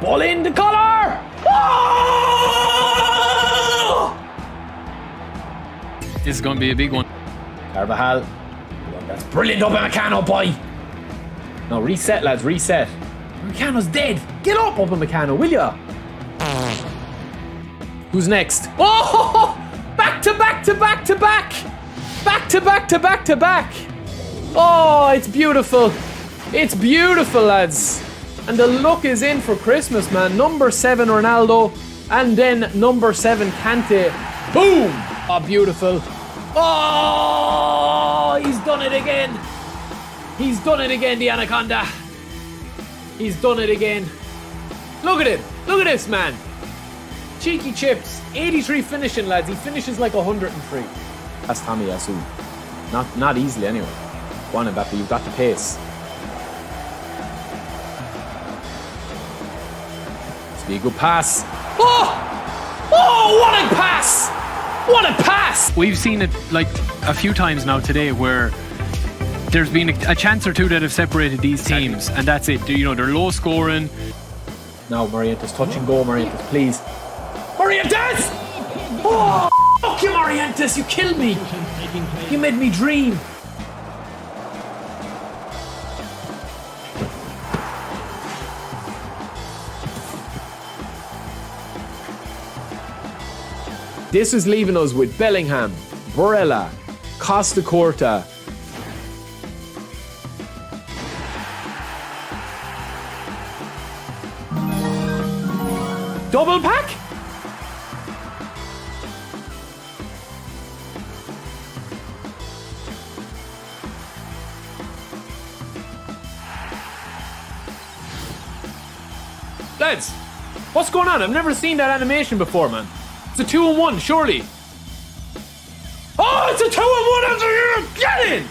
Ball in the collar! Oh! This is going to be a big one. Carvajal. That's brilliant, Upamecano, boy. No, reset, lads, reset. Upamecano's dead. Get up, Upamecano, will ya? Who's next? Oh! Back to back to back to back! Back to back to back to back! Oh, it's beautiful. It's beautiful, lads. And the look is in for Christmas, man. Number 7 Ronaldo, and then number 7 Kante. Boom! Oh, beautiful. Oh, he's done it again. He's done it again, the Anaconda. He's done it again. Look at him. Look at this, man. Cheeky chips. 83 finishing, lads. He finishes like 103. That's Tommy Yasu. Not easily, anyway. Go on, Mbappe. You've got the pace. This be a good pass. Oh! Oh, what a pass! What a pass! We've seen it like a few times now today where there's been a chance or two that have separated these teams, and that's it. You know, they're low scoring. Now, Morientes, touch and go, Morientes, please. Morientes! Oh, fuck you, Morientes, you killed me. You made me dream. This is leaving us with Bellingham, Barella, Costa Curta. Double pack? Lads, what's going on? I've never seen that animation before, man. It's a 2-on-1, surely. Oh, it's a 2-on-1 after you! Get in!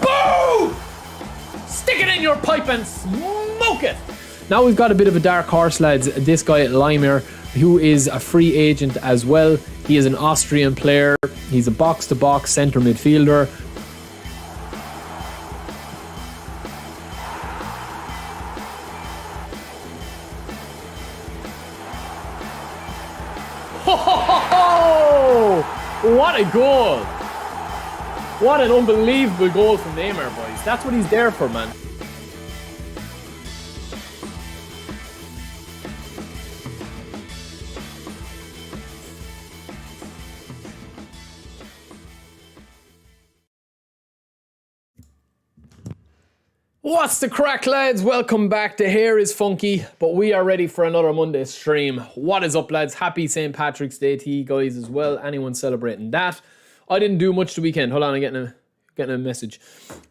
Boom! Stick it in your pipe and smoke it! Now we've got a bit of a dark horse, lads. This guy at Leimer, who is a free agent as well. He is an Austrian player. He's a box-to-box centre midfielder. Oh, what a goal! What an unbelievable goal from Neymar, boys. That's what he's there for, man. What's the crack, lads? Welcome back to Hair is Funky, but we are ready for another Monday stream. What is up, lads? Happy St. Patrick's Day to you guys as well. Anyone celebrating that? I didn't do much the weekend. Hold on, I'm getting a message.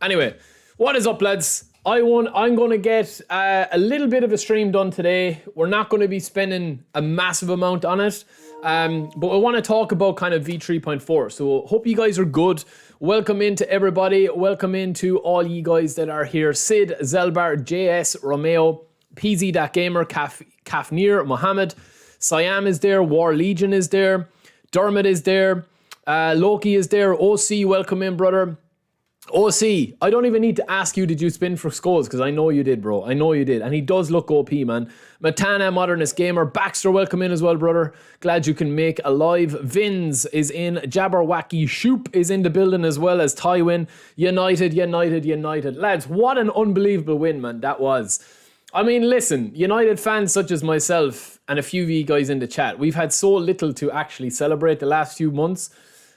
Anyway, what is up, lads? I'm going to get a little bit of a stream done today. We're not going to be spending a massive amount on it, but I want to talk about kind of v3.4. So hope you guys are good. Welcome into everybody. Welcome into all you guys that are here. Sid, Zelbar, JS, Romeo, PZ.gamer, Kafnir, Mohammed, Siam is there, War Legion is there, Dermot is there, Loki is there, OC, welcome in, brother. OC, I don't even need to ask you, did you spin for skulls? Because I know you did, bro. I know you did. And he does look OP, man. Matana, Modernist Gamer. Baxter, welcome in as well, brother. Glad you can make a live. Vins is in. Jabberwacky Shoop is in the building as well as Tywin. United. Lads, what an unbelievable win, man, that was. I mean, listen, United fans such as myself and a few of you guys in the chat, we've had so little to actually celebrate the last few months.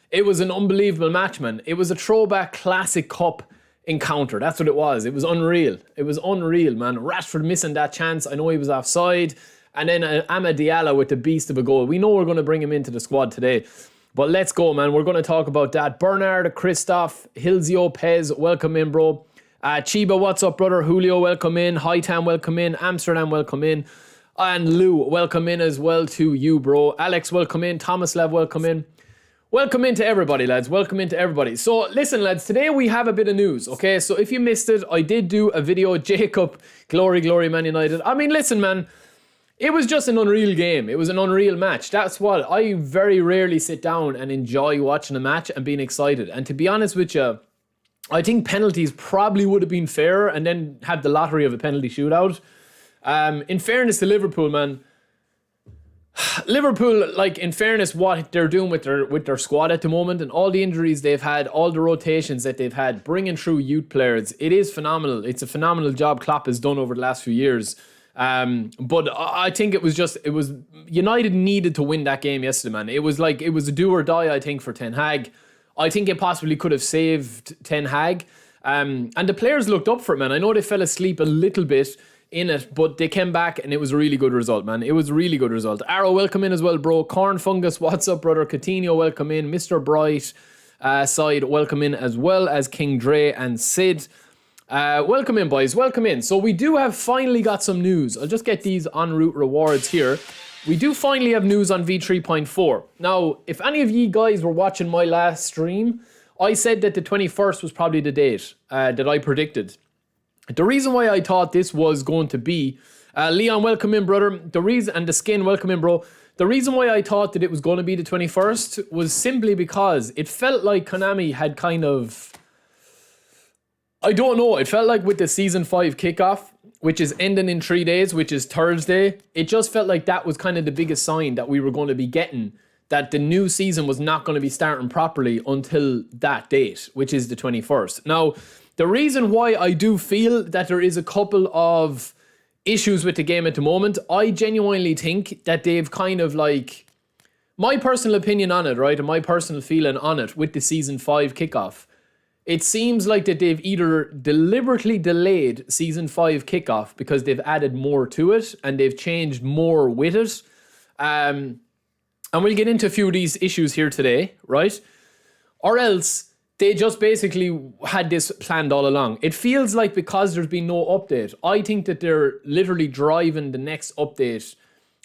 It was an unbelievable match, man. It was a throwback classic cup encounter. That's what it was. It was unreal. It was unreal, man. Rashford missing that chance. I know he was offside. And then Amad Diallo with the beast of a goal. We know we're going to bring him into the squad today. But let's go, man. We're going to talk about that. Bernard, Christoph, Hilzio, Pez, welcome in, bro. Chiba, what's up, brother? Julio, welcome in. Hightown, welcome in. Amsterdam, welcome in. And Lou, welcome in as well to you, bro. Alex, welcome in. Tomislav, welcome in. Welcome into everybody, lads. Welcome into everybody. So, listen, lads, today we have a bit of news, okay? So, if you missed it, I did do a video, Jacob, glory, Man United. I mean, listen, man, It was just an unreal game. It was an unreal match. That's what I very rarely sit down and enjoy watching a match and being excited. And to be honest with you, I think penalties probably would have been fairer and then had the lottery of a penalty shootout. In fairness to Liverpool, man, Liverpool, like, in fairness, what they're doing with their squad at the moment and all the injuries they've had, all the rotations that they've had, bringing through youth players, it is phenomenal. It's a phenomenal job Klopp has done over the last few years. But I think it was United needed to win that game yesterday, man. It was a do or die, I think, for Ten Hag. I think it possibly could have saved Ten Hag. And the players looked up for it, man. I know they fell asleep a little bit in it, but they came back and it was a really good result, man. It was a really good result. Arrow, welcome in as well, bro. Corn Fungus, what's up, brother? Coutinho, welcome in. Mr. Bright, side, welcome in, as well as King Dre and Sid. Welcome in, boys. Welcome in. So we do have finally got some news. I'll just get these en route rewards here. We do finally have news on v3.4. Now, if any of you guys were watching my last stream, I said that the 21st was probably the date that I predicted. The reason why I thought this was going to be... Leon, welcome in, brother. The reason, and the Skin, welcome in, bro. The reason why I thought that it was going to be the 21st was simply because it felt like Konami had kind of... I don't know. It felt like with the Season 5 kickoff, which is ending in 3 days, which is Thursday, it just felt like that was kind of the biggest sign that we were going to be getting, that the new season was not going to be starting properly until that date, which is the 21st. Now, the reason why I do feel that there is a couple of issues with the game at the moment, I genuinely think that they've kind of like... My personal opinion on it, right, and my personal feeling on it with the Season 5 kickoff, it seems like that they've either deliberately delayed Season 5 kickoff because they've added more to it and they've changed more with it. And we'll get into a few of these issues here today, right? Or else they just basically had this planned all along. It feels like because there's been no update, I think that they're literally driving the next update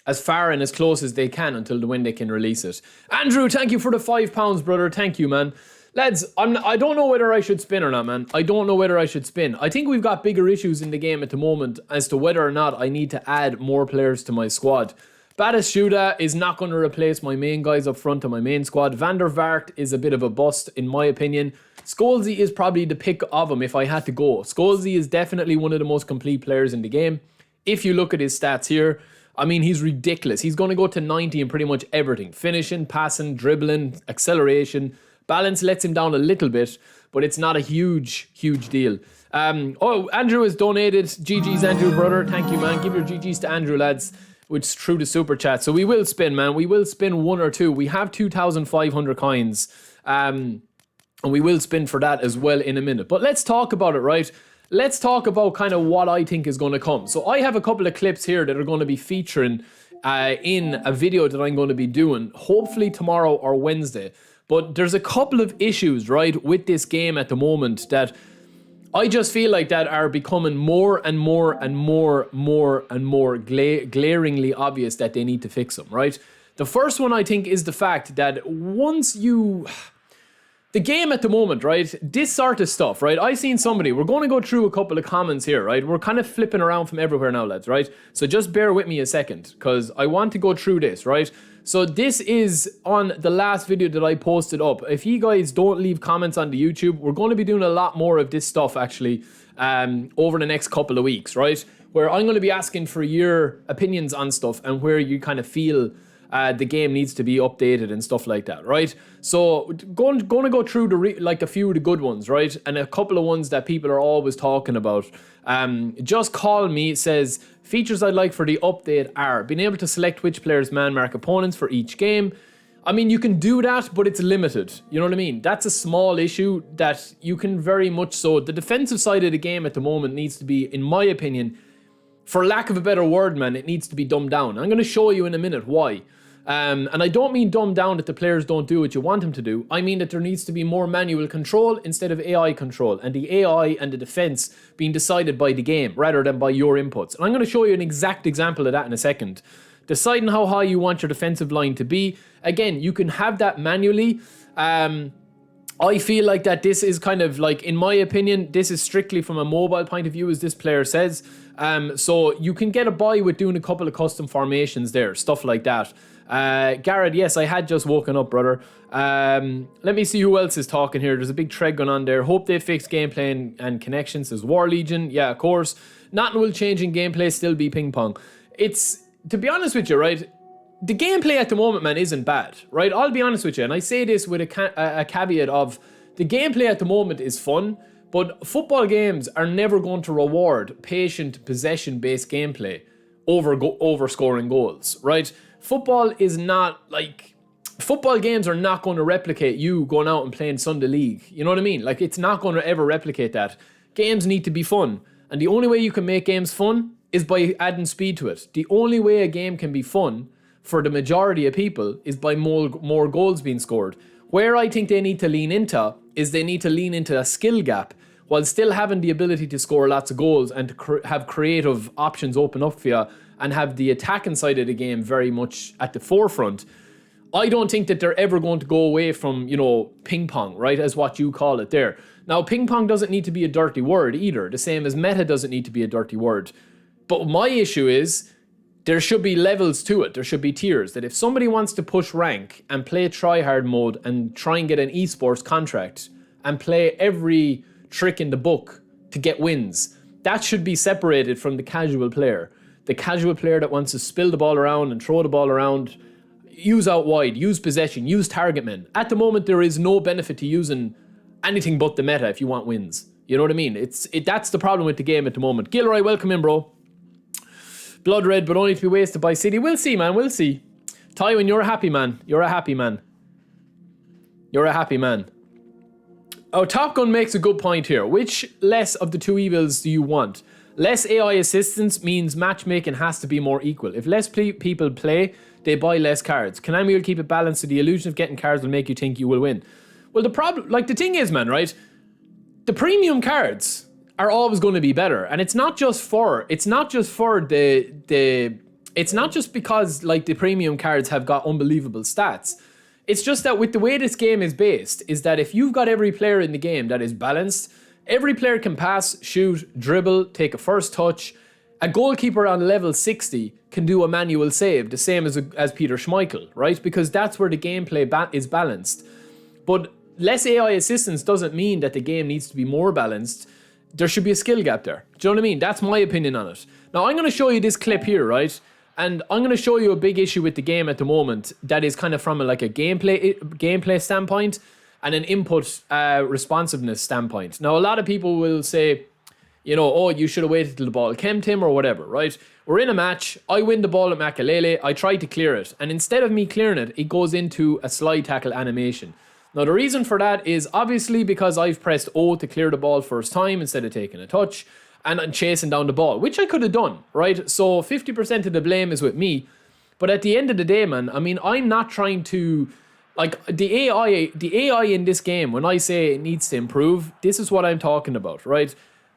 as far and as close as they can until when they can release it. Andrew, thank you for the £5, brother. Thank you, man. Lads, I don't know whether I should spin or not, man. I don't know whether I should spin. I think we've got bigger issues in the game at the moment as to whether or not I need to add more players to my squad. Batasuda is not going to replace my main guys up front on my main squad. Van der Vaart is a bit of a bust, in my opinion. Scholesy is probably the pick of him if I had to go. Scholesy is definitely one of the most complete players in the game. If you look at his stats here, I mean, he's ridiculous. He's going to go to 90 in pretty much everything. Finishing, passing, dribbling, acceleration. Balance lets him down a little bit, but it's not a huge deal. Andrew has donated. GG's, Andrew, brother. Thank you, man. Give your GG's to Andrew, lads. Which through the super chat. So we will spin, man. We will spin one or two. We have 2,500 coins. And we will spin for that as well in a minute. But let's talk about it, right? Let's talk about kind of what I think is going to come. So I have a couple of clips here that are going to be featuring in a video that I'm going to be doing, hopefully tomorrow or Wednesday. But there's a couple of issues, right, with this game at the moment that I just feel like that are becoming more and more glaringly obvious that they need to fix them, right? The first one, I think, is the fact that once you... The game at the moment, right, this sort of stuff, right, I seen somebody, we're going to go through a couple of comments here, right? We're kind of flipping around from everywhere now, lads, right? So just bear with me a second, because I want to go through this, right? So this is on the last video that I posted up. If you guys don't leave comments on the YouTube, we're going to be doing a lot more of this stuff, actually, over the next couple of weeks, right? Where I'm going to be asking for your opinions on stuff and where you kind of feel the game needs to be updated and stuff like that, right? So going to go through a few of the good ones, right? And a couple of ones that people are always talking about. Just Call Me says, features I'd like for the update are being able to select which players man mark opponents for each game. I mean, you can do that, but it's limited. You know what I mean? That's a small issue that you can very much so. The defensive side of the game at the moment needs to be, in my opinion, for lack of a better word, man, it needs to be dumbed down. I'm going to show you in a minute why. And I don't mean dumbed down that the players don't do what you want them to do. I mean that there needs to be more manual control instead of AI control, and the AI and the defense being decided by the game rather than by your inputs. And I'm going to show you an exact example of that in a second. Deciding how high you want your defensive line to be. Again, you can have that manually. I feel like that this is kind of like, in my opinion, this is strictly from a mobile point of view, as this player says. So you can get a buy with doing a couple of custom formations there, stuff like that. Garrett, yes, I had just woken up, brother. Let me see who else is talking here. There's a big thread going on there. Hope they fix gameplay and connections, says War Legion. Yeah, of course. Nothing will change in gameplay, still be ping pong. It's, to be honest with you, right? The gameplay at the moment, man, isn't bad, right? I'll be honest with you, and I say this with a caveat of the gameplay at the moment is fun, but football games are never going to reward patient, possession-based gameplay over scoring goals, right? Football is not like... Football games are not going to replicate you going out and playing Sunday League. You know what I mean? Like, it's not going to ever replicate that. Games need to be fun, and the only way you can make games fun is by adding speed to it. The only way a game can be fun for the majority of people is by more goals being scored. Where I think they need to lean into is they need to lean into a skill gap while still having the ability to score lots of goals and to have creative options open up for you and have the attacking side of the game very much at the forefront. I don't think that they're ever going to go away from, you know, ping pong, right, as what you call it there. Now, ping pong doesn't need to be a dirty word either, the same as meta doesn't need to be a dirty word. But my issue is, there should be levels to it. There should be tiers. That if somebody wants to push rank and play tryhard mode and try and get an esports contract and play every trick in the book to get wins, that should be separated from the casual player. The casual player that wants to spill the ball around and throw the ball around, use out wide, use possession, use target men. At the moment, there is no benefit to using anything but the meta if you want wins. You know what I mean? That's the problem with the game at the moment. Gilroy, welcome in, bro. Blood red, but only to be wasted by City. We'll see, man. We'll see. Tywin, you're a happy man. You're a happy man. You're a happy man. Oh, Top Gun makes a good point here. Which less of the two evils do you want? Less AI assistance means matchmaking has to be more equal. If less people play, they buy less cards. Konami will keep it balanced, so the illusion of getting cards will make you think you will win. Well, the problem, like the thing is, man, right? The premium cards are always going to be better, and it's not just because like the premium cards have got unbelievable stats. It's just that with the way this game is based, is that if you've got every player in the game that is balanced, every player can pass, shoot, dribble, take a first touch. A goalkeeper on level 60 can do a manual save, the same as Peter Schmeichel, right? Because that's where the gameplay is balanced. But less AI assistance doesn't mean that the game needs to be more balanced. There should be a skill gap there. Do you know what I mean? That's my opinion on it. Now, I'm going to show you this clip here, right? And I'm going to show you a big issue with the game at the moment that is kind of from a gameplay standpoint and an input responsiveness standpoint. Now, a lot of people will say, you know, oh, you should have waited till the ball came to him or whatever, right? We're in a match. I win the ball at Makalele. I try to clear it. And instead of me clearing it, it goes into a slide tackle animation. Now, the reason for that is obviously because I've pressed O to clear the ball first time instead of taking a touch and I'm chasing down the ball, which I could have done, right? So 50% of the blame is with me. But at the end of the day, man, I mean, I'm not trying to... Like, the AI in this game, when I say it needs to improve, this is what I'm talking about, right?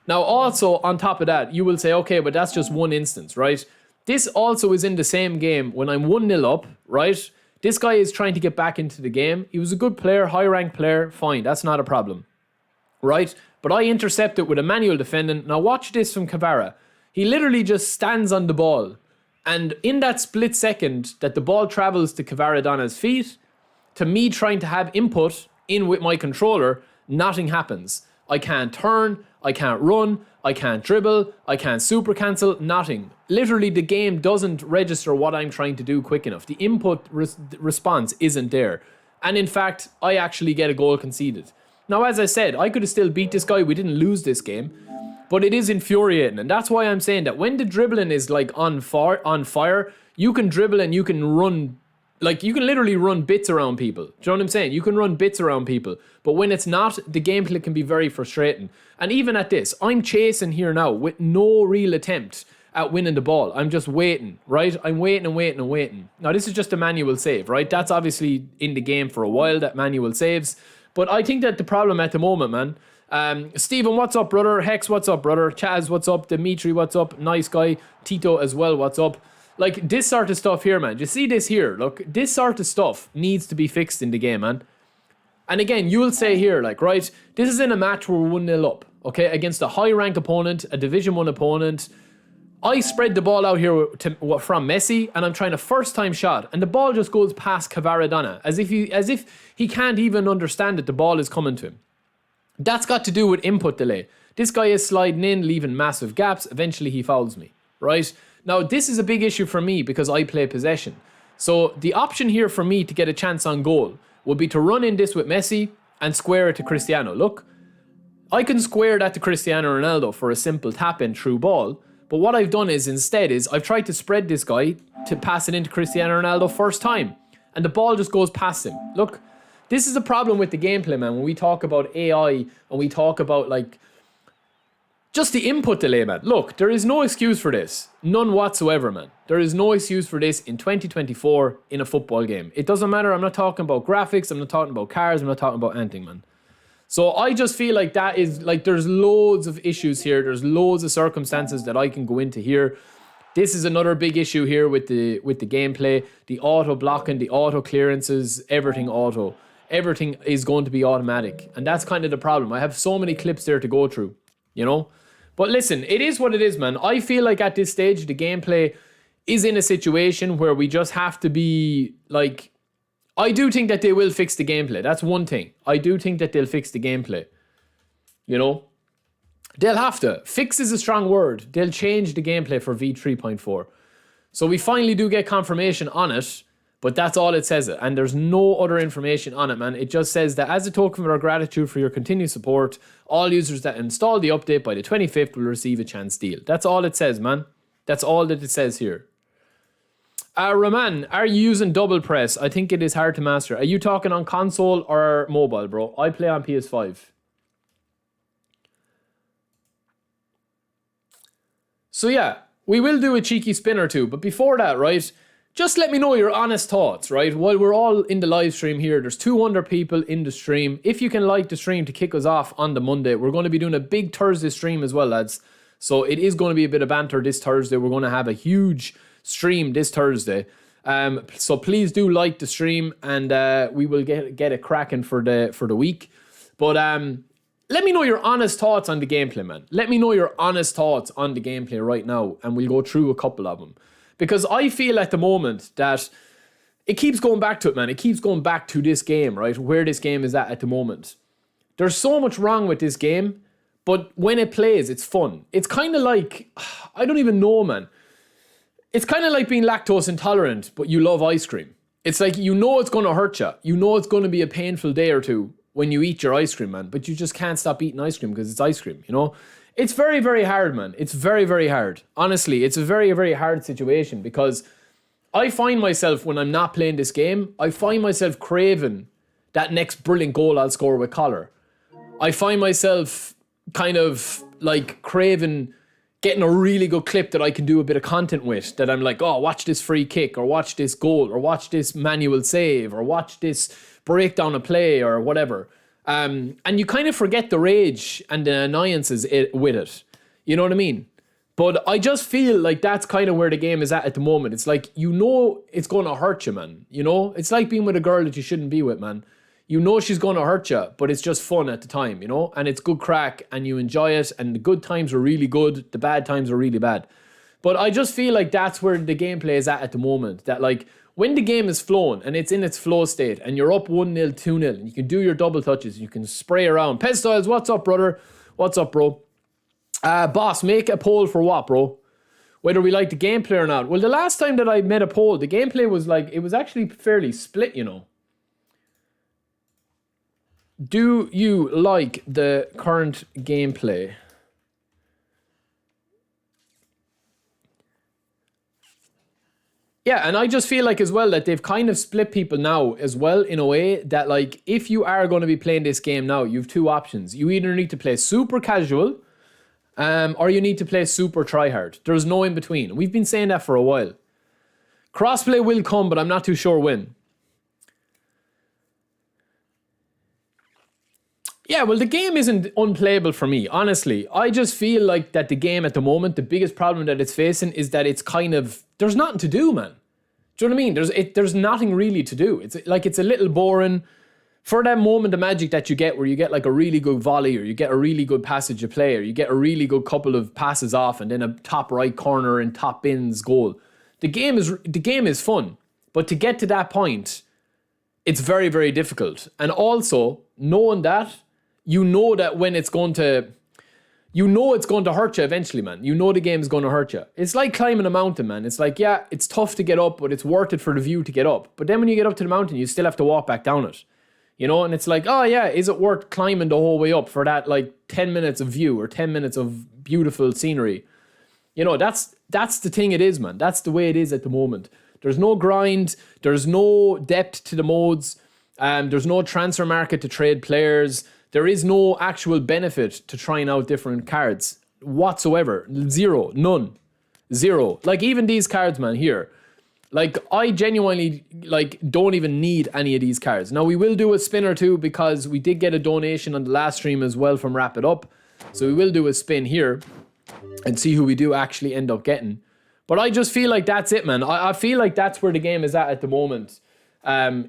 Now, also, on top of that, you will say, okay, but that's just one instance, right? This also is in the same game when I'm 1-0 up, right? This guy is trying to get back into the game. He was a good player, high-ranked player. Fine, that's not a problem, right? But I intercept it with a manual defendant. Now watch this from Kvara. He literally just stands on the ball. And in that split second that the ball travels to Kvaradonna's feet, to me trying to have input in with my controller, nothing happens. I can't turn, I can't run, I can't dribble, I can't super cancel, nothing. Literally the game doesn't register what I'm trying to do quick enough. The input response isn't there. And in fact, I actually get a goal conceded. Now, as I said, I could have still beat this guy, we didn't lose this game, but it is infuriating. And that's why I'm saying that when the dribbling is like on fire, you can dribble and you can run. Like, you can literally run bits around people. Do you know what I'm saying? You can run bits around people. But when it's not, the gameplay can be very frustrating. And even at this, I'm chasing here now with no real attempt at winning the ball. I'm just waiting, right? I'm waiting and waiting and waiting. Now, this is just a manual save, right? That's obviously in the game for a while, that manual saves. But I think that the problem at the moment, man... Stephen, what's up, brother? Hex, what's up, brother? Chaz, what's up? Dimitri, what's up? Nice guy. Tito as well, what's up? Like, this sort of stuff here, man. You see this here? Look, this sort of stuff needs to be fixed in the game, man. And again, you'll say here, like, right, this is in a match where we're 1-0 up, okay, against a high-ranked opponent, a Division 1 opponent. I spread the ball out here from Messi, and I'm trying a first-time shot, and the ball just goes past Cavaradonna, as if he can't even understand that the ball is coming to him. That's got to do with input delay. This guy is sliding in, leaving massive gaps. Eventually, he fouls me, right? Now, this is a big issue for me because I play possession. So the option here for me to get a chance on goal would be to run in this with Messi and square it to Cristiano. Look, I can square that to Cristiano Ronaldo for a simple tap-in through ball. But what I've done is instead I've tried to spread this guy to pass it into Cristiano Ronaldo first time. And the ball just goes past him. Look, this is the problem with the gameplay, man. When we talk about AI and we talk about like just the input delay, man. Look, there is no excuse for this. None whatsoever, man. There is no excuse for this in 2024 in a football game. It doesn't matter. I'm not talking about graphics. I'm not talking about cars. I'm not talking about anything, man. So I just feel like that is like there's loads of issues here. There's loads of circumstances that I can go into here. This is another big issue here with the gameplay. The auto blocking, the auto clearances, everything auto. Everything is going to be automatic. And that's kind of the problem. I have so many clips there to go through, you know? But listen, it is what it is, man. I feel like at this stage, the gameplay is in a situation where we just have to be like, I do think that they will fix the gameplay. That's one thing. I do think that they'll fix the gameplay. You know? They'll have to. Fix is a strong word. They'll change the gameplay for v3.4. So we finally do get confirmation on it, but that's all it says. And there's no other information on it, man. It just says that as a token of our gratitude for your continued support, all users that install the update by the 25th will receive a chance deal. That's all it says, man. That's all that it says here. Raman, are you using double press? I think it is hard to master. Are you talking on console or mobile, bro? I play on PS5. So yeah, we will do a cheeky spin or two. But before that, right, just let me know your honest thoughts, right? While we're all in the live stream here, there's 200 people in the stream. If you can like the stream to kick us off on the Monday, we're going to be doing a big Thursday stream as well, lads. So it is going to be a bit of banter this Thursday. We're going to have a huge stream this Thursday. So please do like the stream and we will get it cracking for the week. But let me know your honest thoughts on the gameplay, man. Let me know your honest thoughts on the gameplay right now and we'll go through a couple of them. Because I feel at the moment that it keeps going back to it, man. It keeps going back to this game, right? Where this game is at the moment. There's so much wrong with this game, but when it plays, it's fun. It's kind of like, I don't even know, man. It's kind of like being lactose intolerant, but you love ice cream. It's like, you know it's going to hurt you. You know it's going to be a painful day or two when you eat your ice cream, man. But you just can't stop eating ice cream because it's ice cream, you know? It's very, very hard, man. It's very, very hard. Honestly, it's a very, very hard situation because I find myself, when I'm not playing this game, I find myself craving that next brilliant goal I'll score with Collar. I find myself kind of like craving getting a really good clip that I can do a bit of content with, that I'm like, oh, watch this free kick, or watch this goal, or watch this manual save, or watch this breakdown of play, or whatever. And you kind of forget the rage and the annoyances with it. You know what I mean? But I just feel like that's kind of where the game is at the moment. It's like, you know it's going to hurt you, man. You know? It's like being with a girl that you shouldn't be with, man. You know she's going to hurt you, but it's just fun at the time, you know? And it's good crack, and you enjoy it, and the good times are really good, the bad times are really bad. But I just feel like that's where the gameplay is at the moment. That, like, when the game is flowing, and it's in its flow state, and you're up 1-0, 2-0, and you can do your double touches, you can spray around. Pez Styles, what's up, brother? What's up, bro? Boss, make a poll for what, bro? Whether we like the gameplay or not. Well, the last time that I made a poll, the gameplay was like, it was actually fairly split, you know. Do you like the current gameplay? Yeah, and I just feel like as well that they've kind of split people now as well in a way that, like, if you are going to be playing this game now, you have two options. You either need to play super casual or you need to play super tryhard. There's no in between. We've been saying that for a while. Crossplay will come, but I'm not too sure when. Yeah, well, the game isn't unplayable for me, honestly. I just feel like that the game at the moment, the biggest problem that it's facing is that it's kind of, there's nothing to do, man. Do you know what I mean? There's nothing really to do. It's like, it's a little boring. for that moment of magic that you get where you get like a really good volley or you get a really good passage of play or you get a really good couple of passes off and then a top right corner and top bins goal. The game is fun, but to get to that point, it's very, very difficult. And also, knowing that, you know that when it's going to hurt you eventually, man. You know the game is going to hurt you. It's like climbing a mountain, man. It's like, yeah, it's tough to get up, but it's worth it for the view to get up. But then when you get up to the mountain, you still have to walk back down it. You know, and it's like, oh yeah, is it worth climbing the whole way up for that like 10 minutes of view or 10 minutes of beautiful scenery? You know, that's the thing it is, man. That's the way it is at the moment. There's no grind. There's no depth to the modes. There's no transfer market to trade players. There is no actual benefit to trying out different cards whatsoever. Zero. None. Zero. Like even these cards, man, here. Like I genuinely don't even need any of these cards. Now we will do a spin or two because we did get a donation on the last stream as well from Wrap It Up. So we will do a spin here and see who we do actually end up getting. But I just feel like that's it, man. I feel like that's where the game is at the moment.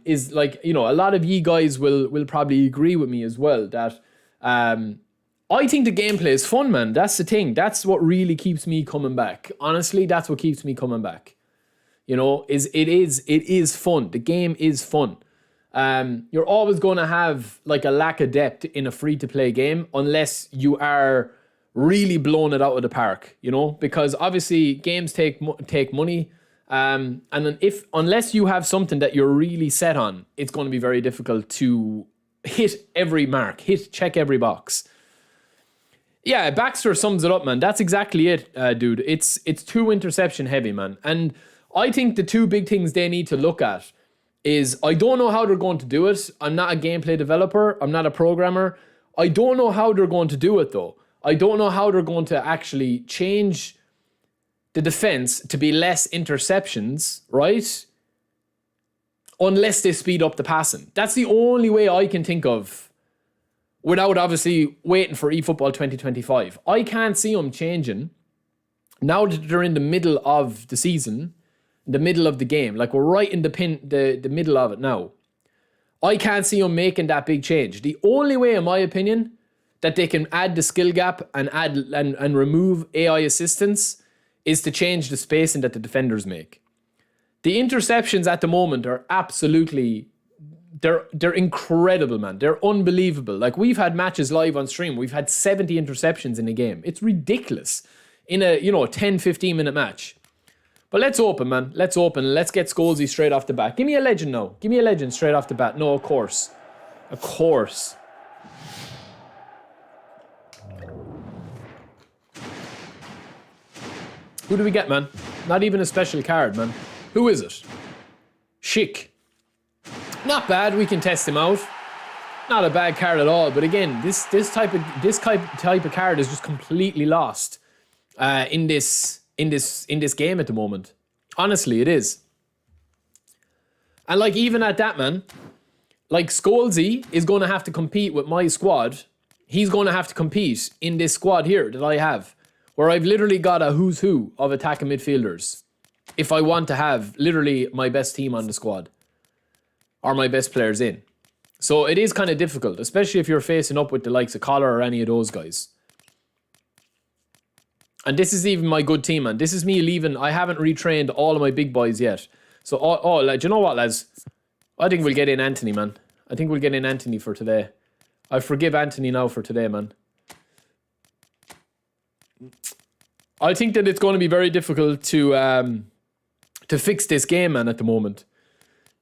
Is like, you know, a lot of ye guys will probably agree with me as well that I think the gameplay is fun, man. That's the thing. That's what really keeps me coming back. Honestly, that's what keeps me coming back. You know, it is fun. The game is fun. You're always going to have like a lack of depth in a free-to-play game unless you are really blowing it out of the park, you know, because obviously games take money. And then unless you have something that you're really set on, it's going to be very difficult to hit every mark, check every box. Yeah, Baxter sums it up, man. That's exactly it, dude. It's too interception heavy, man. And I think the two big things they need to look at is, I don't know how they're going to do it. I'm not a gameplay developer. I'm not a programmer. I don't know how they're going to do it, though. I don't know how they're going to actually change the defense to be less interceptions, right? Unless they speed up the passing. That's the only way I can think of without obviously waiting for eFootball 2025. I can't see them changing now that they're in the middle of the season, the middle of the game. Like we're right in the middle of it now. I can't see them making that big change. The only way, in my opinion, that they can add the skill gap and add and remove AI assistance is to change the spacing that the defenders make. The interceptions at the moment are absolutely, they're incredible, man. They're unbelievable. Like we've had matches live on stream. We've had 70 interceptions in a game. It's ridiculous in a, 10, 15 minute match. But let's open, man. Let's open. Let's get Scholesy straight off the bat. Give me a legend now. Give me a legend straight off the bat. No, of course. Of course. Who do we get, man? Not even a special card, man. Who is it? Schick. Not bad. We can test him out. Not a bad card at all. But again, this type of card is just completely lost in this game at the moment. Honestly, it is. And like even at that, man, like Scholesy is going to have to compete with my squad. He's going to have to compete in this squad here that I have, where I've literally got a who's who of attacking midfielders. If I want to have literally my best team on the squad or my best players in. So it is kind of difficult, especially if you're facing up with the likes of Collar or any of those guys. And this is even my good team, man. This is me leaving. I haven't retrained all of my big boys yet. So, do you know what, lads? I think we'll get in Anthony, man. I think we'll get in Anthony for today. I forgive Anthony now for today, man. I think that it's going to be very difficult to fix this game, man, at the moment.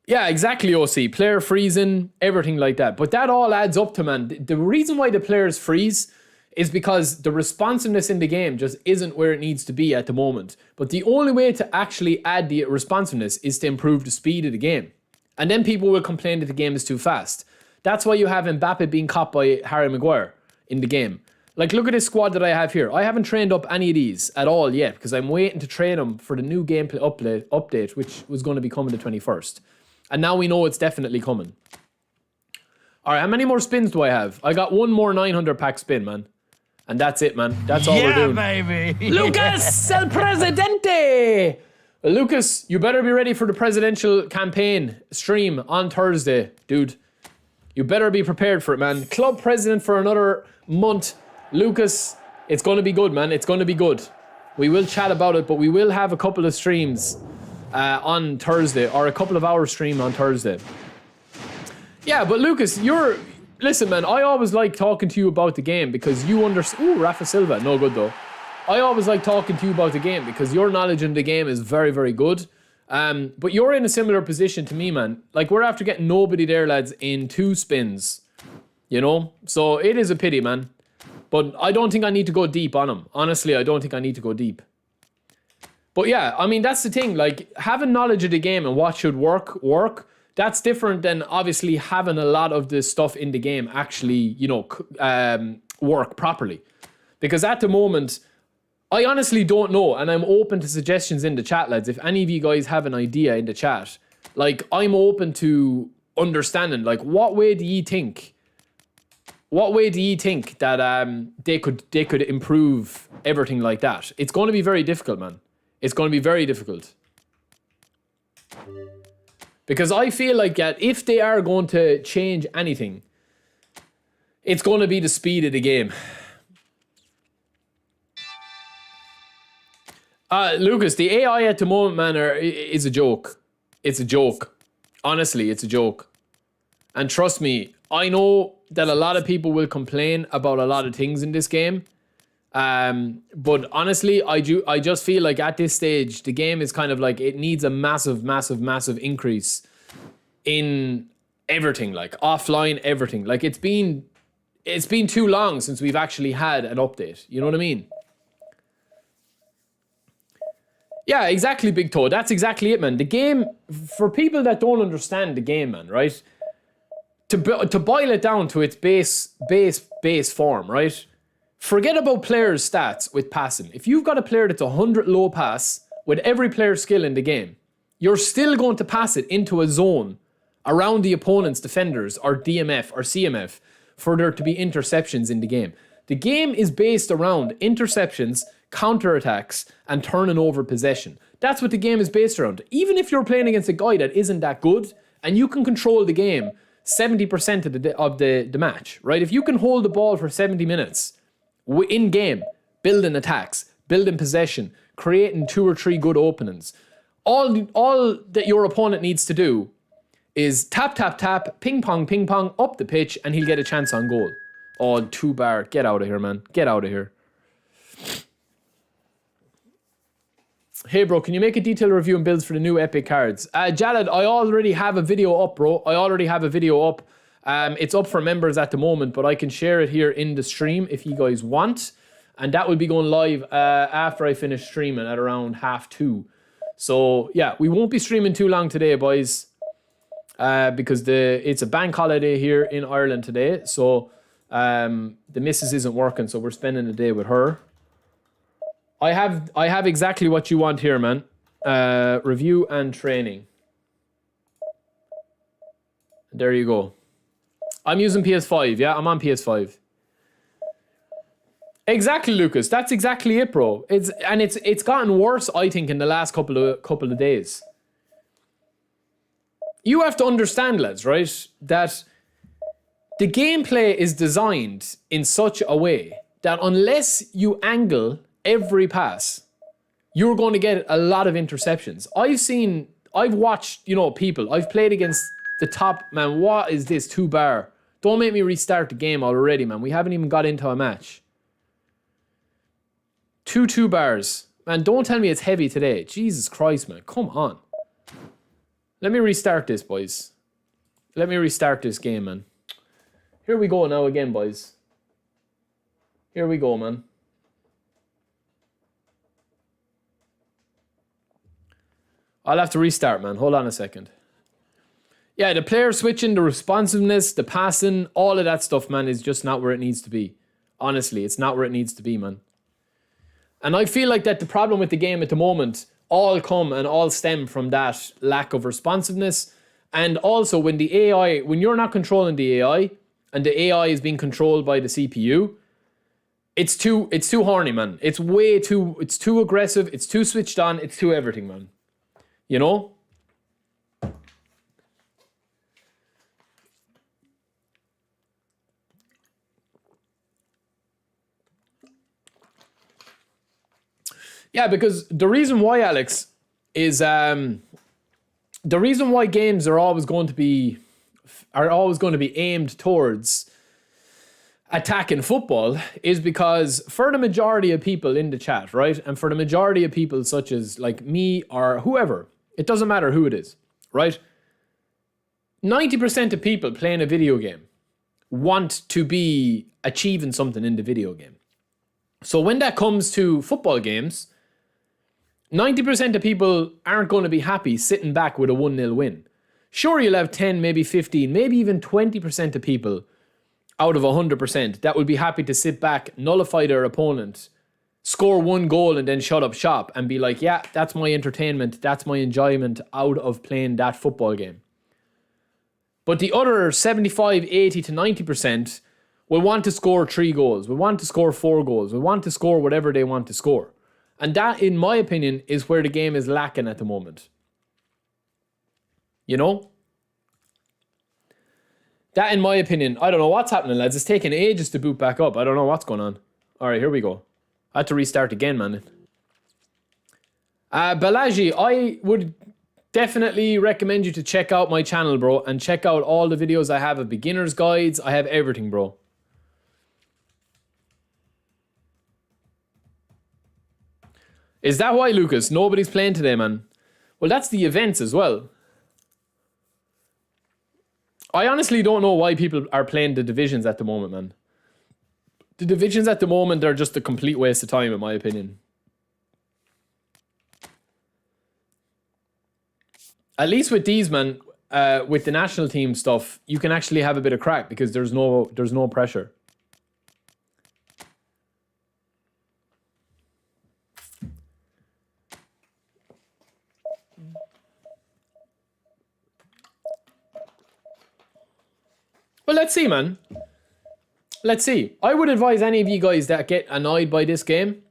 Yeah, exactly, OC. Player freezing, everything like that. But that all adds up to, man. The reason why the players freeze is because the responsiveness in the game just isn't where it needs to be at the moment. But the only way to actually add the responsiveness is to improve the speed of the game. And then people will complain that the game is too fast. That's why you have Mbappe being caught by Harry Maguire in the game. Like, look at this squad that I have here. I haven't trained up any of these at all yet because I'm waiting to train them for the new gameplay update, which was going to be coming the 21st. And now we know it's definitely coming. All right, how many more spins do I have? I got one more 900 pack spin, man. And that's it, man. That's all we're doing. Yeah, baby. Lucas, el presidente. Well, Lucas, you better be ready for the presidential campaign stream on Thursday, dude. You better be prepared for it, man. Club president for another month. Lucas, it's going to be good, man. It's going to be good. We will chat about it, but we will have a couple of streams on Thursday, or a couple of hour stream on Thursday. Yeah, but Lucas, listen, man, I always like talking to you about the game because you understand. Ooh, Rafa Silva, no good though. I always like talking to you about the game because your knowledge in the game is very, very good. But you're in a similar position to me, man. Like, we're after getting nobody there, lads, in 2 spins. You know? So it is a pity, man. But I don't think I need to go deep on him. Honestly, I don't think I need to go deep. But yeah, I mean, that's the thing. Like, having knowledge of the game and what should work. That's different than obviously having a lot of the stuff in the game actually, you know, work properly. Because at the moment, I honestly don't know, and I'm open to suggestions in the chat, lads. If any of you guys have an idea in the chat, like, I'm open to understanding, like, what way do you think that they could improve everything like that? It's going to be very difficult, man. It's going to be very difficult. Because I feel like that if they are going to change anything, it's going to be the speed of the game. Lucas, the AI at the moment, man, is a joke. It's a joke. Honestly, it's a joke. And trust me, I know that a lot of people will complain about a lot of things in this game. But honestly, I just feel like at this stage, the game is kind of like, it needs a massive increase in everything, like offline everything. Like, it's been too long since we've actually had an update. You know what I mean? Yeah, exactly, Big Toe. That's exactly it, man. The game, for people that don't understand the game, man, right? To boil it down to its base form, right? Forget about players' stats with passing. If you've got a player that's 100 low pass with every player's skill in the game, you're still going to pass it into a zone around the opponent's defenders or DMF or CMF for there to be interceptions in the game. The game is based around interceptions, counterattacks, and turning over possession. That's what the game is based around. Even if you're playing against a guy that isn't that good and you can control the game 70% of the match, right? If you can hold the ball for 70 minutes in game, building attacks, building possession, creating 2 or 3 good openings, all that your opponent needs to do is tap, ping pong, up the pitch, and he'll get a chance on goal. Oh, 2 bar. Get out of here, man. Get out of here. Hey, bro, can you make a detailed review and builds for the new epic cards? Jalad, I already have a video up, bro. I already have a video up. It's up for members at the moment, but I can share it here in the stream if you guys want. And that will be going live after I finish streaming at around 2:30. So, yeah, we won't be streaming too long today, boys. Because it's a bank holiday here in Ireland today. So, the missus isn't working, so we're spending the day with her. I have exactly what you want here, man. Review and training. There you go. I'm using PS5, yeah? I'm on PS5. Exactly, Lucas. That's exactly it, bro. It's gotten worse, I think, in the last couple of days. You have to understand, lads, right? That the gameplay is designed in such a way that unless you angle every pass, you're going to get a lot of interceptions. I've watched, people. I've played against the top, man. What is this 2 bar? Don't make me restart the game already, man. We haven't even got into a match. 2 bars. Man, don't tell me it's heavy today. Jesus Christ, man. Come on. Let me restart this, boys. Let me restart this game, man. Here we go now again, boys. Here we go, man. I'll have to restart, man. Hold on a second. Yeah, the player switching, the responsiveness, the passing, all of that stuff, man, is just not where it needs to be. Honestly, it's not where it needs to be, man. And I feel like that the problem with the game at the moment all stem from that lack of responsiveness. And also when you're not controlling the AI and the AI is being controlled by the CPU, it's too horny, man. It's too aggressive, it's too switched on, it's too everything, man. You know? Yeah, because the reason why, Alex, is the reason why games are always going to be aimed towards attacking football is because for the majority of people in the chat, right, and for the majority of people such as like me or whoever, it doesn't matter who it is, right? 90% of people playing a video game want to be achieving something in the video game. So when that comes to football games, 90% of people aren't going to be happy sitting back with a 1-0 win. Sure, you'll have 10, maybe 15, maybe even 20% of people out of 100% that would be happy to sit back, nullify their opponent, score one goal and then shut up shop and be like, yeah, that's my entertainment, that's my enjoyment out of playing that football game. But the other 75, 80 to 90% will want to score 3 goals, will want to score 4 goals, will want to score whatever they want to score. And that, in my opinion, is where the game is lacking at the moment. You know? That, in my opinion, I don't know what's happening, lads. It's taking ages to boot back up. I don't know what's going on. All right, here we go. I had to restart again, man. Balaji, I would definitely recommend you to check out my channel, bro, and check out all the videos I have of beginner's guides. I have everything, bro. Is that why, Lucas? Nobody's playing today, man. Well, that's the events as well. I honestly don't know why people are playing the divisions at the moment, man. The divisions at the moment are just a complete waste of time, in my opinion. At least with these, man, with the national team stuff, you can actually have a bit of crack because there's no pressure. Well, let's see, man. Let's see. I would advise any of you guys that get annoyed by this game,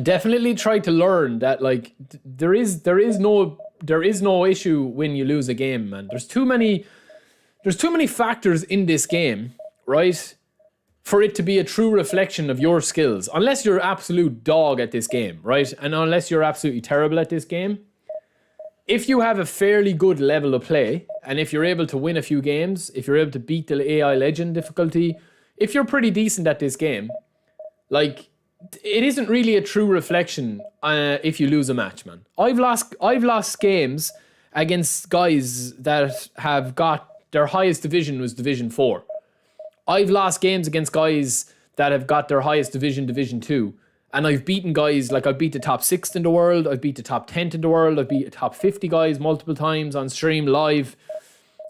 definitely try to learn that, like, there is no issue when you lose a game, man. There's too many factors in this game, right, for it to be a true reflection of your skills. Unless you're absolute dog at this game, right? And unless you're absolutely terrible at this game. If you have a fairly good level of play, and if you're able to win a few games, if you're able to beat the AI Legend difficulty, if you're pretty decent at this game, like, it isn't really a true reflection if you lose a match, man. I've lost games against guys that have got their highest division was Division 4. I've lost games against guys that have got their highest division, Division 2. And I've beaten guys, like I beat the top 6th in the world, I've beat the top 10th in the world, I've beat the top 50 guys multiple times on stream, live.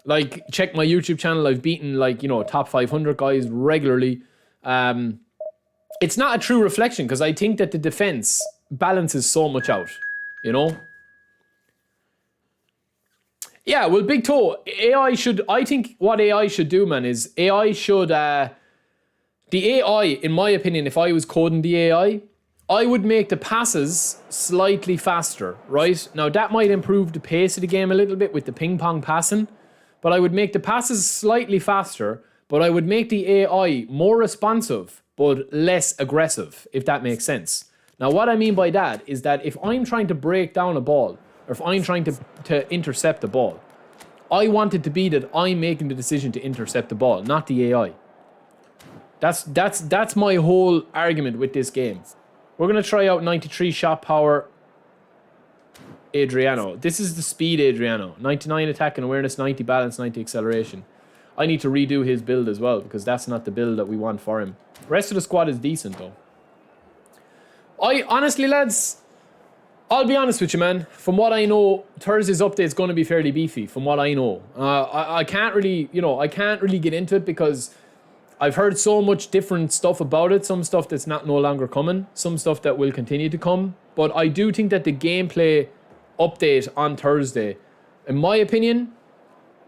Like, check my YouTube channel, I've beaten, like, you know, top 500 guys regularly. It's not a true reflection because I think that the defense balances so much out, you know? Yeah, well, Big Toe, I think what AI should do, man, is AI should, the AI, in my opinion, if I was coding the AI, I would make the passes slightly faster, right? Now, that might improve the pace of the game a little bit with the ping pong passing, but I would make the passes slightly faster, but I would make the AI more responsive, but less aggressive, if that makes sense. Now, what I mean by that is that if I'm trying to break down a ball, or if I'm trying to intercept the ball, I want it to be that I'm making the decision to intercept the ball, not the AI. That's my whole argument with this game. We're going to try out 93 shot power Adriano. This is the speed Adriano. 99 attack and awareness, 90 balance, 90 acceleration. I need to redo his build as well because that's not the build that we want for him. The rest of the squad is decent though. Honestly, lads, I'll be honest with you, man. From what I know, Thursday's update is going to be fairly beefy. From what I know, I can't really, I can't really get into it because I've heard so much different stuff about it. Some stuff that's no longer coming. Some stuff that will continue to come. But I do think that the gameplay update on Thursday, in my opinion,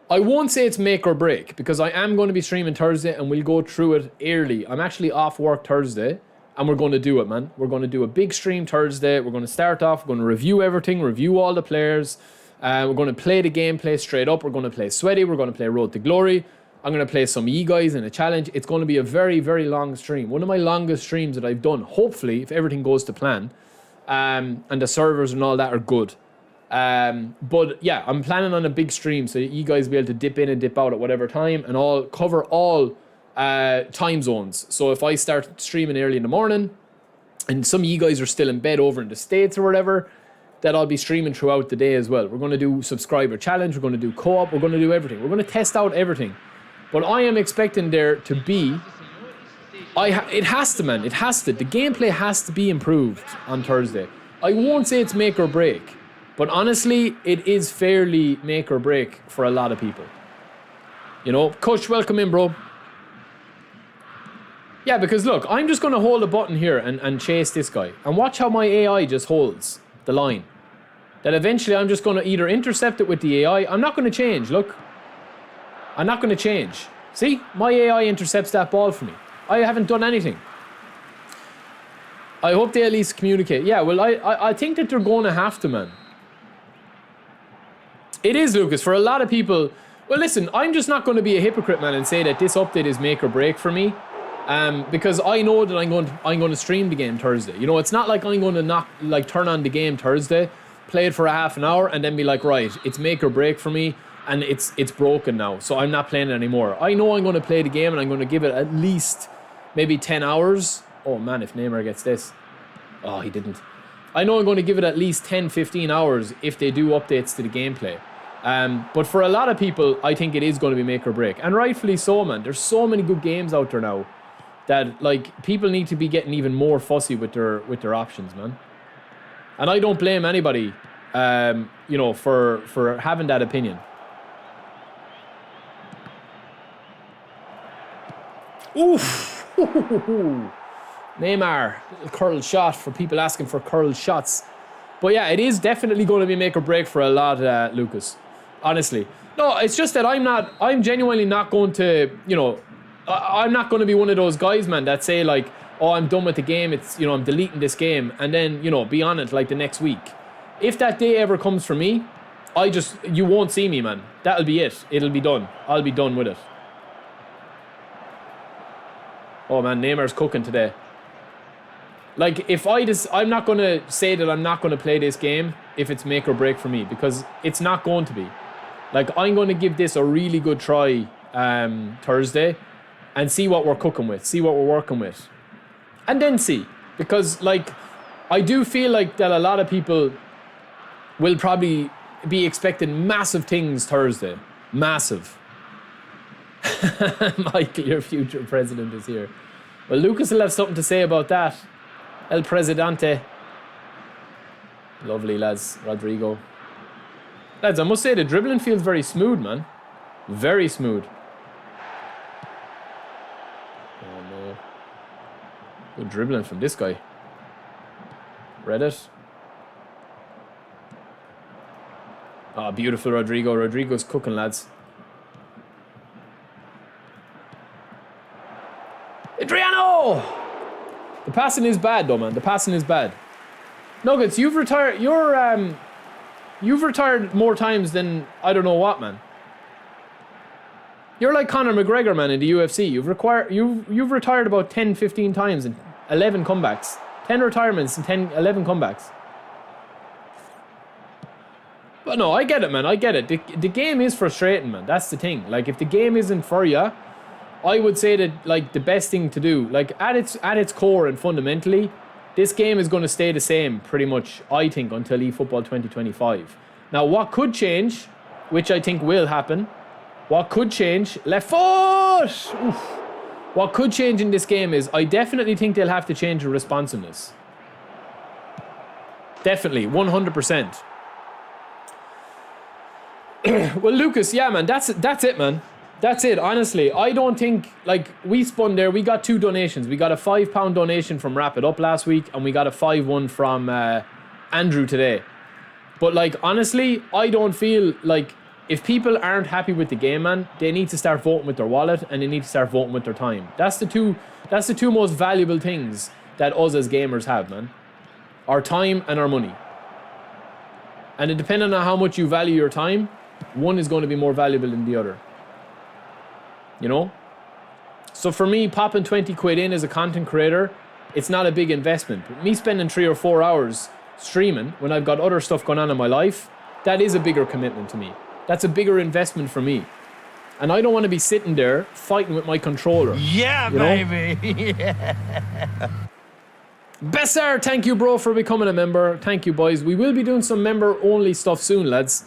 I won't say it's make or break because I am going to be streaming Thursday and we'll go through it early. I'm actually off work Thursday and we're going to do it, man. We're going to do a big stream Thursday. We're going to start off. We're going to review everything, review all the players. We're going to play the gameplay straight up. We're going to play Sweaty. We're going to play Road to Glory. I'm going to play some E guys in a challenge. It's going to be a very, very long stream. One of my longest streams that I've done, hopefully, if everything goes to plan. and the servers and all that are good. But yeah, I'm planning on a big stream, so you guys will be able to dip in and dip out at whatever time, and I'll cover all time zones. So if I start streaming early in the morning, and some of you guys are still in bed over in the States or whatever, that I'll be streaming throughout the day as well. We're going to do subscriber challenge, we're going to do co-op, we're going to do everything. We're going to test out everything. But I am expecting there to be... it has to, man. It has to. The gameplay has to be improved on Thursday. I won't say it's make or break, but honestly, it is fairly make or break for a lot of people. You know, Kush, welcome in, bro. Yeah, because look, I'm just going to hold a button here and chase this guy. And watch how my AI just holds the line. That eventually I'm just going to either intercept it with the AI. I'm not going to change, look. I'm not going to change. See? My AI intercepts that ball for me. I haven't done anything. I hope they at least communicate. Yeah, well, I think that they're going to have to, man. It is, Lucas. For a lot of people... Well, listen, I'm just not going to be a hypocrite, man, and say that this update is make or break for me. Because I know that I'm going to stream the game Thursday. You know, it's not like I'm going to turn on the game Thursday, play it for a half an hour, and then be like, right, it's make or break for me, and it's broken now, so I'm not playing it anymore. I know I'm going to play the game, and I'm going to give it at least maybe 10 hours. Oh man, if Neymar gets this. Oh, he didn't. I know I'm going to give it at least 10, 15 hours if they do updates to the gameplay. But for a lot of people, I think it is going to be make or break, and rightfully so, man. There's so many good games out there now that like people need to be getting even more fussy with their options, man. And I don't blame anybody, you know, for having that opinion. Oof! Neymar, little curled shot for people asking for curled shots. But yeah, it is definitely going to be make or break for a lot, Lucas. Honestly, no, it's just that I'm genuinely not going to, you know. I'm not going to be one of those guys, man, that say like, oh, I'm done with the game, it's, you know, I'm deleting this game, and then, you know, be on it like the next week. If that day ever comes for me, you won't see me, man. That'll be it. It'll be done. I'll be done with it. Oh man, Neymar's cooking today. Like, I'm not going to say that I'm not going to play this game if it's make or break for me, because it's not going to be. Like, I'm going to give this a really good try Thursday, and see what we're cooking with, see what we're working with. And then see. Because, like, I do feel like that a lot of people will probably be expecting massive things Thursday. Massive. Michael, your future president is here. Well, Lucas will have something to say about that. El Presidente. Lovely, lads. Rodrigo. Lads, I must say the dribbling feels very smooth, man. Very smooth. Good dribbling from this guy. Read it. Ah, oh, beautiful Rodrigo. Rodrigo's cooking, lads. Adriano! The passing is bad, though, man. The passing is bad. Nuggets, you've retired. You've retired more times than I don't know what, man. You're like Conor McGregor, man, in the UFC. You've retired about 10, 15 times and 11 comebacks. 10 retirements and 11 comebacks. But no, I get it, man. I get it. The game is frustrating, man. That's the thing. Like, if the game isn't for you, I would say that, like, the best thing to do, like, at its core and fundamentally, this game is going to stay the same pretty much, I think, until eFootball 2025. Now, what could change, which I think will happen, what could change? Left foot! Oof. What could change in this game is I definitely think they'll have to change the responsiveness. Definitely, 100%. Well, Lucas, yeah, man, that's it, man. That's it, honestly. I don't think, like, we spun there. We got 2 donations. We got a £5 donation from Wrap It Up last week, and we got a 5-1 from Andrew today. But, like, honestly, I don't feel like if people aren't happy with the game, man, they need to start voting with their wallet, and they need to start voting with their time. That's the two most valuable things that us as gamers have, man. Our time and our money. And it depending on how much you value your time, one is going to be more valuable than the other. You know? So for me, popping 20 quid in as a content creator it's not a big investment. But me spending 3 or 4 hours streaming when I've got other stuff going on in my life, that is a bigger commitment to me. That's a bigger investment for me. And I don't want to be sitting there fighting with my controller. Yeah, baby. Besser, thank you, bro, for becoming a member. Thank you, boys. We will be doing some member-only stuff soon, lads.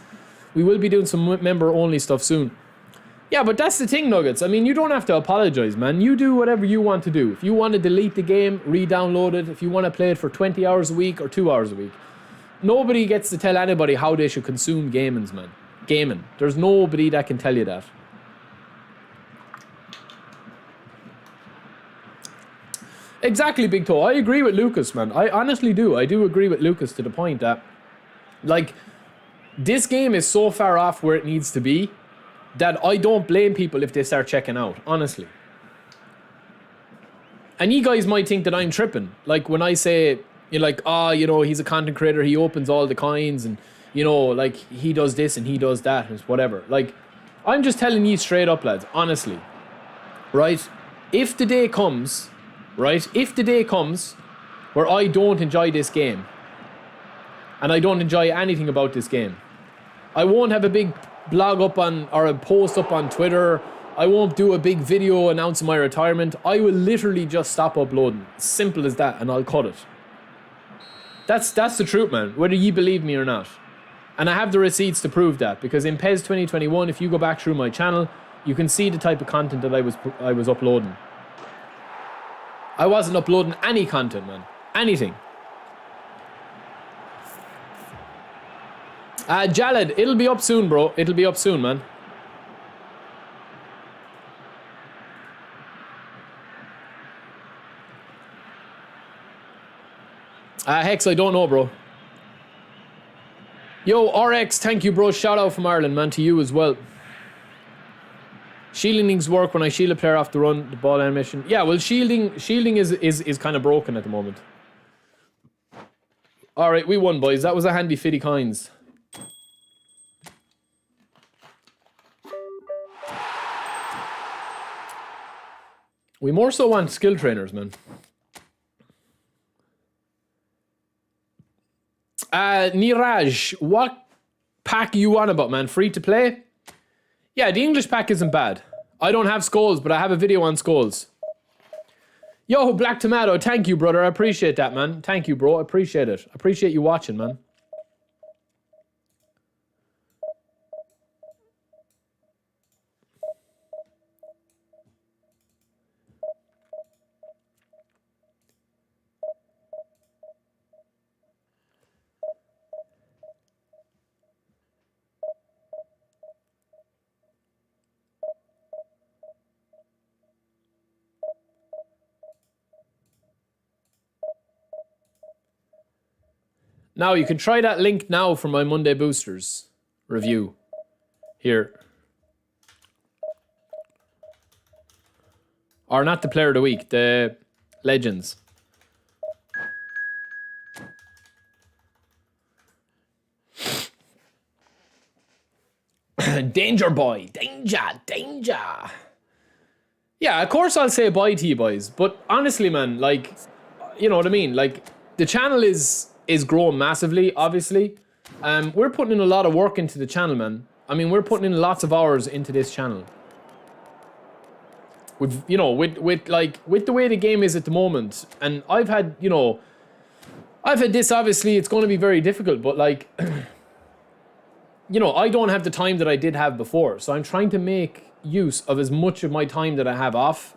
We will be doing some member-only stuff soon. Yeah, but that's the thing, Nuggets. I mean, you don't have to apologize, man. You do whatever you want to do. If you want to delete the game, re-download it. If you want to play it for 20 hours a week or 2 hours a week. Nobody gets to tell anybody how they should consume gaming, man. Gaming. There's nobody that can tell you that. Exactly, Big Toe. I agree with Lucas, man. I honestly do. I do agree with Lucas to the point that, like, this game is so far off where it needs to be that I don't blame people if they start checking out, honestly. And you guys might think that I'm tripping. Like, when I say, you're like, you know, he's a content creator, he opens all the coins, and, you know, like, he does this and he does that, and whatever. Like, I'm just telling you straight up, lads, honestly. Right? If the day comes... Right? If the day comes where I don't enjoy this game and I don't enjoy anything about this game, I won't have a big blog up on or a post up on Twitter. I won't do a big video announcing my retirement. I will literally just stop uploading. Simple as that, and I'll cut it. That's the truth, man, whether you believe me or not. And I have the receipts to prove that, because in PES 2021, if you go back through my channel, you can see the type of content that I was uploading. I wasn't uploading any content, man. Anything. Jaled, it'll be up soon, bro. It'll be up soon, man. Hex, I don't know, bro. Yo, RX, thank you, bro. Shout out from Ireland, man, to you as well. Shielding needs work when I shield a player off the run, the ball animation. Yeah, well, shielding is kind of broken at the moment. All right, we won, boys. That was a handy 50 coins. We more so want skill trainers, man. Niraj, what pack you on about, man? Free to play? Yeah, the English pack isn't bad. I don't have skulls, but I have a video on skulls. Yo, Black Tomato, thank you, brother. I appreciate that, man. Thank you, bro. I appreciate it. I appreciate you watching, man. Now, you can try that link now for my Monday Boosters review. Here. Or not the Player of the Week, the Legends. Danger boy, danger. Yeah, of course I'll say bye to you boys, but honestly, man, like, you know what I mean? Like, the channel is growing massively, obviously. We're putting in a lot of work into the channel, man. I mean, we're putting in lots of hours into this channel. With, you know, with the way the game is at the moment, and I've had this, obviously, it's going to be very difficult, but like, you know, I don't have the time that I did have before, so I'm trying to make use of as much of my time that I have off.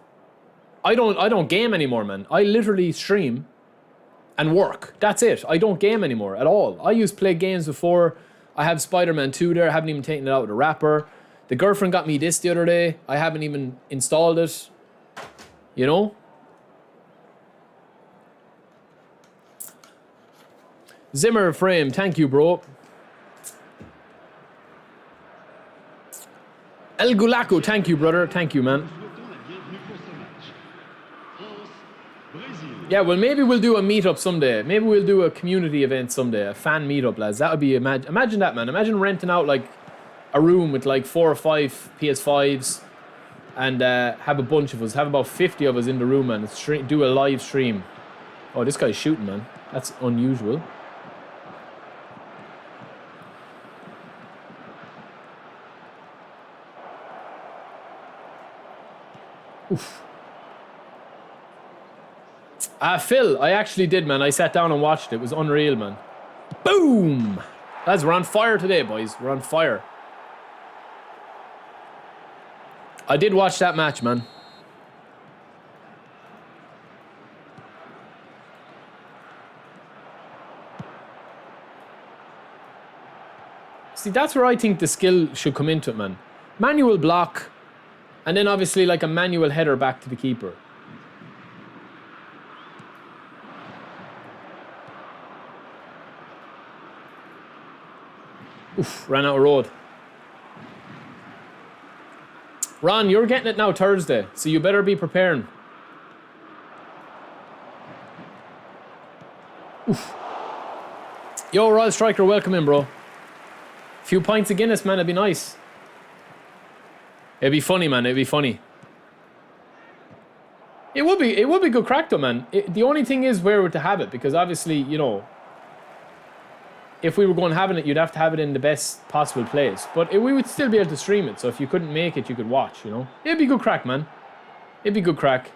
I don't game anymore, man. I literally stream and work. That's it. I don't game anymore at all. I used to play games before. I have Spider-Man 2 there. I haven't even taken it out with a wrapper. The girlfriend got me this the other day. I haven't even installed it. You know? Zimmer Frame, thank you, bro. El Gulaku, thank you, brother. Thank you, man. Yeah, well, maybe we'll do a meetup someday. Maybe we'll do a community event someday. A fan meetup, lads. That would be... Imagine that, man. Imagine renting out, like, a room with, like, 4 or 5 PS5s and have a bunch of us. Have about 50 of us in the room, man. Do a live stream. Oh, this guy's shooting, man. That's unusual. Oof. Phil, I actually did, man. I sat down and watched it. It was unreal, man. Boom! Lads, we're on fire today, boys. We're on fire. I did watch that match, man. See, that's where I think the skill should come into it, man. Manual block, and then obviously like a manual header back to the keeper. Oof, ran out of road. Ron, you're getting it now Thursday, so you better be preparing. Oof. Yo, Royal Striker, welcome in, bro. Few pints of Guinness, man, it'd be nice. It'd be funny, man, it'd be funny. It would be good crack though, man. The only thing is where we're to have it, because obviously, you know, if we were going having it, you'd have to have it in the best possible place. But we would still be able to stream it, so if you couldn't make it, you could watch, you know. It'd be good crack, man. It'd be good crack.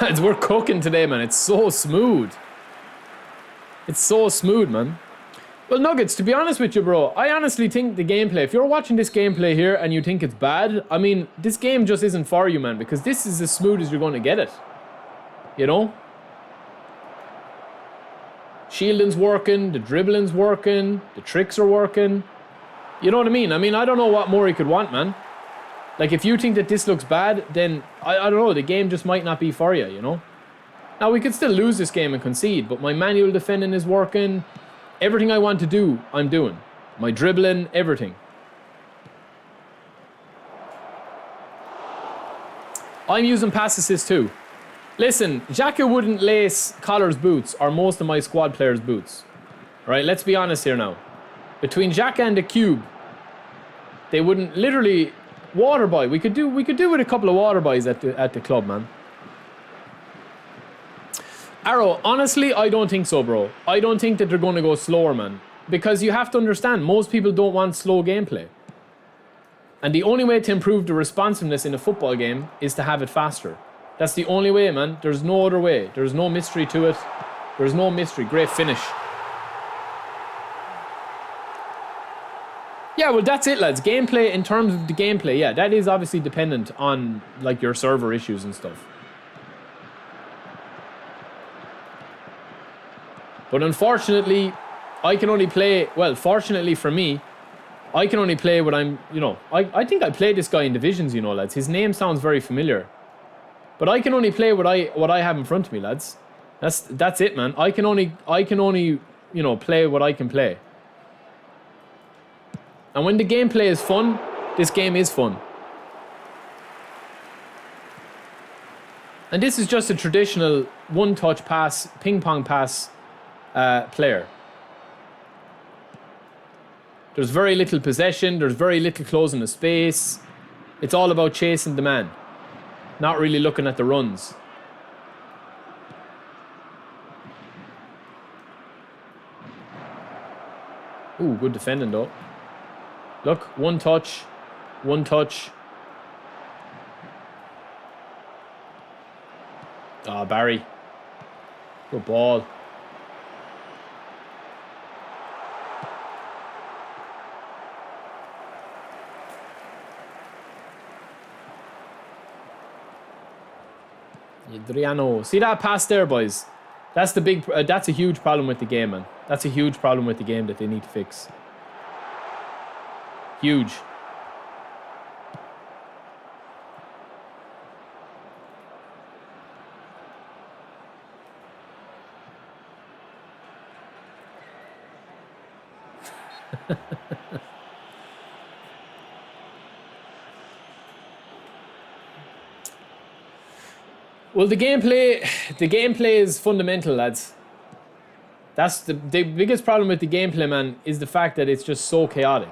Lads, we're cooking today, man. It's so smooth. It's so smooth, man. Well, Nuggets, to be honest with you, bro, I honestly think the gameplay, if you're watching this gameplay here and you think it's bad, I mean, this game just isn't for you, man, because this is as smooth as you're going to get it. You know? Shielding's working, the dribbling's working, the tricks are working. You know what I mean? I mean, I don't know what more you could want, man. Like, if you think that this looks bad, then, I don't know, the game just might not be for you, you know? Now, we could still lose this game and concede, but my manual defending is working. Everything I want to do, I'm doing. My dribbling, everything. I'm using pass assist too. Listen, Xhaka wouldn't lace Collar's boots, or most of my squad players' boots. Right, let's be honest here now. Between Xhaka and the Cube, they wouldn't literally... Water boy, we could do with a couple of water boys at the club, man. Arrow, honestly, I don't think so, bro. I don't think that they're going to go slower, man. Because you have to understand, most people don't want slow gameplay. And the only way to improve the responsiveness in a football game is to have it faster. That's the only way, man. There's no other way. There's no mystery to it. There's no mystery. Great finish. Yeah, well, that's it, lads. Gameplay, in terms of the gameplay, yeah, that is obviously dependent on, like, your server issues and stuff. But unfortunately, I can only play... Well, fortunately for me, I can only play what I'm... You know, I think I played this guy in Divisions, you know, lads. His name sounds very familiar. But I can only play what I have in front of me, lads. That's it, man. I can only, you know, play what I can play. And when the gameplay is fun, this game is fun. And this is just a traditional one-touch pass, ping-pong pass player. There's very little possession. There's very little closing the space. It's all about chasing the man. Not really looking at the runs. Ooh, good defending though. Look, one touch, one touch. Ah, Barry. Good ball. Adriano. See that pass there, boys? That's the big. That's a huge problem with the game, man. That's a huge problem with the game that they need to fix. Huge. Well, the gameplay is fundamental, lads. That's the biggest problem with the gameplay, man, is the fact that it's just so chaotic.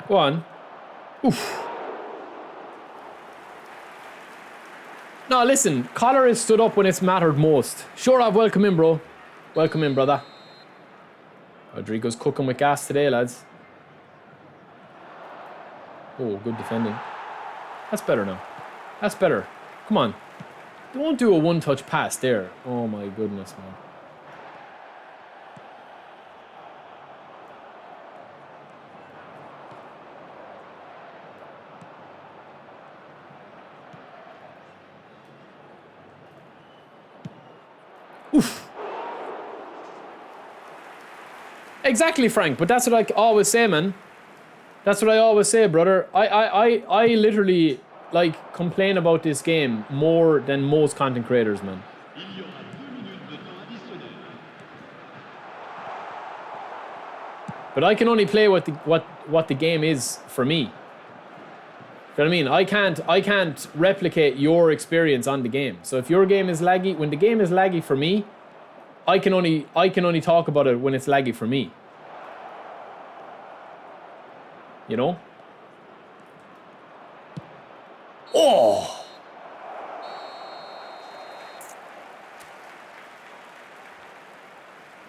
Go on. Oof. No, listen. Collar is stood up when it's mattered most. Sure, I've welcome in, bro. Welcome in, brother. Rodrigo's cooking with gas today, lads. Oh, good defending. That's better now. That's better. Come on. Don't do a one-touch pass there. Oh, my goodness, man. Oof. Exactly, Frank, but that's what I always say, man. That's what I always say, brother. I literally, like, complain about this game more than most content creators, man. But I can only play what the game is for me. You know what I mean? I can't replicate your experience on the game. So if your game is laggy, when the game is laggy for me, I can only talk about it when it's laggy for me. You know? Oh!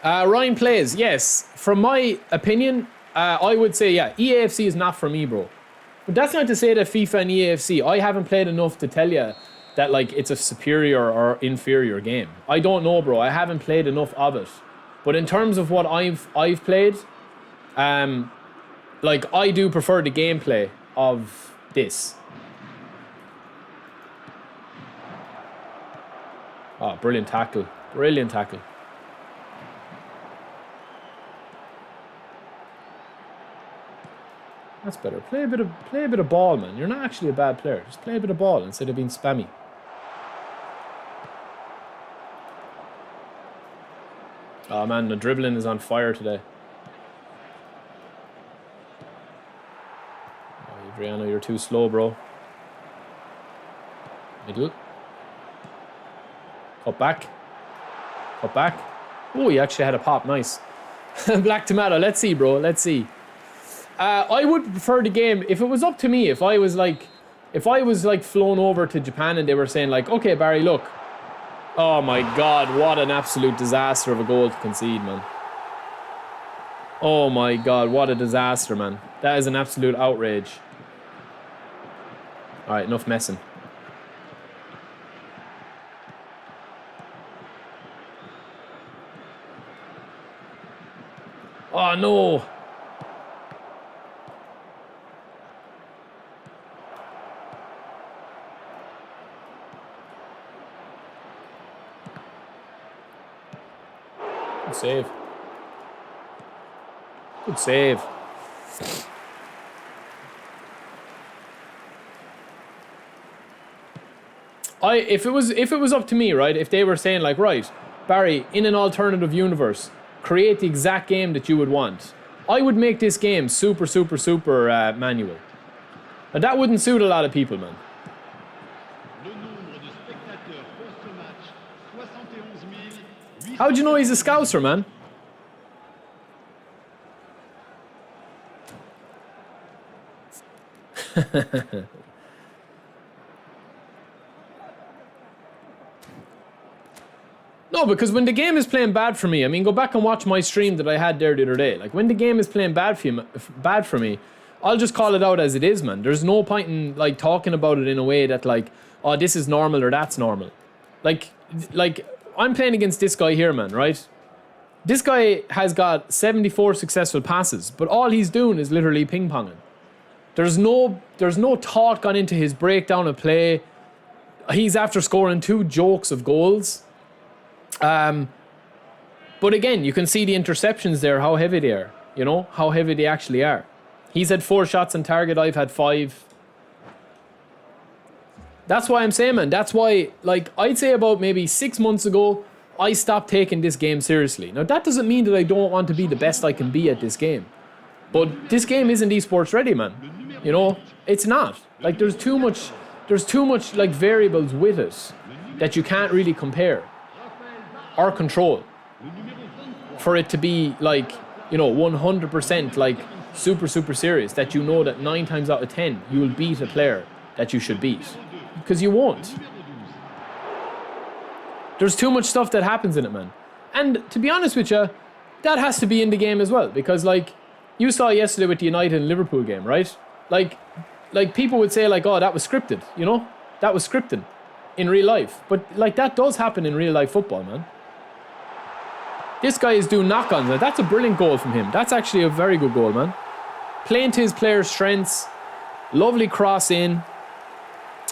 Ryan plays, yes. From my opinion, I would say, yeah, EAFC is not for me, bro. But that's not to say that FIFA and EAFC, I haven't played enough to tell you that, like, it's a superior or inferior game. I don't know, bro. I haven't played enough of it. But in terms of what I've played, like, I do prefer the gameplay of this. Oh, brilliant tackle. Brilliant tackle. That's better. Play a bit of ball, man. You're not actually a bad player. Just play a bit of ball instead of being spammy. Oh man, the dribbling is on fire today. Oh, Adriano, you're too slow, bro. Middle. Cut back. Cut back. Oh, he actually had a pop. Nice. Black tomato. Let's see, bro. Let's see. I would prefer the game if it was up to me. If I was like flown over to Japan and they were saying like, okay, Barry, look. Oh my God, what an absolute disaster of a goal to concede, man. Oh my God, what a disaster, man. That is an absolute outrage. All right, enough messing. Oh no. Good save. Good save. If it was up to me, right? If they were saying like, right, Barry, in an alternative universe, create the exact game that you would want, I would make this game super manual. And that wouldn't suit a lot of people, man. How'd you know he's a Scouser, man? No, because when the game is playing bad for me, I mean, go back and watch my stream that I had there the other day. Like, when the game is playing bad for me, I'll just call it out as it is, man. There's no point in, like, talking about it in a way that, like, oh, this is normal or that's normal. Like, I'm playing against this guy here, man, right? This guy has got 74 successful passes, but all he's doing is literally ping-ponging. There's no thought gone into his breakdown of play. He's after scoring 2 jokes of goals. But again, you can see the interceptions there, how heavy they are. You know, how heavy they actually are. He's had 4 shots on target, I've had 5. That's why I'm saying, man, that's why, like, I'd say about maybe 6 months ago, I stopped taking this game seriously. Now, that doesn't mean that I don't want to be the best I can be at this game. But this game isn't esports ready, man. You know, it's not. Like there's too much like variables with it that you can't really compare or control for it to be like, you know, 100% like super serious, that you know that 9 times out of 10 you will beat a player that you should beat, because you won't. There's too much stuff that happens in it, man. And to be honest with you, that has to be in the game as well, because like you saw yesterday with the United and Liverpool game, right? Like people would say like, oh, that was scripted, you know? That was scripted in real life. But like that does happen in real life football, man. This guy is doing knock-ons. That's a brilliant goal from him. That's actually a very good goal, man. Playing to his player's strengths. Lovely cross in.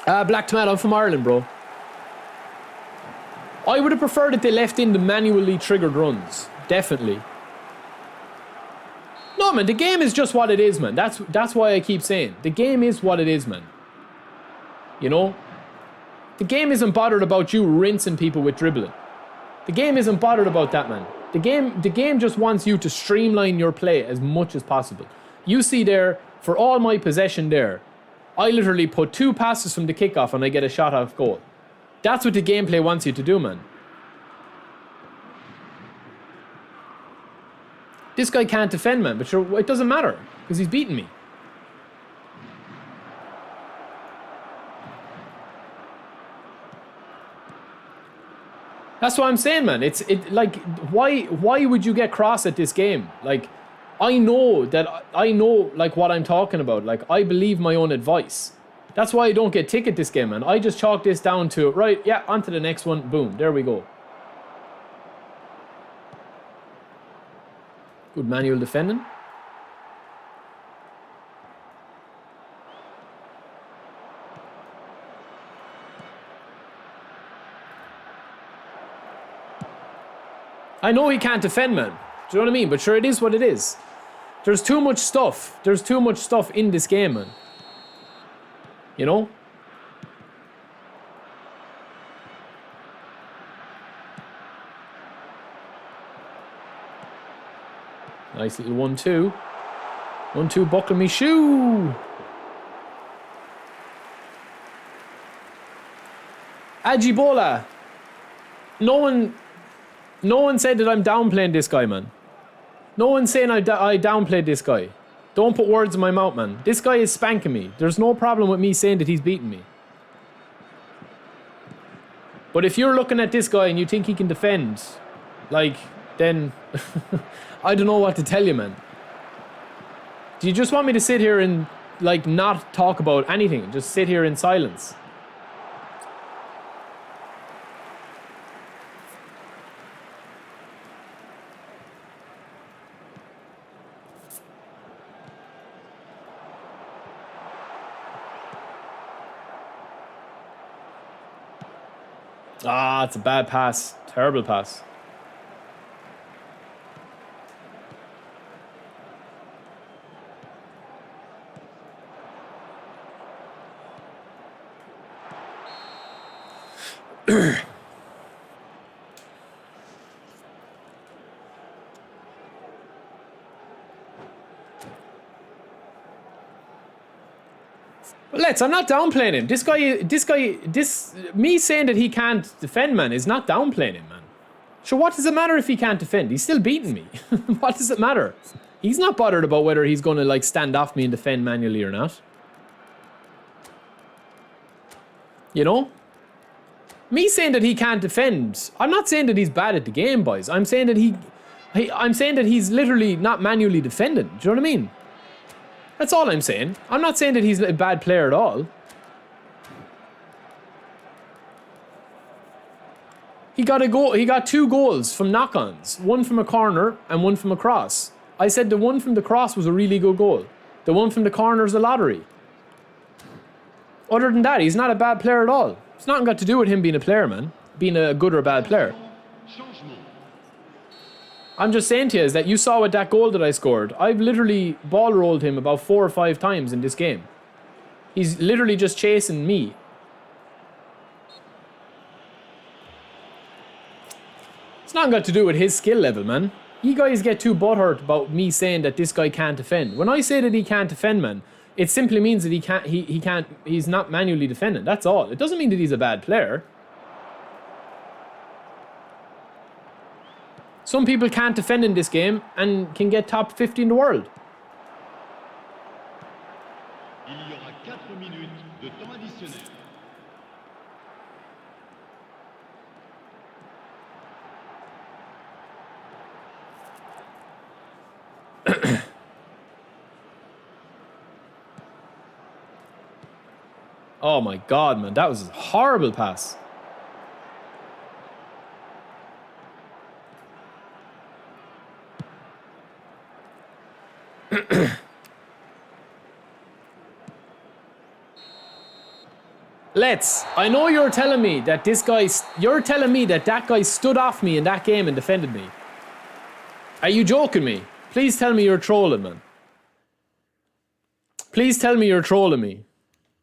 Black Tomato, I'm from Ireland, bro. I would have preferred if they left in the manually triggered runs. Definitely. No, man, the game is just what it is, man. That's why I keep saying. The game is what it is, man. You know? The game isn't bothered about you rinsing people with dribbling. The game isn't bothered about that, man. The game just wants you to streamline your play as much as possible. You see there, for all my possession there, I literally put 2 passes from the kickoff and I get a shot off goal. That's what the gameplay wants you to do, man. This guy can't defend, man, but sure, it doesn't matter, because he's beating me. That's what I'm saying, man. It's like, why would you get cross at this game? Like, I know like what I'm talking about. Like, I believe my own advice. That's why I don't get ticket this game, man. I just chalk this down to, right, yeah, on to the next one. Boom, there we go. Good manual defending. I know he can't defend, man. Do you know what I mean? But sure, it is what it is. There's too much stuff. There's too much stuff in this game, man. You know? Nice little 1-2. 1-2, buckle me shoe. Ajibola. No one said that I'm downplaying this guy, man. No one's saying I downplayed this guy. Don't put words in my mouth, man. This guy is spanking me. There's no problem with me saying that he's beating me. But if you're looking at this guy and you think he can defend, like, then I don't know what to tell you, man. Do you just want me to sit here and, like, not talk about anything? Just sit here in silence? Ah, it's a bad pass. Terrible pass. I'm not downplaying him. Me saying that he can't defend, man, is not downplaying him, man. Sure, what does it matter if he can't defend? He's still beating me. What does it matter? He's not bothered about whether he's going to, like, stand off me and defend manually or not. You know? Me saying that he can't defend, I'm not saying that he's bad at the game, boys. I'm saying that I'm saying that he's literally not manually defending. Do you know what I mean? That's all I'm saying. I'm not saying that he's a bad player at all. He got 2 goals from knock-ons. One from a corner and one from a cross. I said the one from the cross was a really good goal. The one from the corner is a lottery. Other than that, he's not a bad player at all. It's nothing got to do with him being a player, man. Being a good or a bad player. I'm just saying to you is that you saw with that goal that I scored, I've literally ball rolled him about 4 or 5 times in this game. He's literally just chasing me. It's not got to do with his skill level, man. You guys get too butthurt about me saying that this guy can't defend. When I say that he can't defend, man, It simply means that he's not manually defending. That's all. It doesn't mean that he's a bad player. Some people can't defend in this game and can get top 50 in the world. Il y aura 4 minutes de temps additionnel. Oh my God, man. That was a horrible pass. I know you're telling me that that guy stood off me in that game and defended me. Are you joking me? Please tell me you're trolling, man. Please tell me you're trolling me.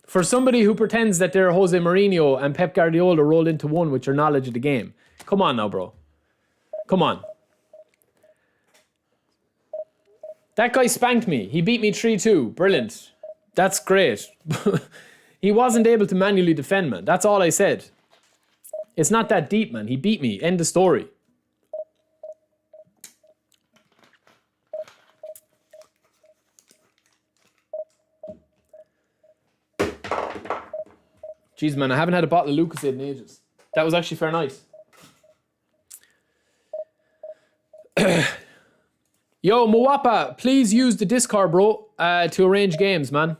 For somebody who pretends that they're Jose Mourinho and Pep Guardiola rolled into one with your knowledge of the game. Come on now, bro. Come on. That guy spanked me. He beat me 3-2. Brilliant. That's great. He wasn't able to manually defend, man. That's all I said. It's not that deep, man. He beat me. End of story. Jeez, man, I haven't had a bottle of Lucozade in ages. That was actually fair nice. Yo, Mwapa, please use the Discord, bro, to arrange games, man.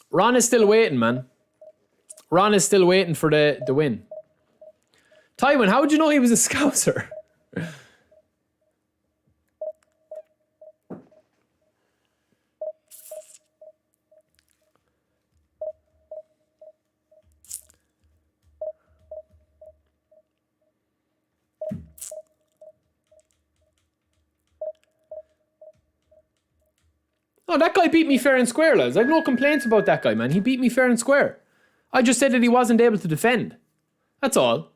Ron is still waiting, man. Ron is still waiting for the win. Tywin, how would you know he was a Scouser? No, that guy beat me fair and square, lads. I have no complaints about that guy, man. He beat me fair and square. I just said that he wasn't able to defend. That's all.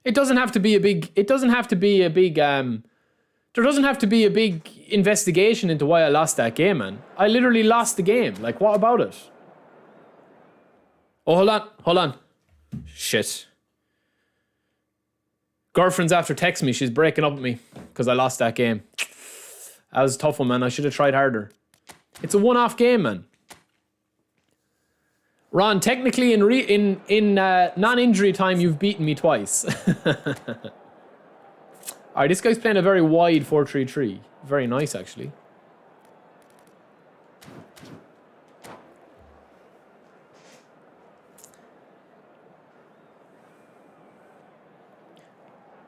It doesn't have to be a big... There doesn't have to be a big investigation into why I lost that game, man. I literally lost the game. Like, what about it? Oh, hold on. Shit. Girlfriend's after texting me. She's breaking up with me because I lost that game. That was a tough one, man. I should have tried harder. It's a one-off game, man. Ron, technically in non-injury time, you've beaten me twice. Alright, this guy's playing a very wide 4-3-3. Very nice, actually.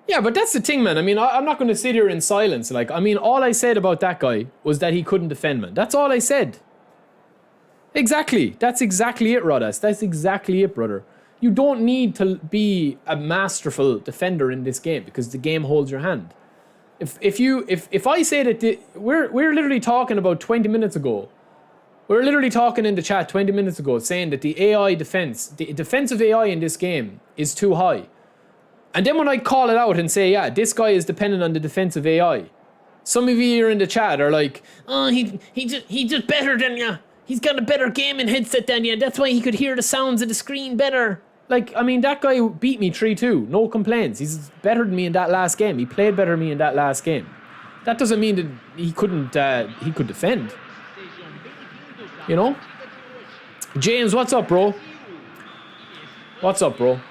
Yeah, but that's the thing, man. I mean, I'm not going to sit here in silence. Like, I mean, all I said about that guy was that he couldn't defend, man. That's all I said. Exactly. That's exactly it, Rodas. That's exactly it, brother. You don't need to be a masterful defender in this game because the game holds your hand. If I say that we're literally talking about 20 minutes ago. We're literally talking in the chat 20 minutes ago saying that the AI defense, the defensive AI in this game is too high. And then when I call it out and say, yeah, this guy is dependent on the defensive AI, some of you here in the chat are like, oh, he's just better than you. He's got a better gaming headset than you. That's why he could hear the sounds of the screen better. Like, I mean, that guy beat me 3-2. No complaints. He's better than me in that last game. He played better than me in that last game. That doesn't mean that he could defend. You know? James, what's up, bro? What's up, bro?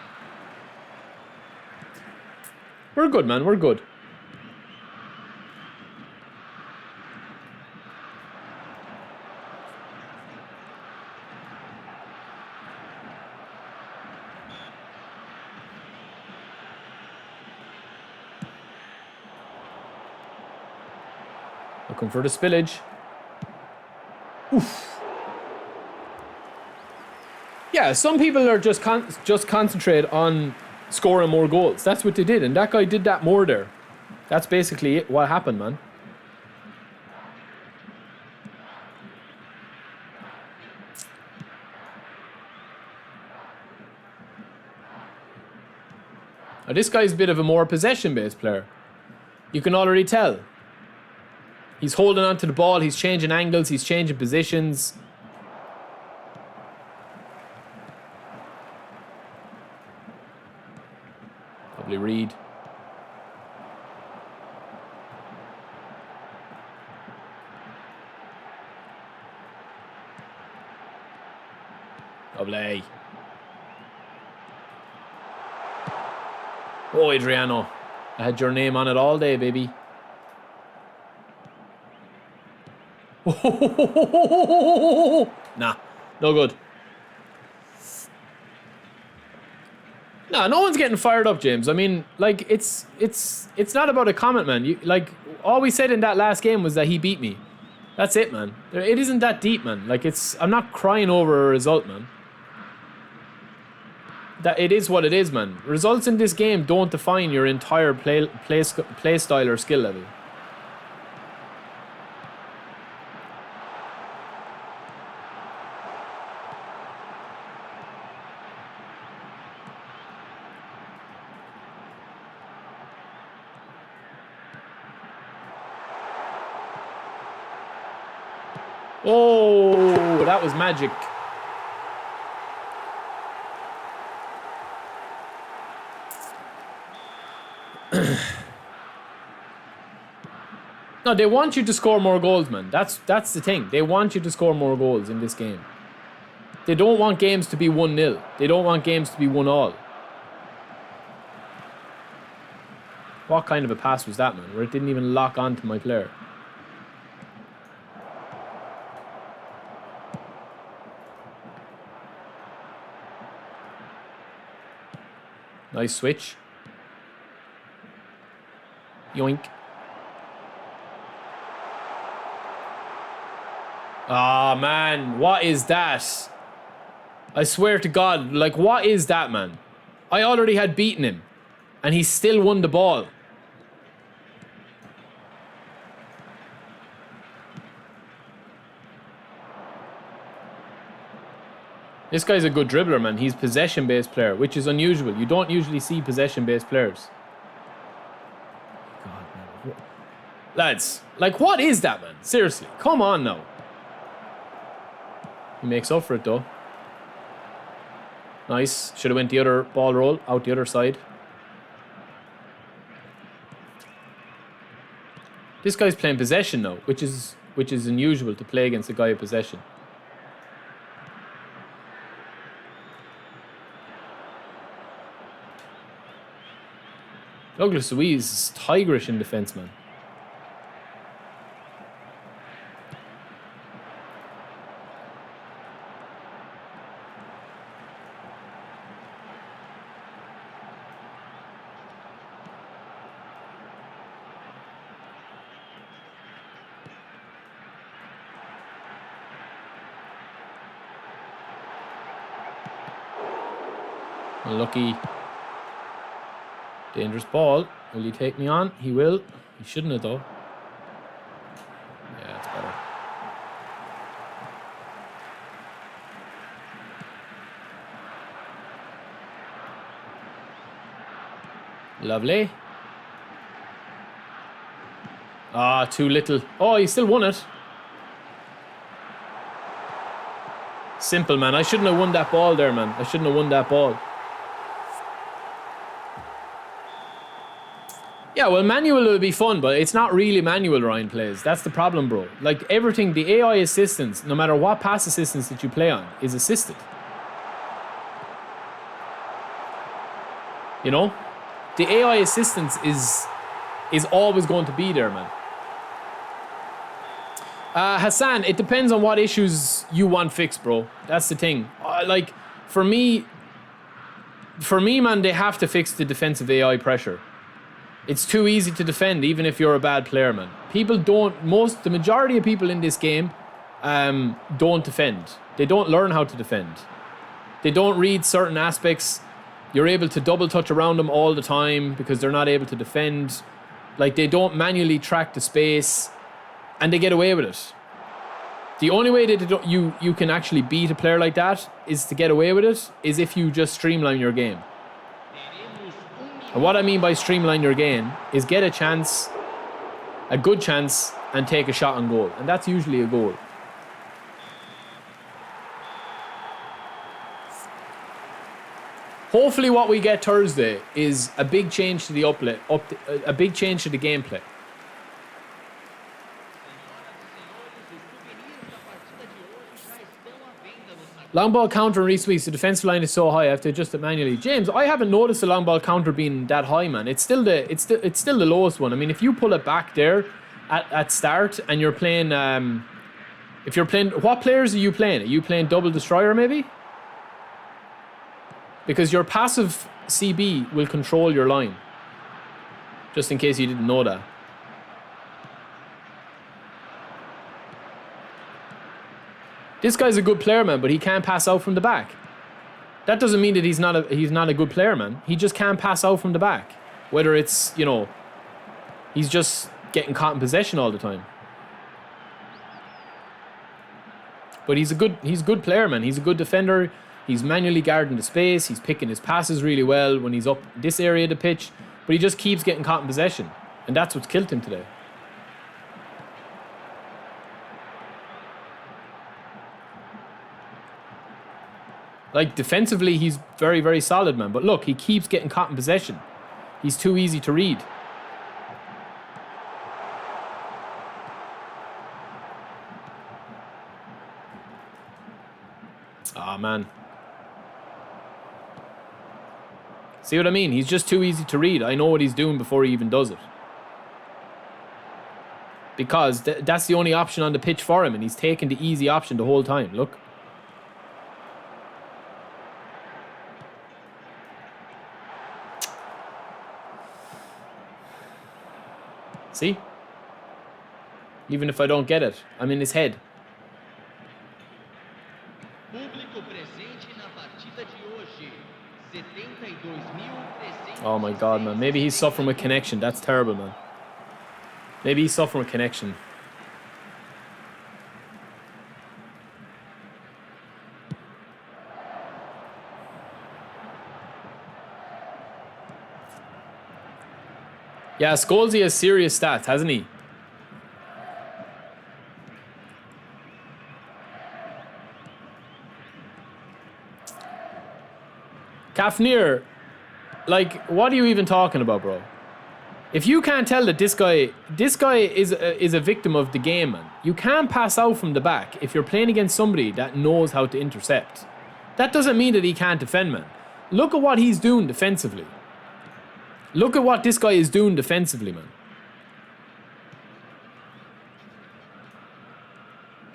We're good, man. We're good. Looking for the spillage. Oof. Yeah, some people are just concentrate on scoring more goals. That's what they did, and that guy did that more there. That's basically it, what happened, man. Now, this guy's a bit of a more possession-based player. You can already tell. He's holding on to the ball. He's changing angles. He's changing positions. Probably read. Lovely. Oh, Adriano. I had your name on it all day, baby. Nah, no good. Nah, no one's getting fired up, James. I mean, like, it's not about a comment, man. You, like, all we said in that last game was that he beat me. That's it, man. It isn't that deep, man. Like, I'm not crying over a result, man. That it is what it is, man. Results in this game don't define your entire play style or skill level. Oh, that was magic. No, they want you to score more goals, man. That's the thing. They want you to score more goals in this game. They don't want games to be 1-0. They don't want games to be 1-1. What kind of a pass was that, man? Where it didn't even lock onto my player. Nice switch. Yoink. Ah, man. What is that? I swear to God. Like, what is that, man? I already had beaten him. And he still won the ball. This guy's a good dribbler, man. He's possession-based player, which is unusual. You don't usually see possession-based players. God, man. Lads, like, what is that, man? Seriously, come on now. He makes up for it, though. Nice. Should have went the other ball roll, out the other side. This guy's playing possession now, which is unusual to play against a guy of possession. Douglas Luiz is tigerish in defence, man. Unlucky. Dangerous ball. Will he take me on? He will. He shouldn't have, though. Yeah, it's better. Lovely. Ah, too little. Oh, he still won it. Simple, man. I shouldn't have won that ball there, man. I shouldn't have won that ball. Yeah, well, manual will be fun, but it's not really manual Ryan plays. That's the problem, bro. Like, everything, the AI assistance, no matter what pass assistance that you play on, is assisted. You know? The AI assistance is always going to be there, man. Hassan, it depends on what issues you want fixed, bro. That's the thing. Like, for me, man, they have to fix the defensive AI pressure. It's too easy to defend, even if you're a bad player, man. People don't, the majority of people in this game don't defend. They don't learn how to defend. They don't read certain aspects. You're able to double touch around them all the time because they're not able to defend. Like, they don't manually track the space, and they get away with it. The only way that you can actually beat a player like that is to get away with it is if you just streamline your game. And what I mean by streamline your game is get a chance, a good chance, and take a shot on goal. And that's usually a goal. Hopefully what we get Thursday is a big change to the a big change to the gameplay. Long ball counter in recent weeks, the defensive line is so high I have to adjust it manually. James, I haven't noticed the long ball counter being that high, man. It's still the lowest one. I mean, if you pull it back there at start and you're playing if you're playing, what players are you playing? Are you playing double destroyer maybe? Because your passive CB will control your line. Just in case you didn't know that. This guy's a good player, man, but he can't pass out from the back. That doesn't mean that he's not a good player, man. He just can't pass out from the back. Whether it's, you know, he's just getting caught in possession all the time. But he's a good player, man. He's a good defender. He's manually guarding the space. He's picking his passes really well when he's up this area of the pitch. But he just keeps getting caught in possession. And that's what's killed him today. Like, defensively, he's very, very solid, man. But look, he keeps getting caught in possession. He's too easy to read. Ah, man. See what I mean? He's just too easy to read. I know what he's doing before he even does it. Because that's the only option on the pitch for him, and he's taking the easy option the whole time. Look. See? Even if I don't get it, I'm in his head. Oh my god, man. Maybe he's suffering with connection. That's terrible, man. Maybe he's suffering with connection. Yeah, Scholesy has serious stats, hasn't he? Kafnir, like, what are you even talking about, bro? If you can't tell that this guy is a victim of the game, man. You can't pass out from the back if you're playing against somebody that knows how to intercept. That doesn't mean that he can't defend, man. Look at what he's doing defensively. Look at what this guy is doing defensively, man.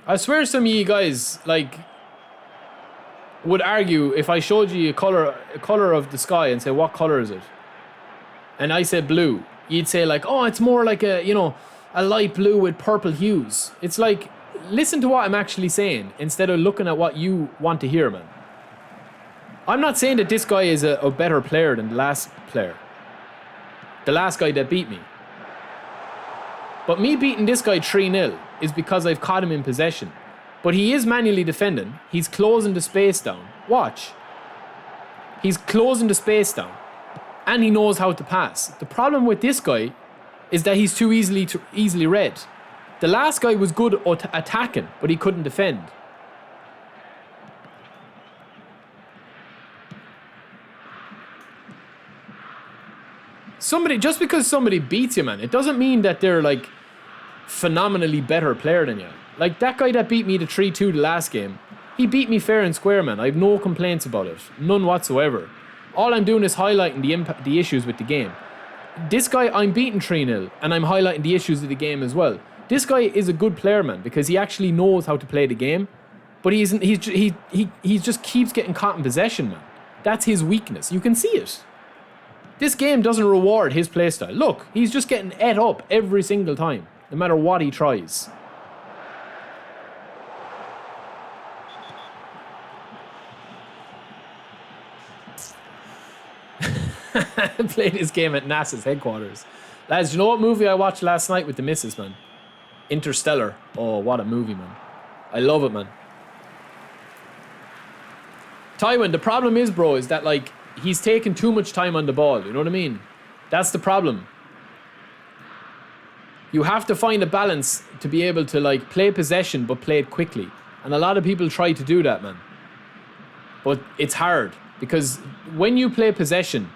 I swear some of you guys, like, would argue if I showed you a color of the sky and say, what color is it? And I said blue. You'd say like, oh, it's more like a, you know, a light blue with purple hues. It's like, listen to what I'm actually saying instead of looking at what you want to hear, man. I'm not saying that this guy is a better player than the last player. The last guy that beat me. But me beating this guy 3-0 is because I've caught him in possession. But he is manually defending. He's closing the space down. Watch. He's closing the space down. And he knows how to pass. The problem with this guy is that he's too easily read. The last guy was good at attacking, but he couldn't defend. Just because somebody beats you, man, it doesn't mean that they're like phenomenally better player than you. Like that guy that beat me to 3-2 the last game, he beat me fair and square, man. I have no complaints about it, none whatsoever. All I'm doing is highlighting the issues with the game. This guy I'm beating 3-0, and I'm highlighting the issues of the game as well. This guy is a good player, man, because he actually knows how to play the game, but he just keeps getting caught in possession, man. That's his weakness. You can see it. This game doesn't reward his playstyle. Look, he's just getting ate up every single time, no matter what he tries. Played this game at NASA's headquarters. Lads, do you know what movie I watched last night with the missus, man? Interstellar. Oh, what a movie, man. I love it, man. Tywin, the problem is, bro, is that, like, he's taking too much time on the ball. You know what I mean? That's the problem. You have to find a balance to be able to like play possession but play it quickly. And a lot of people try to do that, man. But it's hard because when you play possession,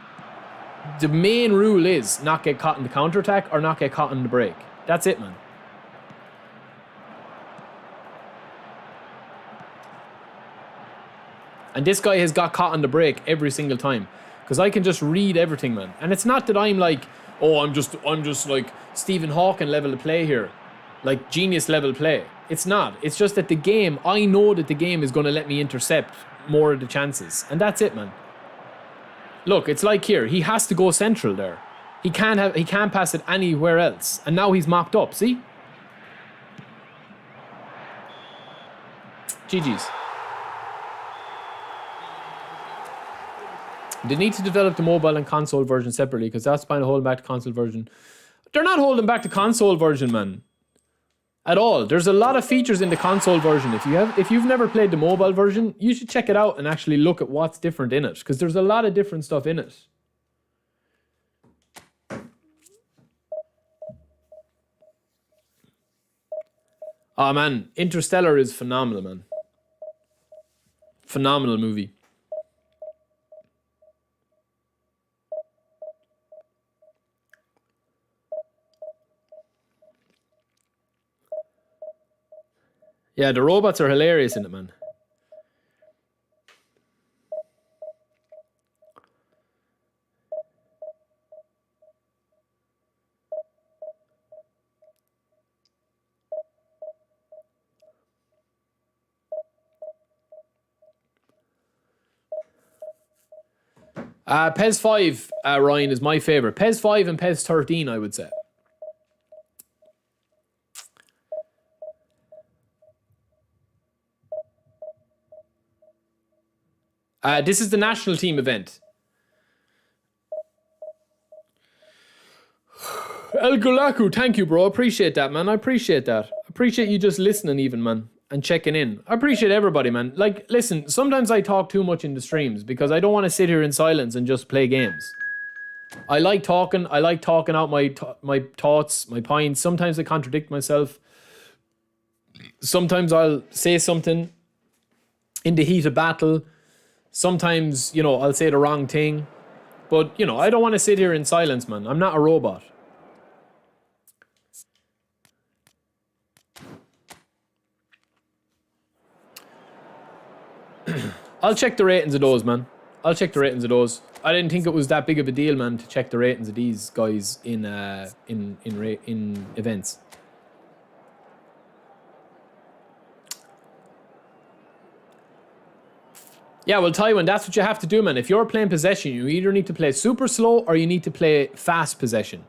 the main rule is not get caught in the counter-attack or not get caught in the break. That's it, man. And this guy has got caught on the break every single time. Because I can just read everything, man. And it's not that I'm like, oh, I'm just like Stephen Hawking level of play here. Like genius level play. It's not. It's just that the game, I know that the game is going to let me intercept more of the chances. And that's it, man. Look, it's like here. He has to go central there. He can't pass it anywhere else. And now he's mopped up, see? GG's. They need to develop the mobile and console version separately because that's kind of holding back the console version. They're not holding back the console version, man. At all. There's a lot of features in the console version. If you've never played the mobile version, you should check it out and actually look at what's different in it because there's a lot of different stuff in it. Oh man, Interstellar is phenomenal, man. Phenomenal movie. Yeah, the robots are hilarious in it, man. PES 5, Ryan, is my favorite. PES 5 and PES 13, I would say. This is the national team event. El Gulaku, thank you, bro. Appreciate that, man. I appreciate that. Appreciate you just listening even, man. And checking in. I appreciate everybody, man. Like, listen, sometimes I talk too much in the streams because I don't want to sit here in silence and just play games. I like talking. I like talking out my thoughts, my points. Sometimes I contradict myself. Sometimes I'll say something in the heat of battle. Sometimes, you know, I'll say the wrong thing. But, you know, I don't want to sit here in silence, man. I'm not a robot. I'll check the ratings of those, man. I'll check the ratings of those. I didn't think it was that big of a deal, man, to check the ratings of these guys in events. Yeah, well, Tywin, that's what you have to do, man. If you're playing possession, you either need to play super slow or you need to play fast possession.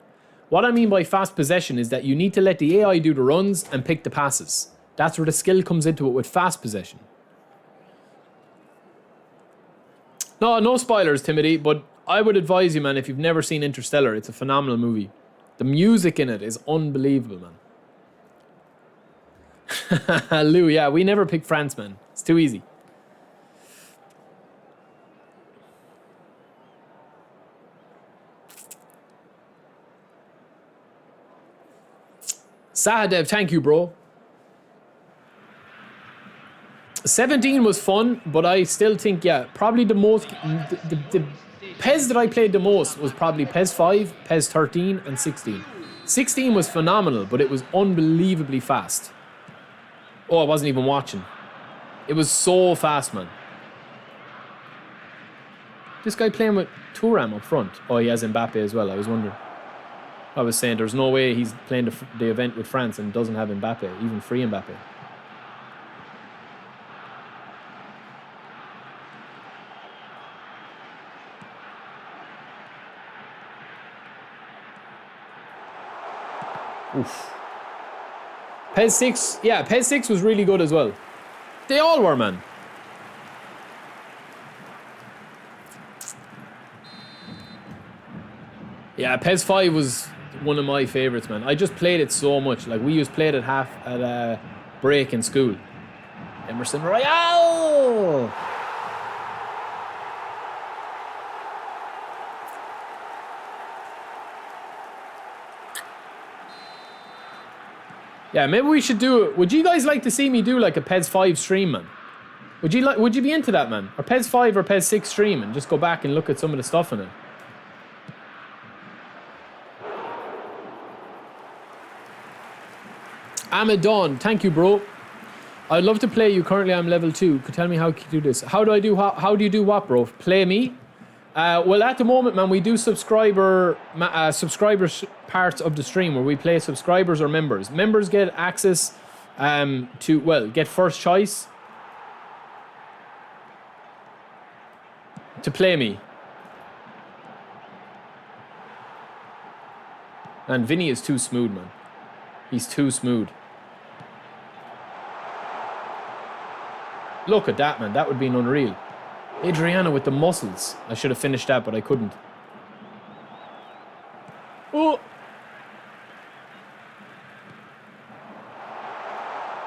What I mean by fast possession is that you need to let the AI do the runs and pick the passes. That's where the skill comes into it with fast possession. No spoilers, Timothy, but I would advise you, man, if you've never seen Interstellar, it's a phenomenal movie. The music in it is unbelievable, man. Lou, yeah, we never pick France, man. It's too easy. Sahadev, thank you, bro. 17 was fun, but I still think, yeah, probably the most... The PES that I played the most was probably PES 5, PES 13, and 16. 16 was phenomenal, but it was unbelievably fast. Oh, I wasn't even watching. It was so fast, man. This guy playing with Thuram up front. Oh, he has Mbappe as well, I was wondering. I was saying there's no way he's playing the event with France and doesn't have Mbappe, even free Mbappe. Oof. PES 6, yeah, PES 6 was really good as well. They all were, man. Yeah, PES 5 was one of my favorites, man. I just played it so much. Like, we used to play it at break in school. Emerson Royale! Yeah, maybe we should do it. Would you guys like to see me do like a PES 5 stream, man? Would you be into that, man? Or PES 5 or PES 6 stream and just go back and look at some of the stuff in it? Amadon, thank you, bro. I'd love to play you. Currently, I'm level 2. Could tell me how to do this. How do you do what, bro? Play me? Well, at the moment, man, we do subscribers parts of the stream where we play subscribers or members. Members get access to, well, get first choice to play me. And Vinny is too smooth, man. He's too smooth. Look at that, man. That would be unreal. Adriana with the muscles. I should have finished that, but I couldn't. Oh!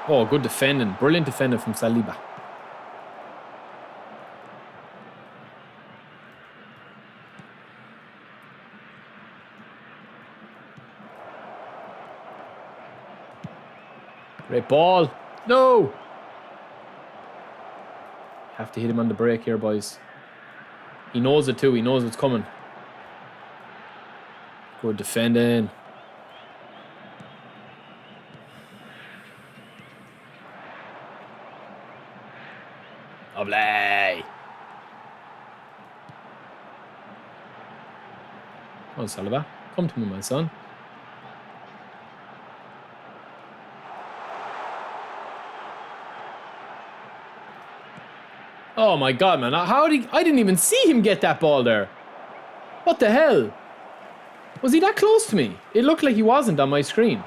Oh, good defending. Brilliant defending from Saliba. Great ball. No! Have to hit him on the break here, boys. He knows it too. He knows what's coming. Good defending. Lovely. Come on, Saliba. Come to me, my son. Oh my god, man. I didn't even see him get that ball there. What the hell? Was he that close to me? It looked like he wasn't on my screen.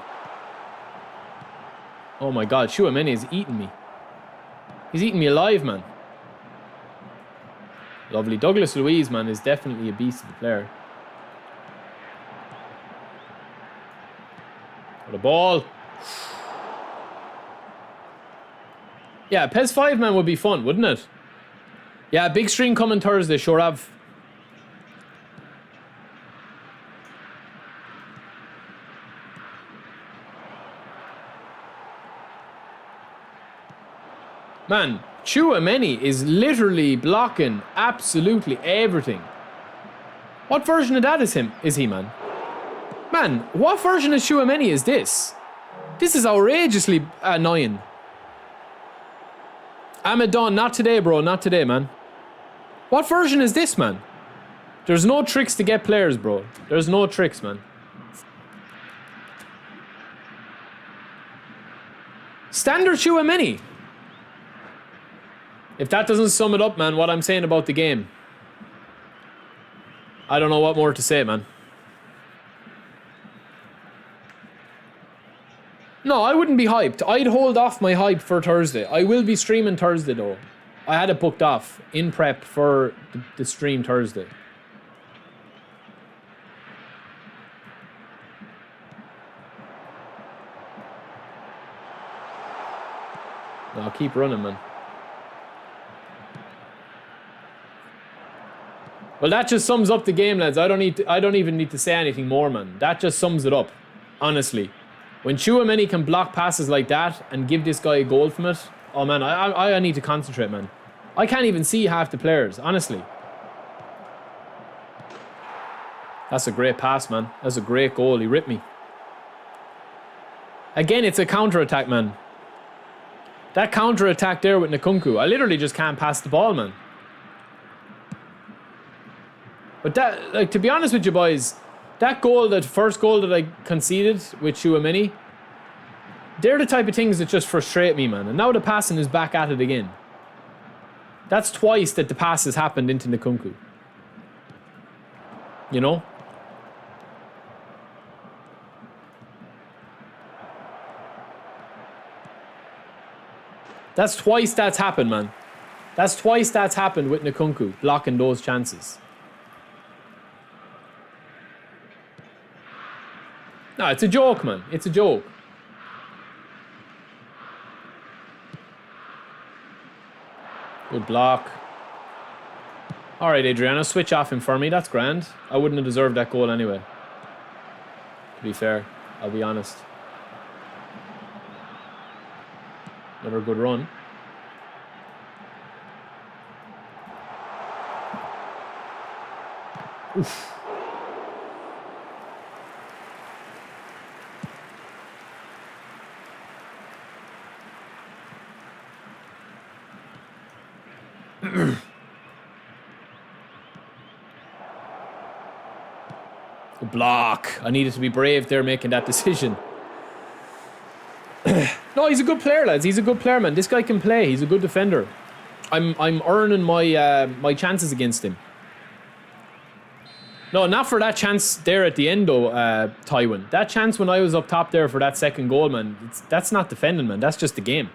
Oh my god, Chouameni is eating me. He's eating me alive, man. Lovely. Douglas Luiz, man, is definitely a beast of a player. What a ball. Yeah, PES 5, man, would be fun, wouldn't it? Yeah, big stream coming Thursday, sure have. Man, Chouameni is literally blocking absolutely everything. What version of that is he, man? Man, what version of Chouameni is this? This is outrageously annoying. Amadon, not today, bro. Not today, man. What version is this, man? There's no tricks to get players, bro. There's no tricks, man. Standard Chouameni. If that doesn't sum it up, man, what I'm saying about the game, I don't know what more to say, man. No, I wouldn't be hyped. I'd hold off my hype for Thursday. I will be streaming Thursday, though. I had it booked off in prep for the stream Thursday. No, keep running, man. Well, that just sums up the game, lads. I don't even need to say anything more, man. That just sums it up, honestly. When Chouameni can block passes like that and give this guy a goal from it, oh man, I need to concentrate, man. I can't even see half the players, honestly. That's a great pass, man. That's a great goal. He ripped me. Again, it's a counter-attack, man. That counter-attack there with Nkunku, I literally just can't pass the ball, man. But that, like, to be honest with you boys, that first goal that I conceded with Chouameni, they're the type of things that just frustrate me, man. And now the passing is back at it again. That's twice that the pass has happened into Nkunku. You know? That's twice that's happened, man. That's twice that's happened with Nkunku, blocking those chances. No, it's a joke, man. It's a joke. Good block. Alright, Adriano, switch off him for me. That's grand. I wouldn't have deserved that goal anyway. To be fair, I'll be honest. Another good run. Oof. Block. I needed to be brave there making that decision. No, he's a good player, lads. He's a good player, man. This guy can play. He's a good defender. I'm earning my my chances against him. No, not for that chance there at the end, though, Tywin. That chance when I was up top there for that second goal, man, that's not defending, man. That's just the game.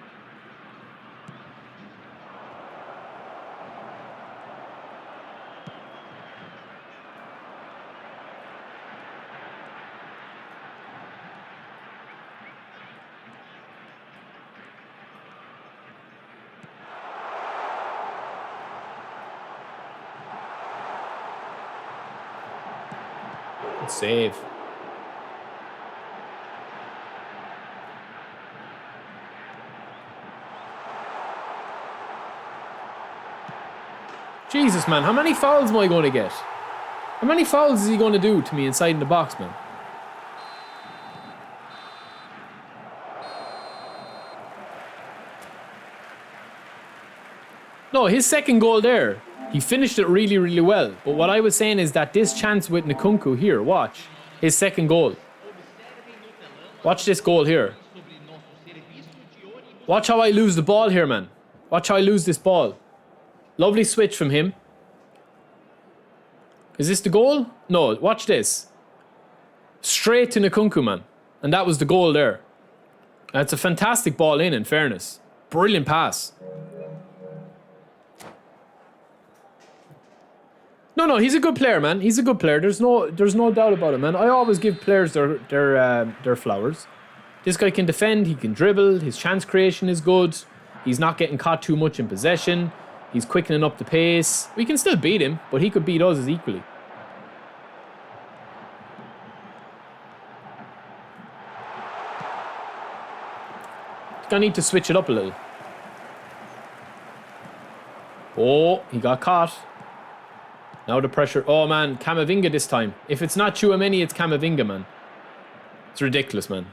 Save. Jesus, man, how many fouls am I going to get? How many fouls is he going to do to me inside in the box, man? No, his second goal there, he finished it really, really well. But what I was saying is that this chance with Nkunku here, watch. His second goal. Watch this goal here. Watch how I lose the ball here, man. Watch how I lose this ball. Lovely switch from him. Is this the goal? No, watch this. Straight to Nkunku, man. And that was the goal there. And it's a fantastic ball in fairness. Brilliant pass. No, he's a good player, man. He's a good player. There's no doubt about it, man. I always give players their flowers. This guy can defend. He can dribble. His chance creation is good. He's not getting caught too much in possession. He's quickening up the pace. We can still beat him, but he could beat us as equally. Gonna need to switch it up a little. Oh, he got caught. Now the pressure. Oh, man. Camavinga this time. If it's not Tchouaméni, it's Camavinga, man. It's ridiculous, man.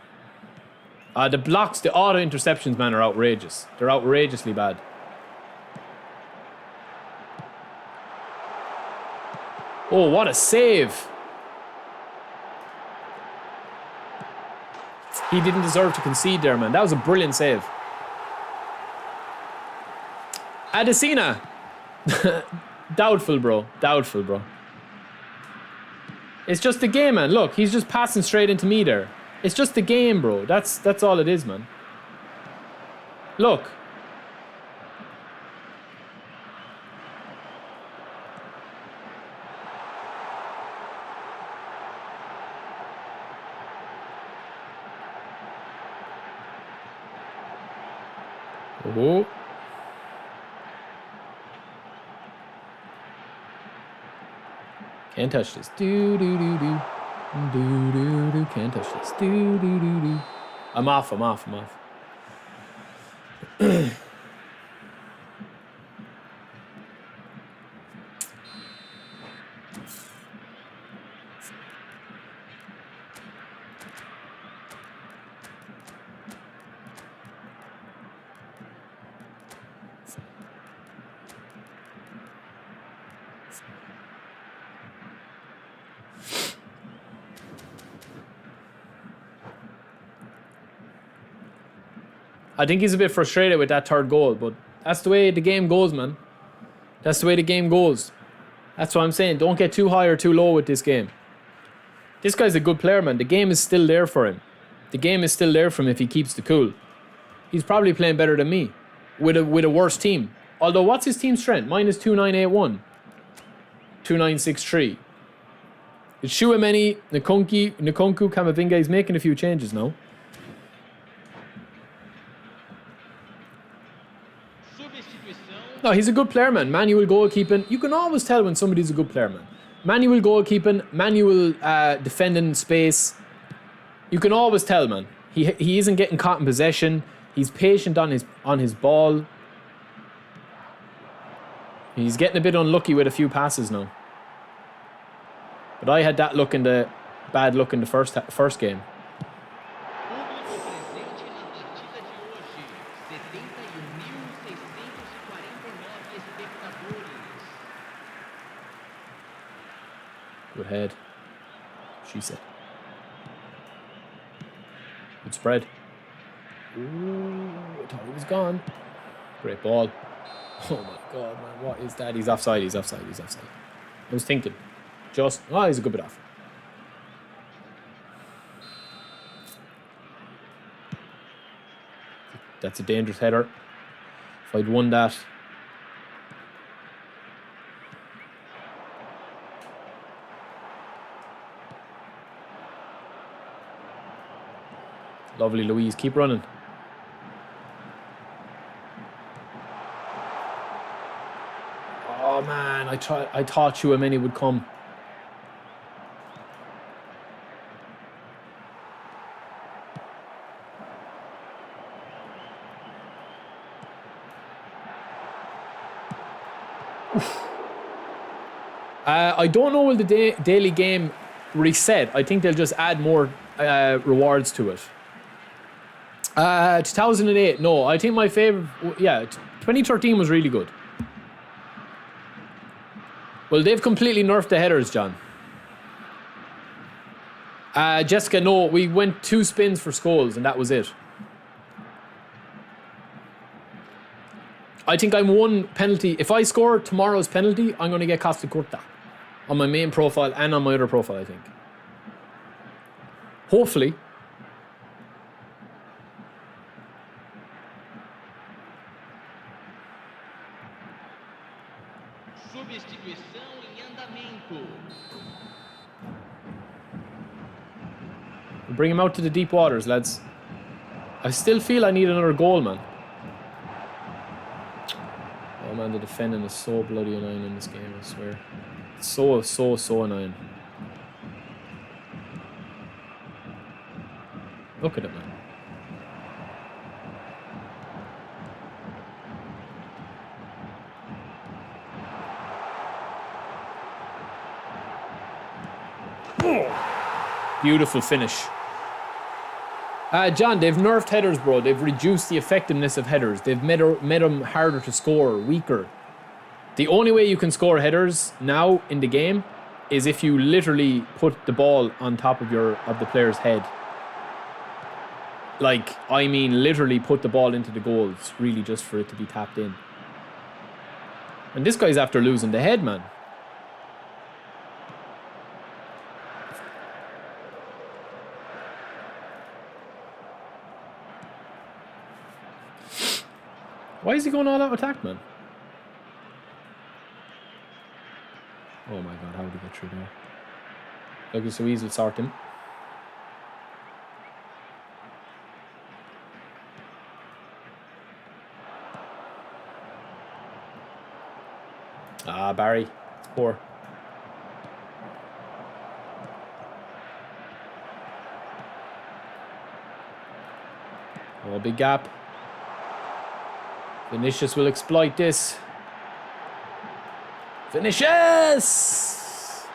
The blocks, the auto interceptions, man, are outrageous. They're outrageously bad. Oh, what a save. He didn't deserve to concede there, man. That was a brilliant save. Adesina. Doubtful, bro. Doubtful, bro. It's just the game, man. Look, he's just passing straight into me there. It's just the game, bro. That's all it is, man. Look. Oh. Can't touch this. Do do do do. Do do do. Can't touch this. Do do do do. I'm off. I think he's a bit frustrated with that third goal, but that's the way the game goes, man. That's the way the game goes. That's what I'm saying. Don't get too high or too low with this game. This guy's a good player, man. The game is still there for him. The game is still there for him if he keeps the cool. He's probably playing better than me with a worse team. Although, what's his team strength? Mine is 2981. 2963. It's Tchouaméni, Nkunku, Camavinga. He's making a few changes now. No, he's a good player, man. Manual goalkeeping. You can always tell when somebody's a good player, man. Manual goalkeeping, manual defending space. You can always tell, man. He isn't getting caught in possession. He's patient on his ball. He's getting a bit unlucky with a few passes now. But I had that bad luck in the first game. Good head. She said. Good spread. Ooh, I thought he was gone. Great ball. Oh my god, man. What is that? He's offside. I was thinking. He's a good bit off. That's a dangerous header. If I'd won that. Lovely, Louise. Keep running. Oh man, I thought Chouameni would come. I don't know will the daily game reset. I think they'll just add more rewards to it. 2008, no. I think my favorite, 2013 was really good. Well, they've completely nerfed the headers, John. Jessica, no, we went 2 spins for Scholes and that was it. I think I'm 1 penalty. If I score tomorrow's penalty, I'm going to get Costa Curta on my main profile and on my other profile, I think. Hopefully. Bring him out to the deep waters, lads. I still feel I need another goal, man. Oh man, the defending is so bloody annoying in this game, I swear. It's so annoying. Look at it, man. Oh. Beautiful finish. John, they've nerfed headers, bro. They've reduced the effectiveness of headers. They've made them harder to score, weaker. The only way you can score headers now in the game is if you literally put the ball on top of the player's head. Like, I mean, literally put the ball into the goals, really, just for it to be tapped in. And this guy's after losing the head, man. Why is he going all out attack, man? Oh my god, how did he get through there? Douglas Luiz will sort him. Ah, Barry. It's poor. Oh, big gap. Vinicius will exploit this. Vinicius!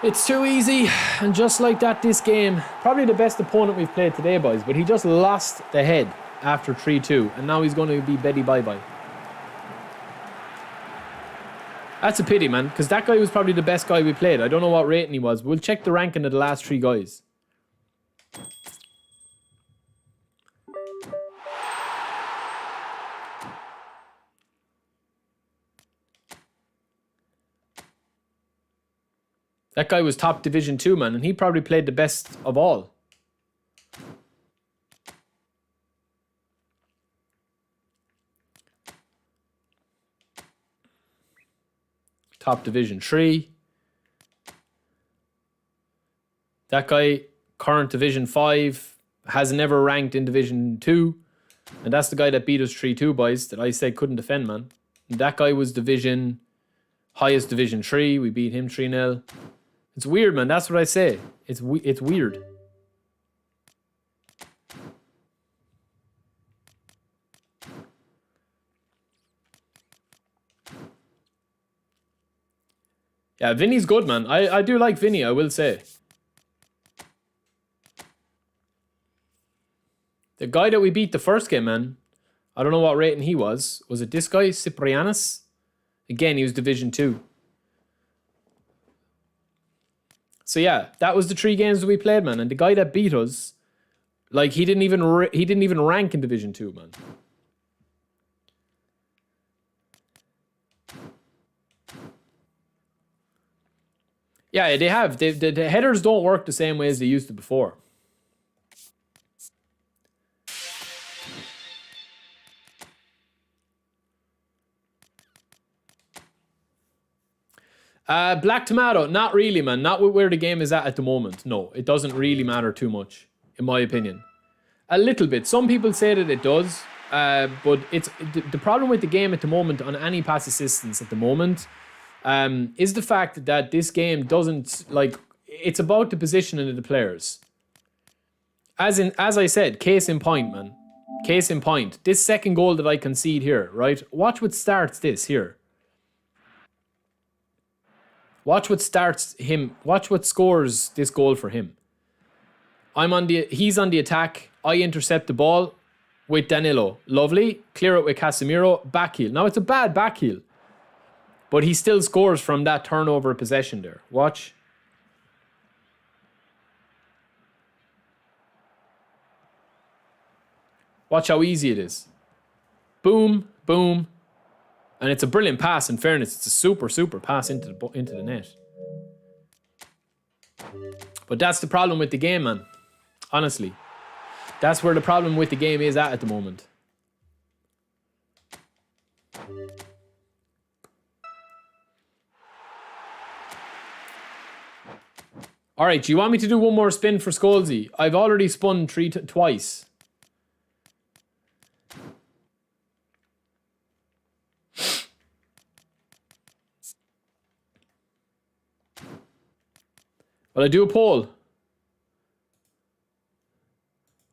It's too easy. And just like that, this game, probably the best opponent we've played today, boys, but he just lost the head after 3-2. And now he's going to be Betty bye-bye. That's a pity, man, because that guy was probably the best guy we played. I don't know what rating he was. We'll check the ranking of the last 3 guys. That guy was top Division 2, man, and he probably played the best of all. Top Division 3. That guy, current Division 5, has never ranked in Division 2. And that's the guy that beat us 3-2, boys, that I said couldn't defend, man. And that guy was highest Division 3. We beat him 3-0. It's weird, man. That's what I say. It's weird. Yeah, Vinny's good, man. I do like Vinny, I will say. The guy that we beat the first game, man. I don't know what rating he was. Was it this guy, Ciprianus? Again, he was Division 2. So yeah, that was the 3 games that we played, man. And the guy that beat us, like, he didn't even rank in Division 2, man. Yeah, they have. The headers don't work the same way as they used to before. Black Tomato, not really, man. Not where the game is at the moment. No, it doesn't really matter too much, in my opinion. A little bit. Some people say that it does, but it's the problem with the game at the moment on any pass assistance at the moment is the fact that this game doesn't, like, it's about the positioning of the players. As I said, case in point, man. Case in point. This second goal that I concede here, right? Watch what starts this here. Watch what starts him. Watch what scores this goal for him. He's on the attack. I intercept the ball with Danilo. Lovely. Clear it with Casemiro. Back heel. Now it's a bad back heel. But he still scores from that turnover of possession there. Watch. Watch how easy it is. Boom, boom. And it's a brilliant pass, in fairness. It's a super, super pass into the net. But that's the problem with the game, man. Honestly. That's where the problem with the game is at the moment. Alright, do you want me to do one more spin for Scholesy? I've already spun twice. Well, I do a poll.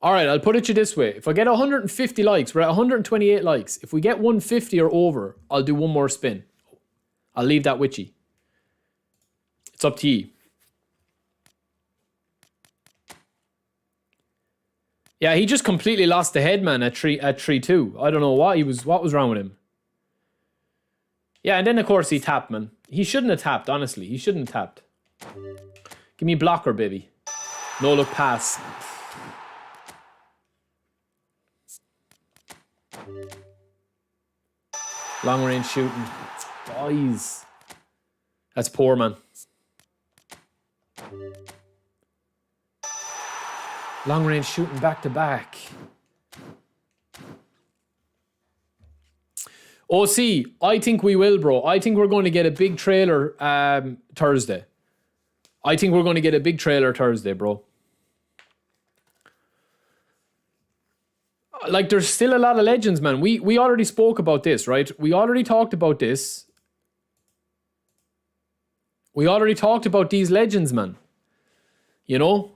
Alright, I'll put it to you this way. If I get 150 likes, we're at 128 likes. If we get 150 or over, I'll do one more spin. I'll leave that with you. It's up to you. Yeah, he just completely lost the head, man, at 3-2. I don't know what was wrong with him. Yeah, and then of course he tapped, man. He shouldn't have tapped, honestly. He shouldn't have tapped. Give me a blocker, baby. No look pass. Long range shooting. Boys. That's poor, man. Long range shooting back to back. OC, I think we will, bro. I think we're going to get a big trailer Thursday. I think we're going to get a big trailer Thursday, bro. Like, there's still a lot of legends, man. We already spoke about this, right? We already talked about this. We already talked about these legends, man. You know?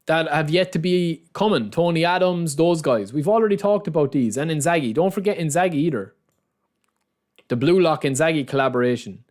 That have yet to be coming. Tony Adams, those guys. We've already talked about these. And Inzaghi. Don't forget Inzaghi either. The Blue Lock Inzaghi collaboration.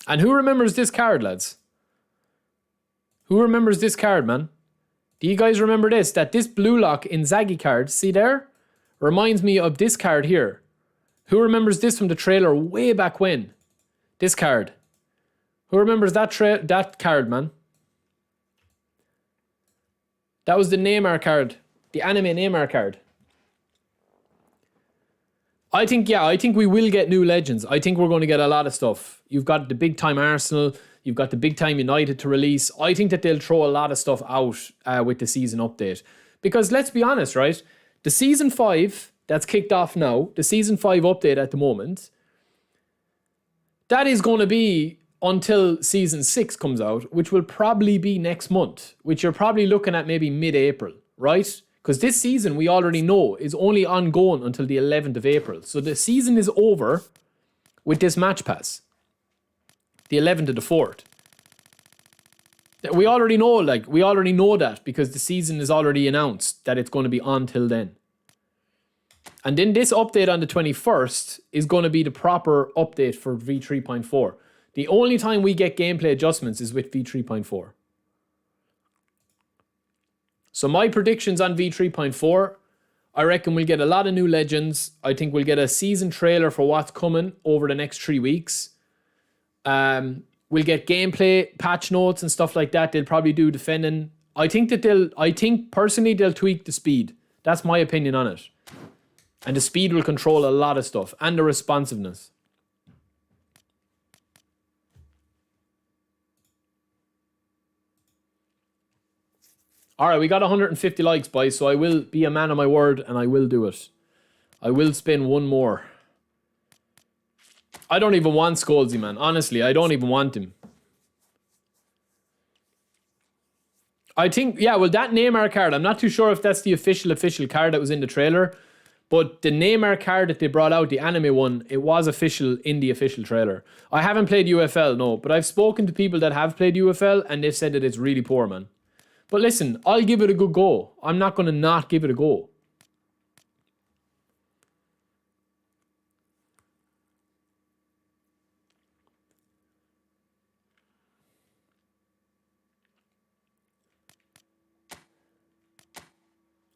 And who remembers this card, lads? Who remembers this card, man? Do you guys remember this? That this Blue Lock Inzaghi card, see there? Reminds me of this card here. Who remembers this from the trailer way back when? This card. Who remembers that card, man? That was the Neymar card. The anime Neymar card. I think we will get new legends. I think we're going to get a lot of stuff. You've got the big time Arsenal. You've got the big time United to release. I think that they'll throw a lot of stuff out with the season update. Because let's be honest, right? The Season 5 that's kicked off now, the Season 5 update at the moment, That is going to be until season 6 comes out, which will probably be next month, which you're probably looking at maybe mid-April, right? Because this season, we already know, is only ongoing until the 11th of April. So the season is over with this match pass. The 11th of the 4th. We already know, that because the season is already announced that it's going to be on till then. And then this update on the 21st is going to be the proper update for v3.4. The only time we get gameplay adjustments is with v3.4. So my predictions on v3.4, I reckon we'll get a lot of new legends. I think we'll get a season trailer for what's coming over the next 3 weeks. We'll get gameplay, patch notes and stuff like that. They'll probably do defending. I think personally they'll tweak the speed. That's my opinion on it. And the speed will control a lot of stuff. And the responsiveness. Alright, we got 150 likes, boys. So I will be a man of my word and I will do it. I will spin one more. I don't even want Scholesy, man. Honestly, I don't even want him. I think, yeah, well, that Neymar card, I'm not too sure if that's the official card that was in the trailer. But the Neymar card that they brought out, the anime one, it was official in the official trailer. I haven't played UFL, no. But I've spoken to people that have played UFL and they've said that it's really poor, man. But listen, I'll give it a good go. I'm not going to not give it a go.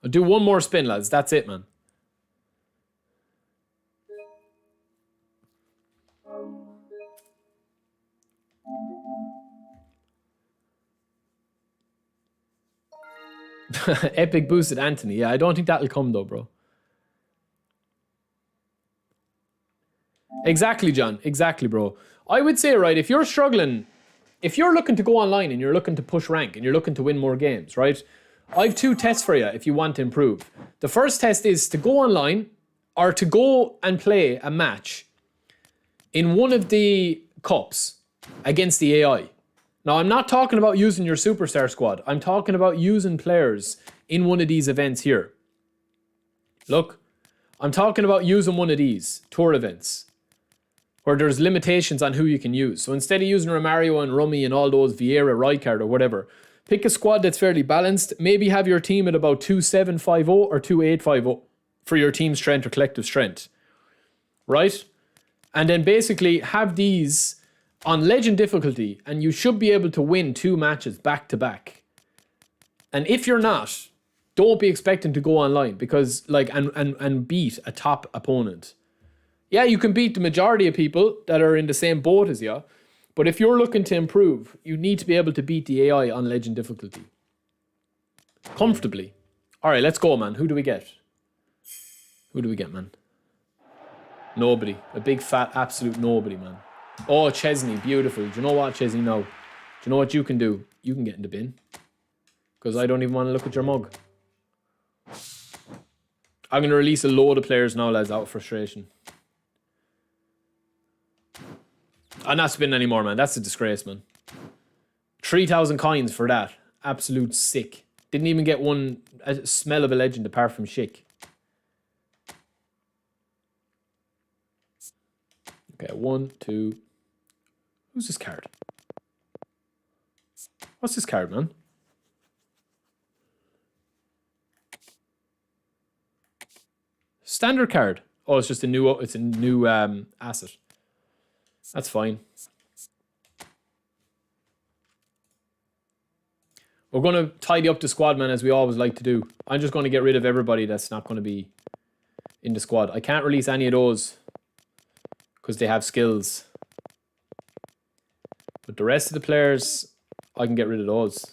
I'll do one more spin, lads. That's it, man. Epic boosted Anthony. Yeah, I don't think that'll come though, bro. Exactly, John. Exactly, bro. I would say, right, if you're struggling, if you're looking to go online and you're looking to push rank and you're looking to win more games, right? I've 2 tests for you if you want to improve. The first test is to go online or to go and play a match in one of the cups against the AI. Now, I'm not talking about using your superstar squad. I'm talking about using players in one of these events here. Look, I'm talking about using one of these tour events where there's limitations on who you can use. So instead of using Romario and Rummy and all those Vieira, Rijkaard or whatever, pick a squad that's fairly balanced. Maybe have your team at about 2.750 or 2.850 for your team strength or collective strength. Right? And then basically have these on legend difficulty and you should be able to win 2 matches back to back. And if you're not, don't be expecting to go online because and beat a top opponent. Yeah, you can beat the majority of people that are in the same boat as you, but if you're looking to improve, you need to be able to beat the AI on legend difficulty. Comfortably. Alright, let's go, man. Who do we get? Who do we get, man? Nobody. A big fat absolute nobody, man. Oh, Chesney, beautiful. Do you know what, Chesney? No. Do you know what you can do? You can get in the bin. Because I don't even want to look at your mug. I'm going to release a load of players now, lads, out of frustration. I'm not spinning anymore, man. That's a disgrace, man. 3,000 coins for that. Absolute sick. Didn't even get one smell of a legend apart from Schick. Okay, 1, 2. Who's this card? What's this card, man? Standard card. Oh, it's just a new. It's a new asset. That's fine. We're going to tidy up the squad, man, as we always like to do. I'm just going to get rid of everybody that's not going to be in the squad. I can't release any of those because they have skills. But the rest of the players, I can get rid of those.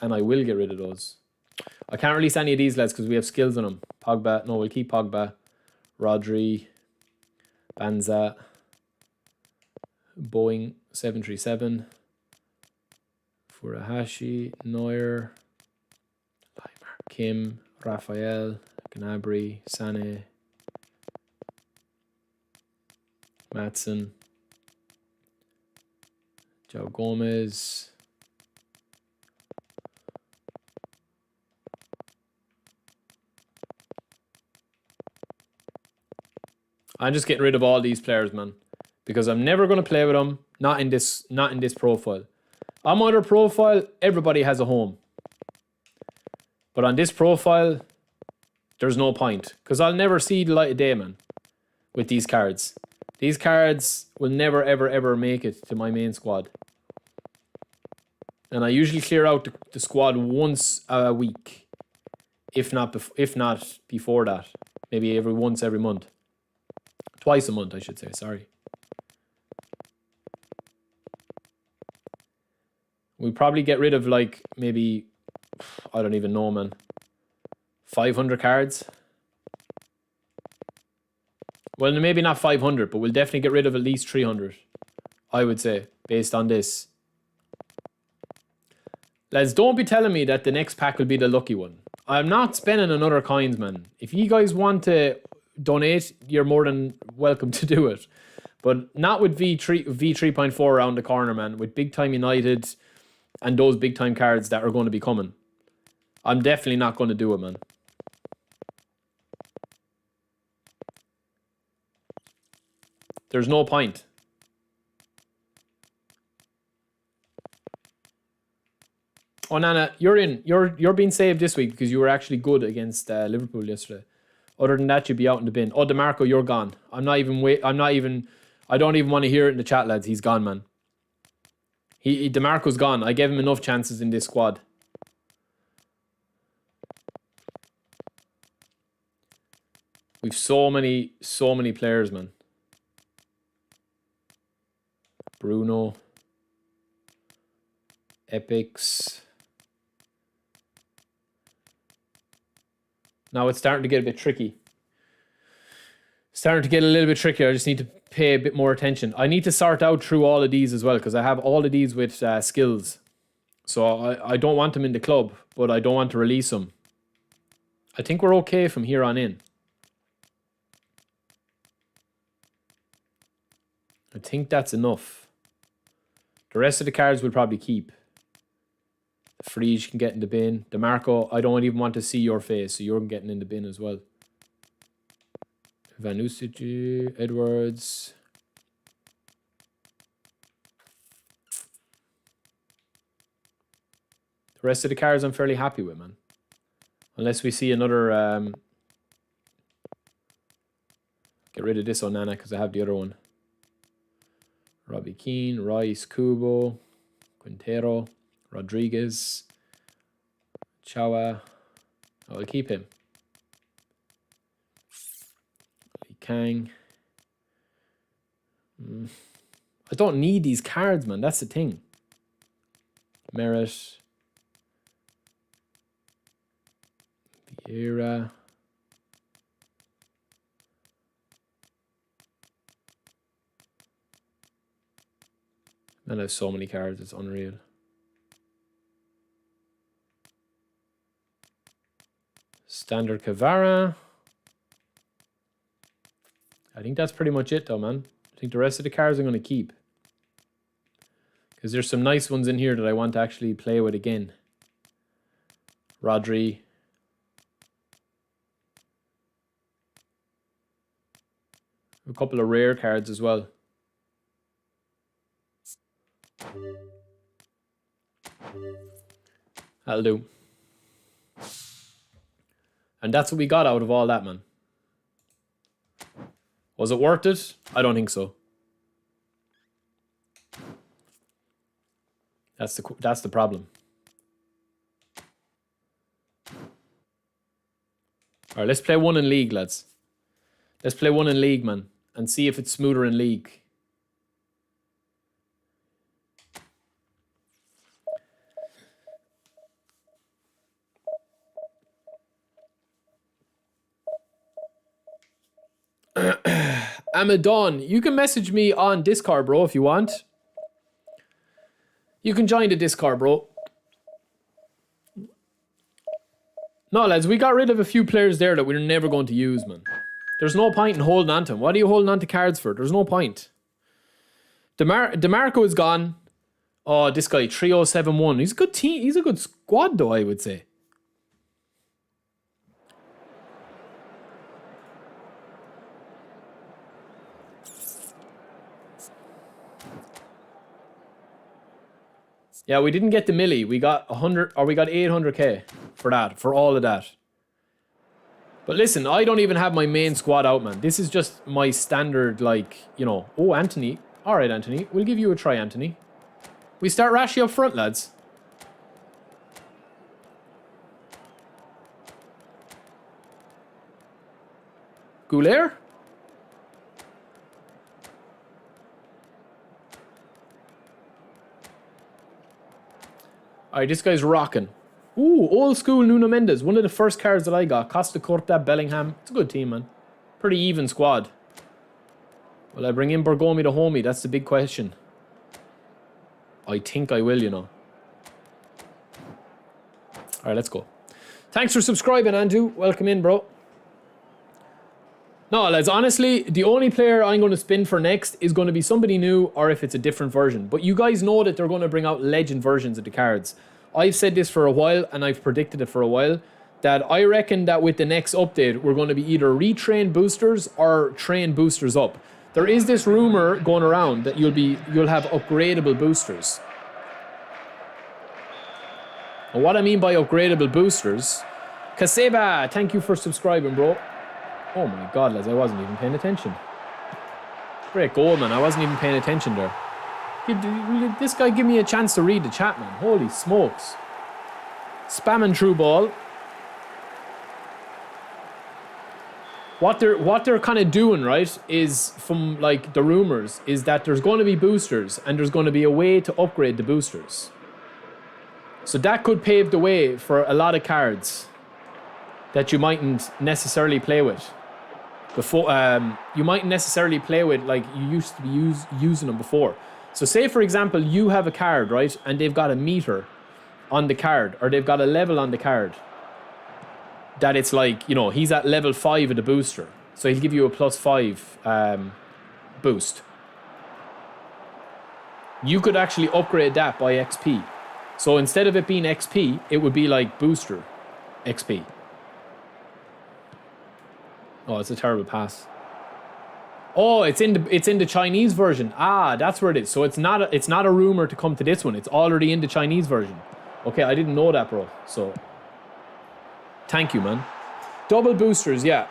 And I will get rid of those. I can't release any of these lads because we have skills on them. Pogba. No, we'll keep Pogba. Rodri. Banza. Boeing 737. Furuhashi. Neuer. Kim. Raphael. Gnabry. Sané. Matson. Joe Gomez. I'm just getting rid of all these players, man, because I'm never going to play with them. Not in this profile. On my other profile, everybody has a home. But on this profile, there's no point, because I'll never see the light of day, man, with these cards. These cards will never, ever, ever make it to my main squad. And I usually clear out the squad once a week, if not before that. Maybe once every month. Twice a month, I should say, sorry. We probably get rid of, like, maybe, I don't even know, man, 500 cards. Well, maybe not 500, but we'll definitely get rid of at least 300, I would say, based on this. Lads, don't be telling me that the next pack will be the lucky one. I'm not spending another coins, man. If you guys want to donate, you're more than welcome to do it. But not with v3.4 around the corner, man. With Big Time United and those big time cards that are going to be coming. I'm definitely not going to do it, man. There's no point. Oh, Nana, you're in. You're being saved this week because you were actually good against Liverpool yesterday. Other than that, you'd be out in the bin. Oh, DeMarco, you're gone. I don't even want to hear it in the chat, lads. He's gone, man. DeMarco's gone. I gave him enough chances in this squad. We've so many players, man. Bruno. Epics. Now it's starting to get a bit tricky. Starting to get a little bit trickier. I just need to pay a bit more attention. I need to sort out through all of these as well, because I have all of these with skills. So I don't want them in the club, but I don't want to release them. I think we're okay from here on in. I think that's enough. The rest of the cards we'll probably keep. Frege can get in the bin. DeMarco, I don't even want to see your face, so you're getting in the bin as well. Van Ustici, Edwards. The rest of the cards I'm fairly happy with, man. Unless we see another... Get rid of this Onana because I have the other one. Robbie Keane, Rice, Kubo, Quintero, Rodriguez, Chawa. I'll keep him. Lee Kang. I don't need these cards, man. That's the thing. Merritt. Vieira. Man, I have so many cards. It's unreal. Standard Cavara. I think that's pretty much it though, man. I think the rest of the cards I'm going to keep. Because there's some nice ones in here that I want to actually play with again. Rodri. A couple of rare cards as well. That'll do. And that's what we got out of all that, man. Was it worth it? I don't think so. That's the problem. All right, let's play one in league, lads. Let's play one in league, man, and see if it's smoother in league. Amadon, you can message me on Discord, bro, if you want. You can join the Discord, bro. No, lads, we got rid of a few players there that we're never going to use, man. There's no point in holding on to them. What are you holding on to cards for? There's no point. DeMarco is gone. Oh, this guy, 3071. He's a good team. He's a good squad, though, I would say. Yeah, we didn't get the milli. We got 100, or we got 800k for that, for all of that. But listen, I don't even have my main squad out, man. This is just my standard, like, you know. Oh, Anthony. All right, Anthony. We'll give you a try, Anthony. We start Rashi up front, lads. Goulier? Alright, this guy's rocking. Ooh, old school Nuno Mendes. One of the first cards that I got. Costa Curta, Bellingham. It's a good team, man. Pretty even squad. Will I bring in Bergomi to homie? That's the big question. I think I will, you know. Alright, let's go. Thanks for subscribing, Andrew. Welcome in, bro. No, lads, honestly, the only player I'm going to spin for next is going to be somebody new or if it's a different version. But you guys know that they're going to bring out legend versions of the cards. I've said this for a while and I've predicted it for a while, that I reckon that with the next update, we're going to be either retrain boosters or train boosters up. There is this rumor going around that you'll have upgradable boosters. And what I mean by upgradable boosters, Kaseba, thank you for subscribing, bro. Oh my god, lads, I wasn't even paying attention. Great goal, man. I wasn't even paying attention there. This guy give me a chance to read the chat, man. Holy smokes. Spamming through ball. What they're kind of doing, right, is from like the rumors, is that there's going to be boosters and there's going to be a way to upgrade the boosters. So that could pave the way for a lot of cards that you mightn't necessarily play with. Before you mightn't necessarily play with like you used to be using them before. So say for example you have a card, right, and they've got a meter on the card or they've got a level on the card that it's like, you know, he's at level 5 of the booster, so he'll give you a +5 boost. You could actually upgrade that by XP. So instead of it being XP, it would be like booster XP. Oh, it's a terrible pass. Oh, it's in the Chinese version. Ah, that's where it is. So it's not a rumor to come to this one. It's already in the Chinese version. Okay, I didn't know that, bro. So thank you, man. Double boosters, yeah.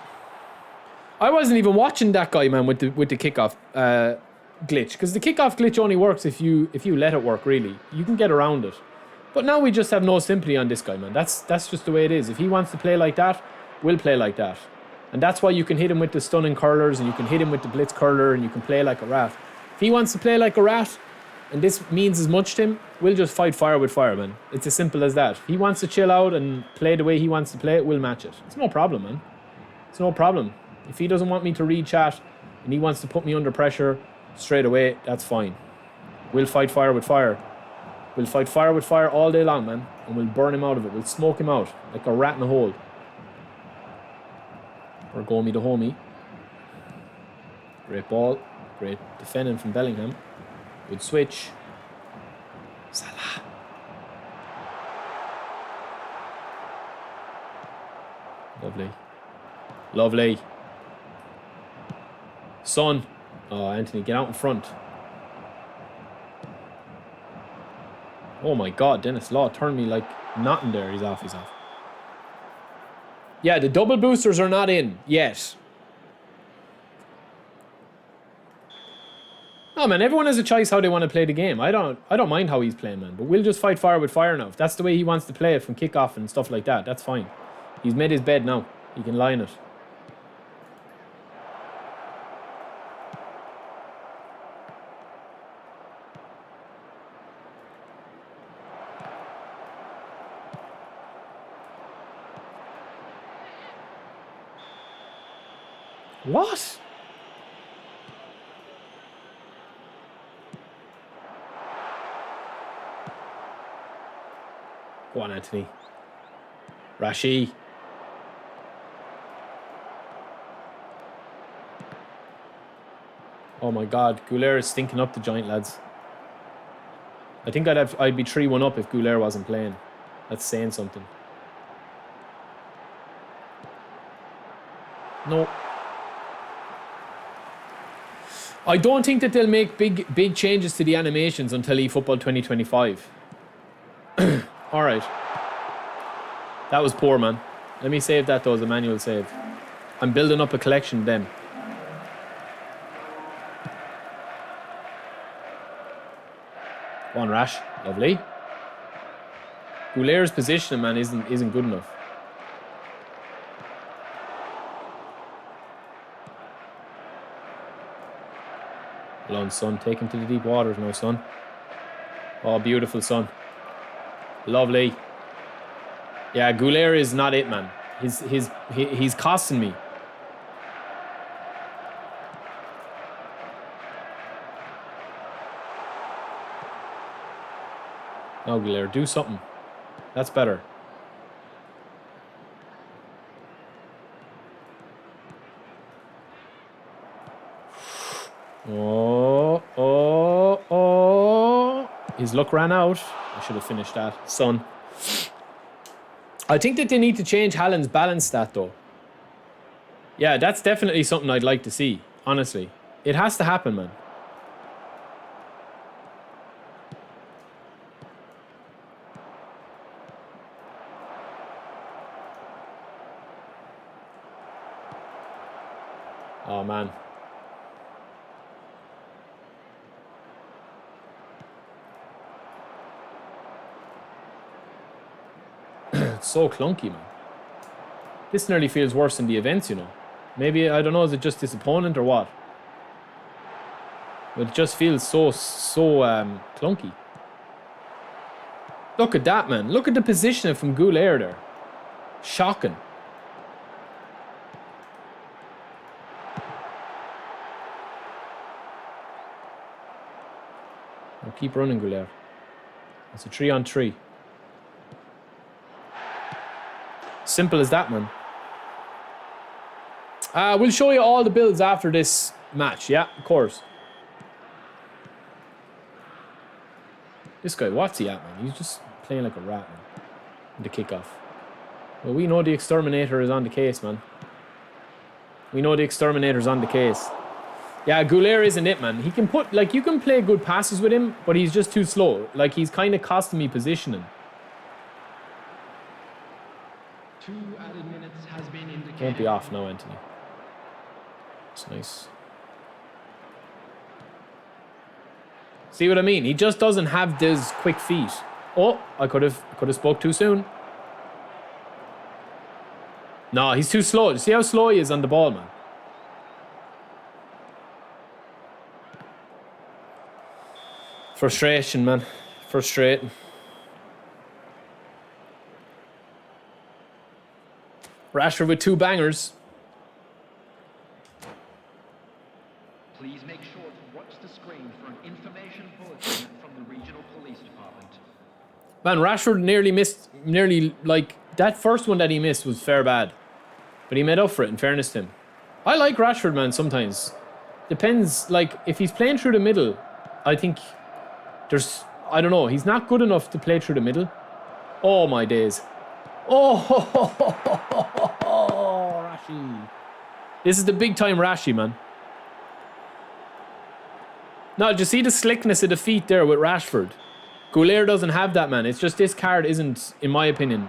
I wasn't even watching that guy, man, with the kickoff glitch, because the kickoff glitch only works if you let it work. Really, you can get around it. But now we just have no sympathy on this guy, man. That's just the way it is. If he wants to play like that, we'll play like that. And that's why you can hit him with the stunning curlers and you can hit him with the blitz curler and you can play like a rat. If he wants to play like a rat and this means as much to him, we'll just fight fire with fire, man. It's as simple as that. If he wants to chill out and play the way he wants to play it, we'll match it. It's no problem, man. It's no problem. If he doesn't want me to read chat and he wants to put me under pressure straight away, that's fine. We'll fight fire with fire. We'll fight fire with fire all day long, man. And we'll burn him out of it. We'll smoke him out like a rat in a hole. Or Gomi to homie. Great ball. Great defending from Bellingham. Good switch. Salah. Lovely. Lovely. Son. Oh, Anthony, get out in front. Oh my god, Dennis Law turned me like nothing there. He's off, he's off. Yeah, the double boosters are not in yet. No, man, everyone has a choice how they want to play the game. I don't mind how he's playing, man. But we'll just fight fire with fire now. If that's the way he wants to play it from kickoff and stuff like that, that's fine. He's made his bed now. He can lie in it. What? Go on, Anthony. Rashi. Oh my god, Goulier is stinking up the joint, lads. I think I'd be 3-1 up if Goulet wasn't playing. That's saying something. No. I don't think that they'll make big changes to the animations until eFootball 2025. Alright. That was poor, man. Let me save that though as a manual save. I'm building up a collection then. Go on, Rash. Lovely. Goulet's position, man, isn't good enough. Well on, son. Take him to the deep waters now, son. Oh, beautiful, son. Lovely. Yeah, Goulet is not it, man. He's costing me. No, Goulet, do something. That's better. Oh. His luck ran out. I should have finished that. Son. I think that they need to change Haaland's balance stat, though. Yeah, that's definitely something I'd like to see, honestly. It has to happen, man. Oh, man. It's so clunky, man. This nearly feels worse than the events, you know. Maybe, I don't know, is it just disappointing or what? But it just feels so clunky. Look at that, man. Look at the positioning from Goulet there. Shocking. Now keep running, Goulet. It's a 3-on-3. Simple as that, man. We'll show you all the builds after this match. Yeah, of course. This guy, what's he at, man? He's just playing like a rat, man. In the kickoff. Well, we know the exterminator is on the case, man. We know the exterminator's on the case. Yeah, Goulet isn't it, man. He can put, like, you can play good passes with him, but he's just too slow. Like, he's kind of costing me positioning. 2 added minutes has been indicated. Won't be off now, Anthony. It's nice. See what I mean? He just doesn't have those quick feet. Oh, I could have spoke too soon. No, he's too slow. See how slow he is on the ball, man. Frustration, man. Frustrating. Rashford with 2 bangers. Please make sure to watch the screen for an information bulletin from the regional police department. Man, Rashford nearly, like, that first one that he missed was fair bad. But he made up for it, in fairness to him. I like Rashford, man, sometimes. Depends, like, if he's playing through the middle, I think there's, I don't know, he's not good enough to play through the middle. Oh, my days. Oh, Rashi. This is the big time Rashi, man. No, do you see the slickness of the feet there with Rashford? Goulet doesn't have that, man. It's just this card isn't, in my opinion,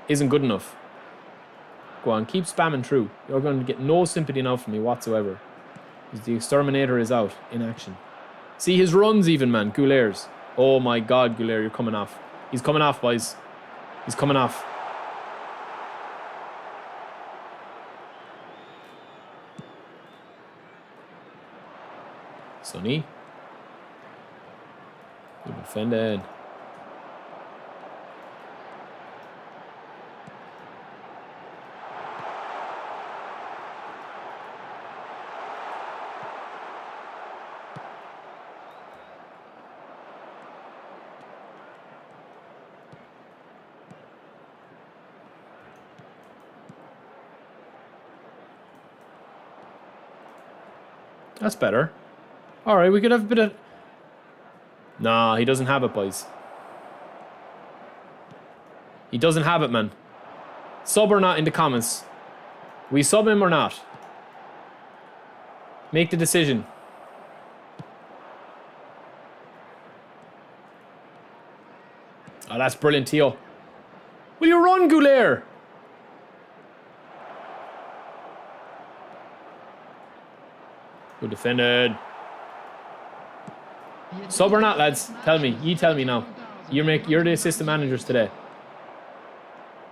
isn't good enough. Go on, keep spamming through. You're going to get no sympathy now from me whatsoever. Because the exterminator is out, in action. See his runs even, man, Goulet's. Oh my God, Goulet, you're coming off. He's coming off, boys. He's coming off. Sonny. Good defended. That's better. All right, we could have a bit of... Nah, he doesn't have it, boys. He doesn't have it, man. Sub or not in the comments. We sub him or not? Make the decision. Oh, that's brilliant, Theo. Will you run, Goulier? Good defended. Sub or not, lads? Tell me. You tell me now. You're the assistant managers today.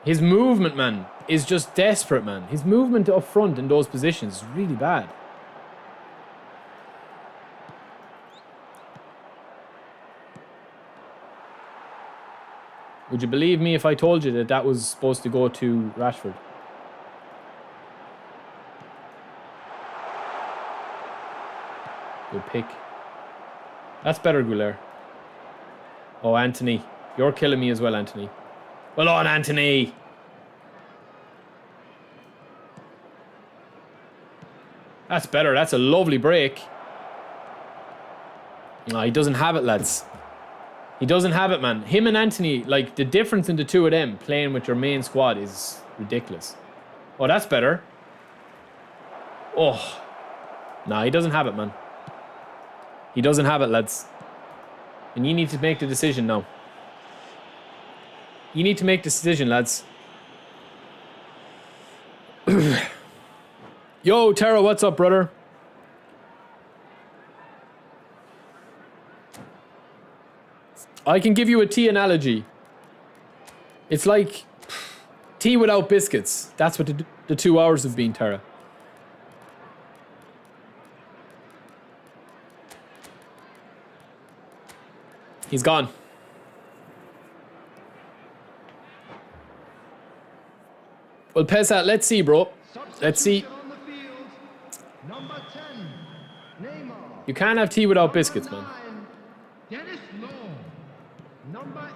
His movement, man, is just desperate, man. His movement up front in those positions is really bad. Would you believe me if I told you that that was supposed to go to Rashford? Good pick. That's better, Goulier. Oh, Anthony. You're killing me as well, Anthony. Well on, Anthony. That's better. That's a lovely break. No, he doesn't have it, lads. He doesn't have it, man. Him and Anthony, like, the difference in the two of them playing with your main squad is ridiculous. Oh, that's better. Oh. Nah, he doesn't have it, man. He doesn't have it, lads. And you need to make the decision now. You need to make the decision, lads. Yo, Tara, what's up, brother? I can give you a tea analogy. It's like tea without biscuits. That's what the 2 hours have been, Tara. He's gone. Well, Pesa, let's see, bro. Let's see. You can't have tea without biscuits, man.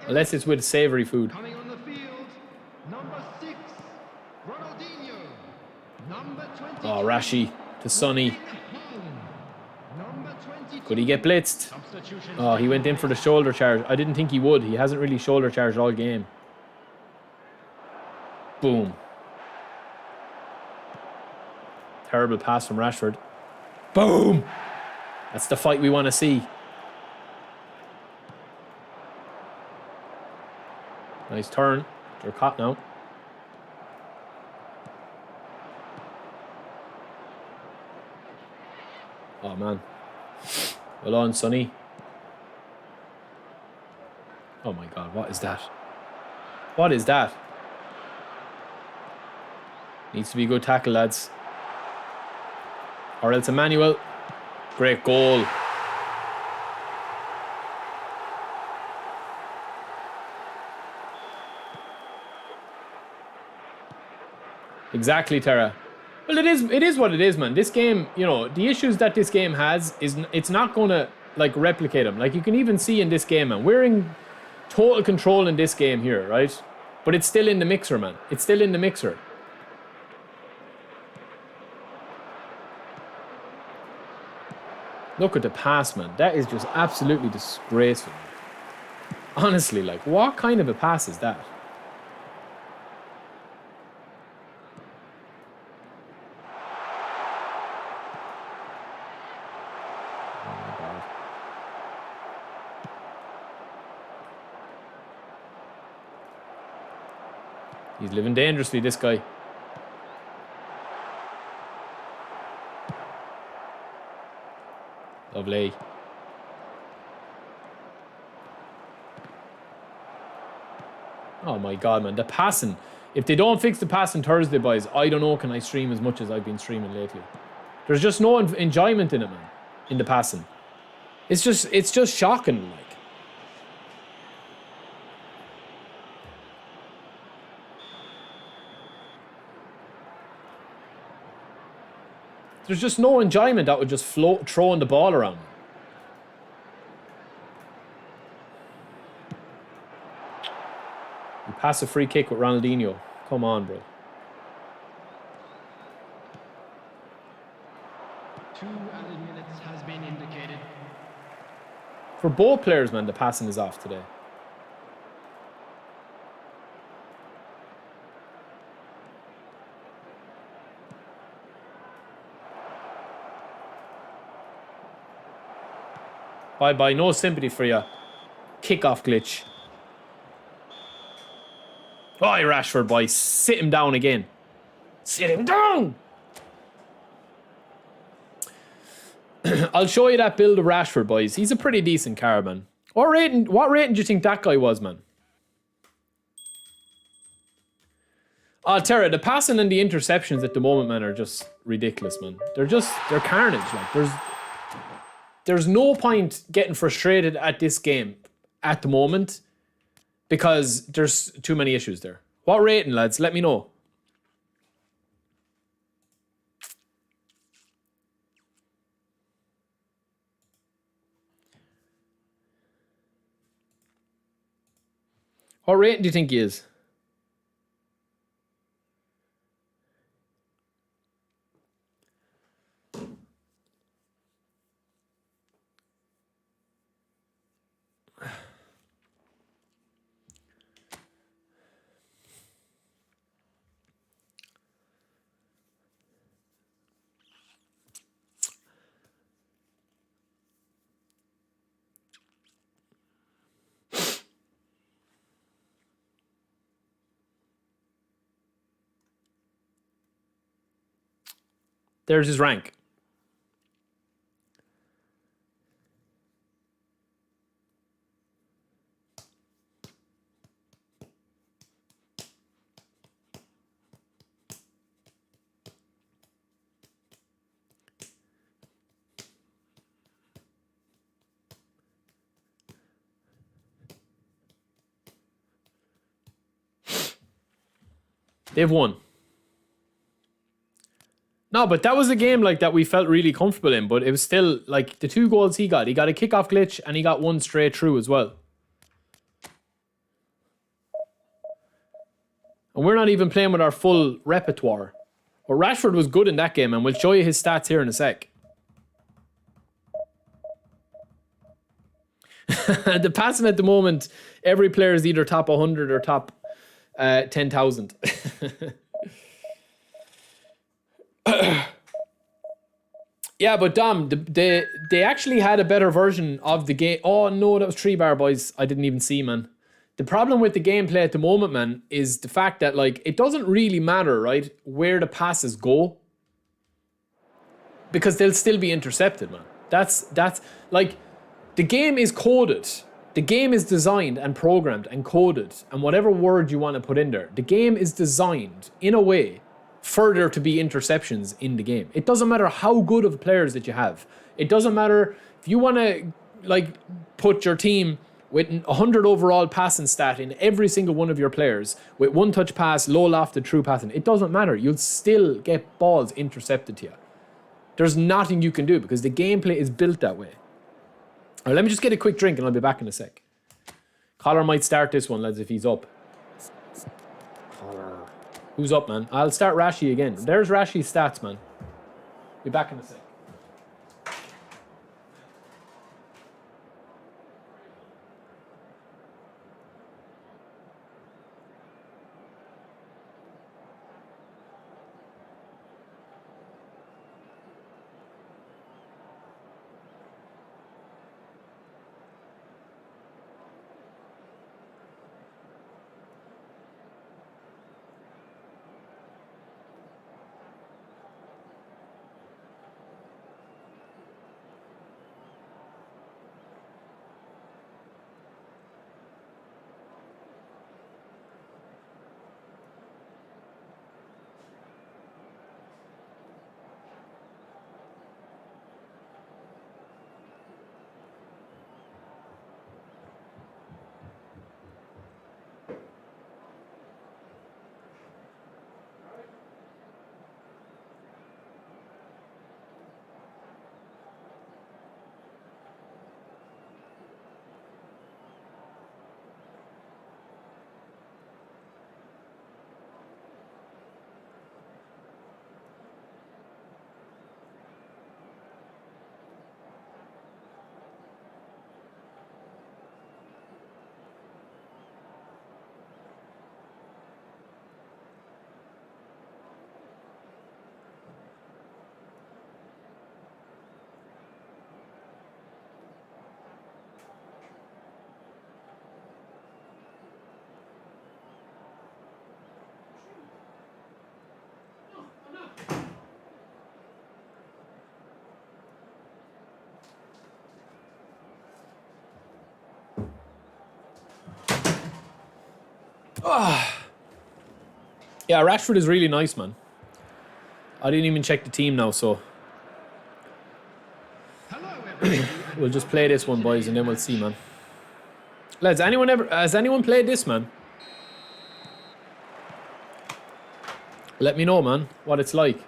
Unless it's with savory food. Oh, Rashi to Sonny. Could he get blitzed? Oh, he went in for the shoulder charge. I didn't think he would. He hasn't really shoulder charged all game. Boom. Terrible pass from Rashford. Boom! That's the fight we want to see. Nice turn. They're caught now. Oh, man. Well on, Sonny. Oh, my God. What is that? What is that? Needs to be a good tackle, lads. Or else Emmanuel. Great goal. Exactly, Tara. Well, it is what it is, man. This game, you know, the issues that this game has is it's not going to, like, replicate them. Like, you can even see in this game, man. We're in total control in this game here, right? But it's still in the mixer, man. It's still in the mixer. Look at the pass, man. That is just absolutely disgraceful. Honestly, like, what kind of a pass is that? Oh, my God. He's living dangerously, this guy. Lovely. Oh my God, man. The passing. If they don't fix the passing Thursday, boys, I don't know, can I stream as much as I've been streaming lately. There's just no enjoyment in it, man. In the passing. It's just shocking, like. There's just no enjoyment that would just float, throwing the ball around. You pass a free kick with Ronaldinho. Come on, bro. 2 added minutes has been indicated. For both players, man, the passing is off today. Bye-bye. No sympathy for you. Kickoff glitch. Oh, Rashford, boy. Sit him down again. Sit him down! I'll show you that build of Rashford, boys. He's a pretty decent card, man. What rating do you think that guy was, man? Oh, Tara, the passing and the interceptions at the moment, man, are just ridiculous, man. They're carnage. Like, there's no point getting frustrated at this game at the moment because there's too many issues there. What rating, lads? Let me know. What rating do you think he is? There's his rank. They've won. No, but that was a game like that we felt really comfortable in, but it was still like the 2 goals he got a kickoff glitch and he got 1 straight through as well. And we're not even playing with our full repertoire. But Rashford was good in that game, and we'll show you his stats here in a sec. The passing at the moment, every player is either top 100 or top 10,000. Yeah, but Dom, they actually had a better version of the game. Oh no, that was 3 bar, boys. I didn't even see, man. The problem with the gameplay at the moment, man, is the fact that like it doesn't really matter, right, where the passes go, because they'll still be intercepted, man. That's like the game is coded. The game is designed and programmed and coded, and whatever word you want to put in there, the game is designed in a way for there to be interceptions in the game. It doesn't matter how good of players that you have. It doesn't matter if you want to like put your team with 100 overall passing stat in every single one of your players with 1 touch pass, low lofted, true passing. It doesn't matter. You'll still get balls intercepted to you. There's nothing you can do because the gameplay is built that way. All right, let me just get a quick drink and I'll be back in a sec. Collar might start this one, lads, if he's up. Who's up, man? I'll start Rashi again. There's Rashi's stats, man. Be back in a sec. Yeah, Rashford is really nice, man. I didn't even check the team now, so we'll just play this one, boys, and then we'll see, man. Lads, has anyone played this, man? Let me know, man, what it's like.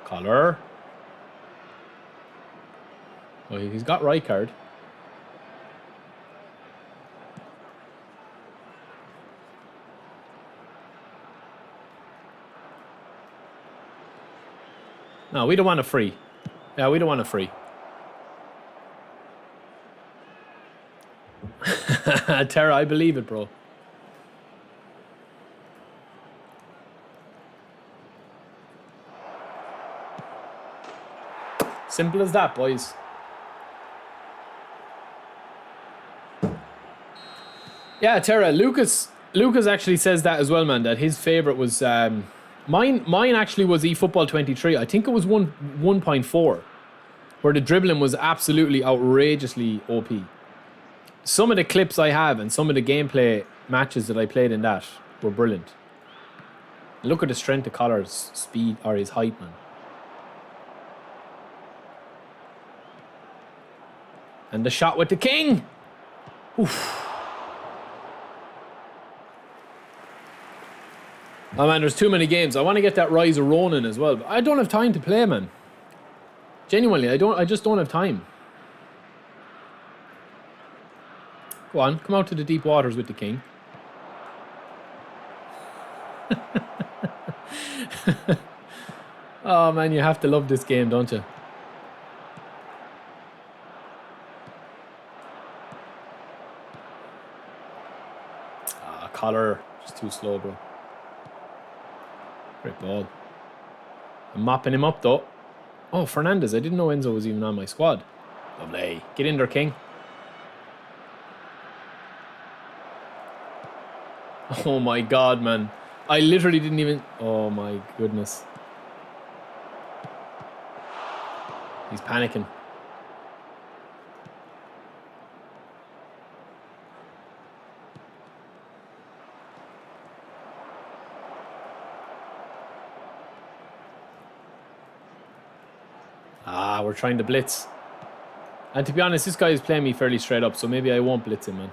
Collar. Oh, he's got right card. No, we don't want a free. Yeah, we don't want a free. Terra, I believe it, bro. Simple as that, boys. Yeah, Terra, Lucas actually says that as well, man, that his favorite was mine actually was eFootball 23. I think it was 1.4, where the dribbling was absolutely outrageously OP. Some of the clips I have and some of the gameplay matches that I played in that were brilliant. Look at the strength of Collar's speed, or his height, man. And the shot with the king. Oof. Oh man, there's too many games. I want to get that Rise of Ronin as well, but I don't have time to play, man. Genuinely, I just don't have time. Go on, come out to the deep waters with the king. Oh man, you have to love this game, don't you? Ah, Collar, just too slow, bro. Great ball. I'm mopping him up though. Oh, Fernandez, I didn't know Enzo was even on my squad. Lovely. Get in there, king. Oh my god, man. I literally didn't even... Oh my goodness. He's panicking. Ah, we're trying to blitz. And to be honest, this guy is playing me fairly straight up, so maybe I won't blitz him, man.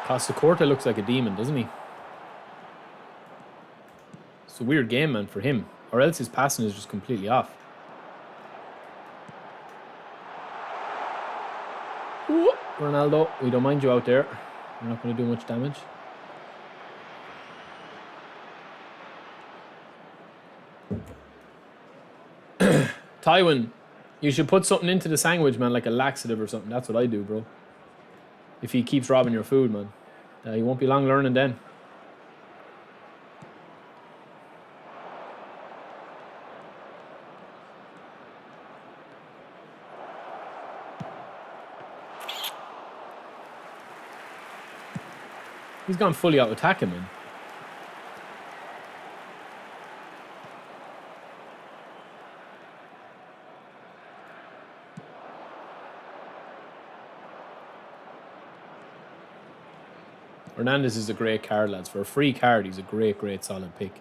Costa Corta looks like a demon, doesn't he? It's a weird game, man, for him. Or else his passing is just completely off. Ooh, Ronaldo, we don't mind you out there. You're not going to do much damage. Tywin, you should put something into the sandwich, man, like a laxative or something. That's what I do, bro. If he keeps robbing your food, man. You won't be long learning then. He's gone fully out attacking, man. Hernandez is a great card, lads. For a free card, he's a great, great solid pick.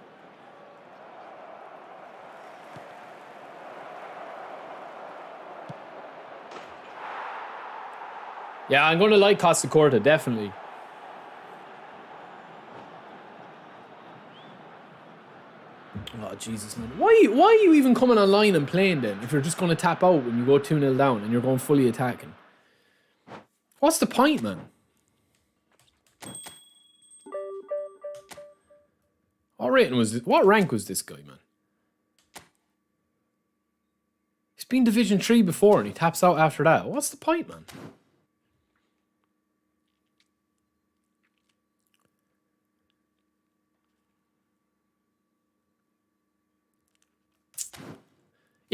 Yeah, I'm going to like Costa Corta, definitely. Oh, Jesus, man. Why are you even coming online and playing then if you're just going to tap out when you go 2-0 down and you're going fully attacking? What's the point, man? What rank was this guy, man? He's been Division 3 before and he taps out after that. What's the point, man?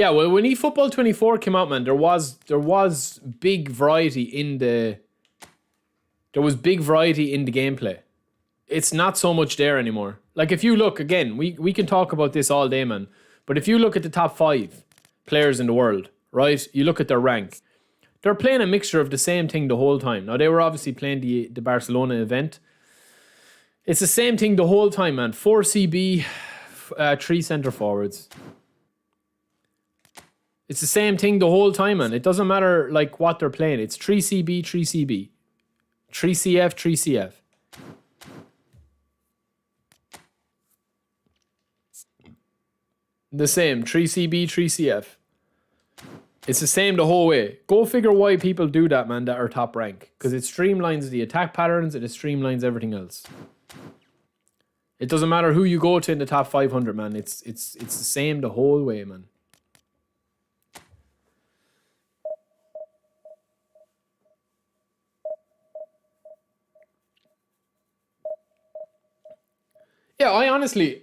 Yeah, well, when eFootball 24 came out, man, there was big variety in the gameplay. It's not so much there anymore. Like, if you look, again, we can talk about this all day, man, but if you look at the top 5 players in the world, right, you look at their rank, they're playing a mixture of the same thing the whole time. Now, they were obviously playing the Barcelona event. It's the same thing the whole time, man. 4 CB, 3 centre forwards. It's the same thing the whole time, man. It doesn't matter, like, what they're playing. It's 3 CB, 3 CB. 3 CF, 3 CF. The same. 3 CB, 3 CF. It's the same the whole way. Go figure why people do that, man, that are top rank. Because it streamlines the attack patterns and it streamlines everything else. It doesn't matter who you go to in the top 500, man. It's the same the whole way, man. Yeah, I honestly,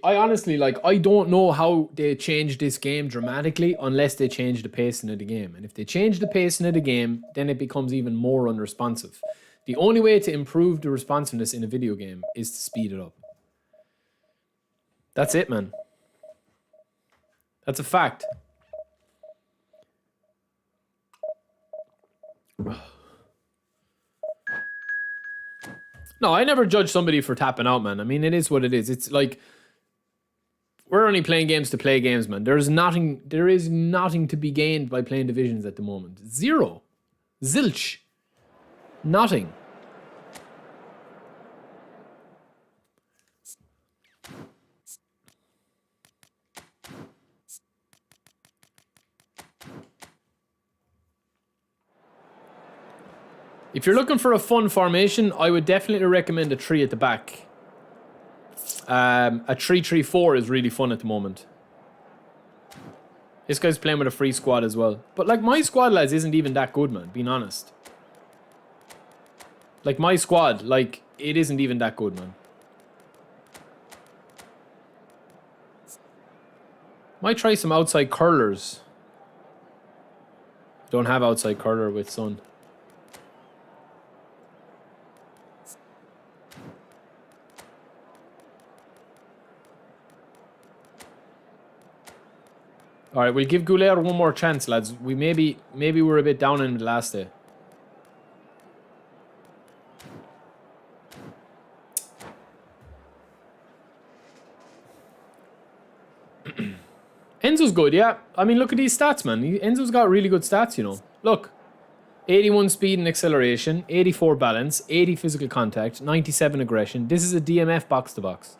like, I don't know how they change this game dramatically unless they change the pacing of the game. And if they change the pacing of the game, then it becomes even more unresponsive. The only way to improve the responsiveness in a video game is to speed it up. That's it, man. That's a fact. No, I never judge somebody for tapping out, man. I mean, it is what it is. It's like, we're only playing games to play games, man. There is nothing to be gained by playing divisions at the moment. Zero. Zilch. Nothing. If you're looking for a fun formation, I would definitely recommend a 3 at the back. A 3-3-4 is really fun at the moment. This guy's playing with a free squad as well. But, like, my squad, lads, isn't even that good, man, being honest. Like, my squad, like, it isn't even that good, man. Might try some outside curlers. Don't have outside curler with Son. All right, we'll give Goulet one more chance, lads. We maybe we're a bit down in the last day. Enzo's good, yeah. I mean, look at these stats, man. Enzo's got really good stats, you know. Look. 81 speed and acceleration, 84 balance, 80 physical contact, 97 aggression. This is a DMF box-to-box.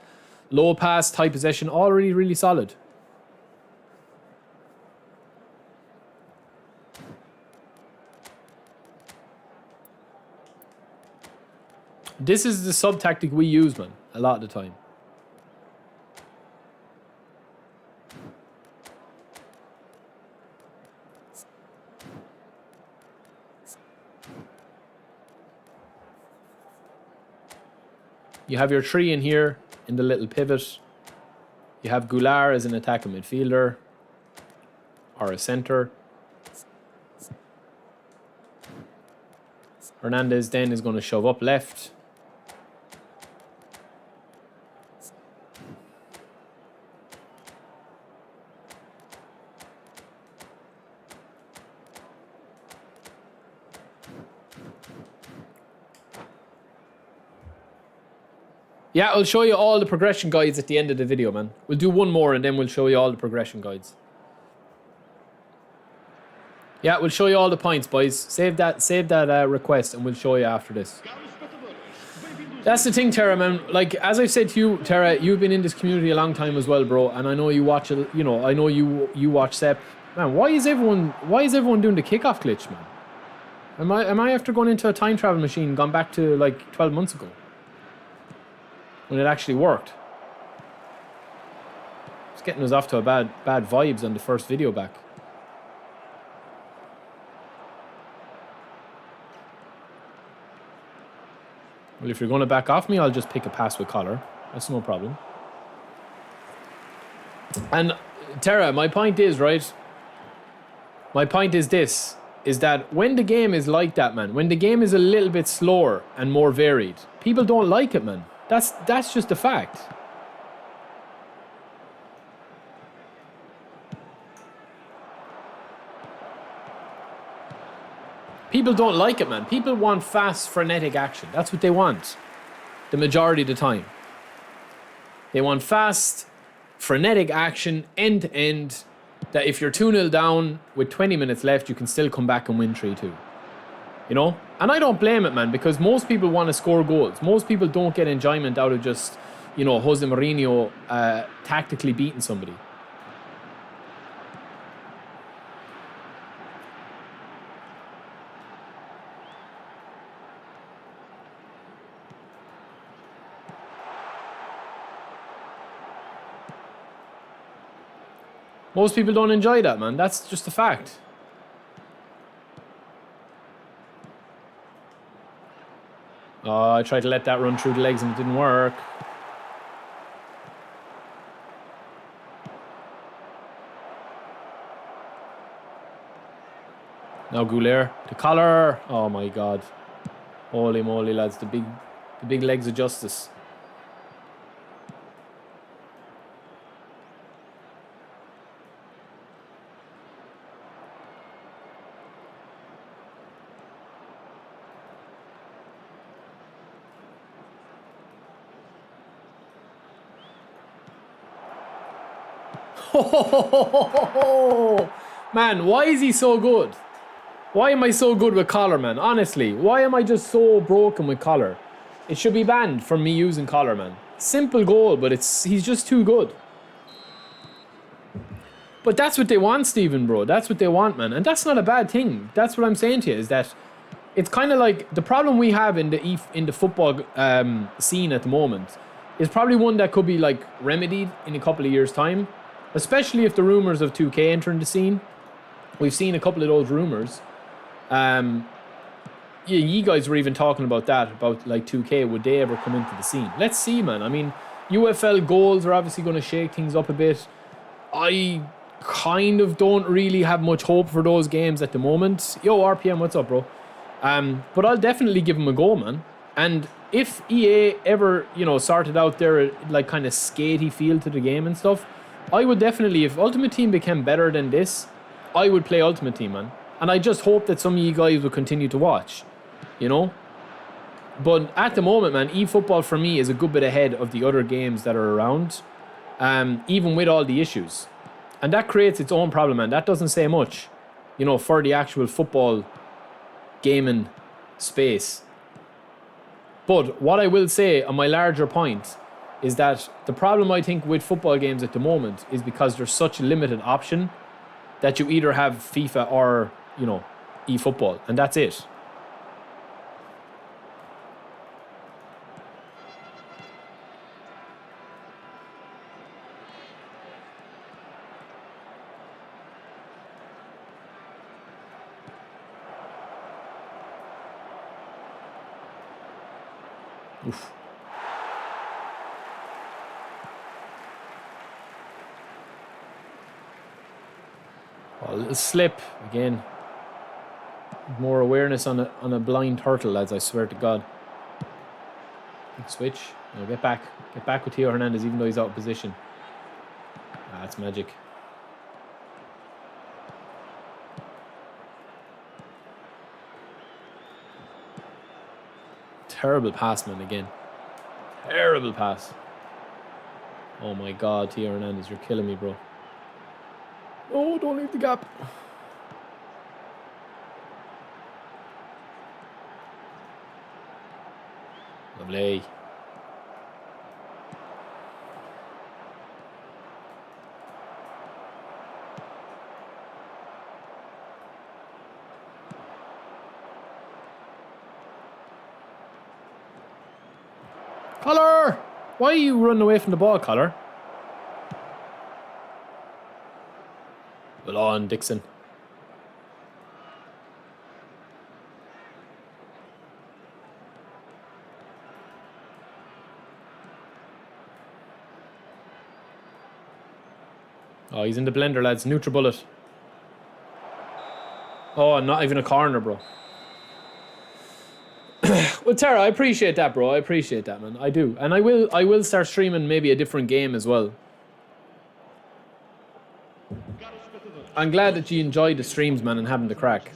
Low pass, high possession, all really, really solid. This is the sub-tactic we use, man, a lot of the time. You have your 3 in here, in the little pivot. You have Goulart as an attacking midfielder. Or a centre. Hernandez then is going to shove up left. Yeah, I'll show you all the progression guides at the end of the video, man. We'll do one more and then we'll show you all the progression guides. Yeah, we'll show you all the points, boys. Save that request and we'll show you after this. That's the thing, Tara, man. Like, as I've said to you, Tara, you've been in this community a long time as well, bro. And I know you watch it, you know, I know you watch Sepp. Man, why is everyone doing the kickoff glitch, man? Am I after going into a time travel machine gone back to like 12 months ago? When it actually worked. It's getting us off to a bad vibes on the first video back. Well, if you're going to back off me, I'll just pick a pass with collar. That's no problem. And Tara, my point is, right, My point is this, is that when the game is like that, man, when the game is a little bit slower and more varied, people don't like it, man. That's just a fact. People don't like it, man. People want fast, frenetic action. That's what they want. The majority of the time. They want fast, frenetic action, end to end, that if you're 2-0 down with 20 minutes left, you can still come back and win 3-2. You know? And I don't blame it, man, because most people want to score goals. Most people don't get enjoyment out of just, you know, Jose Mourinho tactically beating somebody. Most people don't enjoy that, man. That's just a fact. Oh, I tried to let that run through the legs and it didn't work. Now Goulet, the collar. Oh my God. Holy moly, lads. The big legs of justice. Man, why is he so good? Why am I so good with collar, man? Honestly, why am I just so broken with collar? It should be banned from me using collar, man. Simple goal, but he's just too good. But that's what they want, Stephen, bro. That's what they want, man. And that's not a bad thing. That's what I'm saying to you, is that it's kind of like the problem we have in the football scene at the moment is probably one that could be like remedied in a couple of years' time. Especially if the rumours of 2K entering the scene. We've seen a couple of those rumours. Yeah, you guys were even talking about that, about like 2K, would they ever come into the scene? Let's see, man. I mean, UFL goals are obviously going to shake things up a bit. I kind of don't really have much hope for those games at the moment. Yo, RPM, what's up, bro? But I'll definitely give them a go, man. And if EA ever, you know, sorted out their like kind of skatey feel to the game and stuff, I would definitely, if Ultimate Team became better than this, I would play Ultimate Team, man. And I just hope that some of you guys will continue to watch, you know? But at the moment, man, eFootball for me is a good bit ahead of the other games that are around, even with all the issues. And that creates its own problem, man. That doesn't say much, you know, for the actual football gaming space. But what I will say on my larger point is that the problem I think with football games at the moment is because there's such a limited option that you either have FIFA or, you know, eFootball, and that's it. Oof. A little slip again. More awareness on a blind turtle, lads. I swear to God. Big switch. No, get back with Theo Hernandez, even though he's out of position. Ah, that's magic. Terrible pass, man. Again, terrible pass. Oh my God, Theo Hernandez, you're killing me, bro. Oh, don't leave the gap. Lovely. Collar! Why are you running away from the ball, Collar? Well on, Dixon. Oh, he's in the blender, lads. NutriBullet. Oh, not even a corner, bro. Well, Tara, I appreciate that, bro. I appreciate that, man. I do. And I will start streaming maybe a different game as well. I'm glad that you enjoyed the streams, man, and having the crack.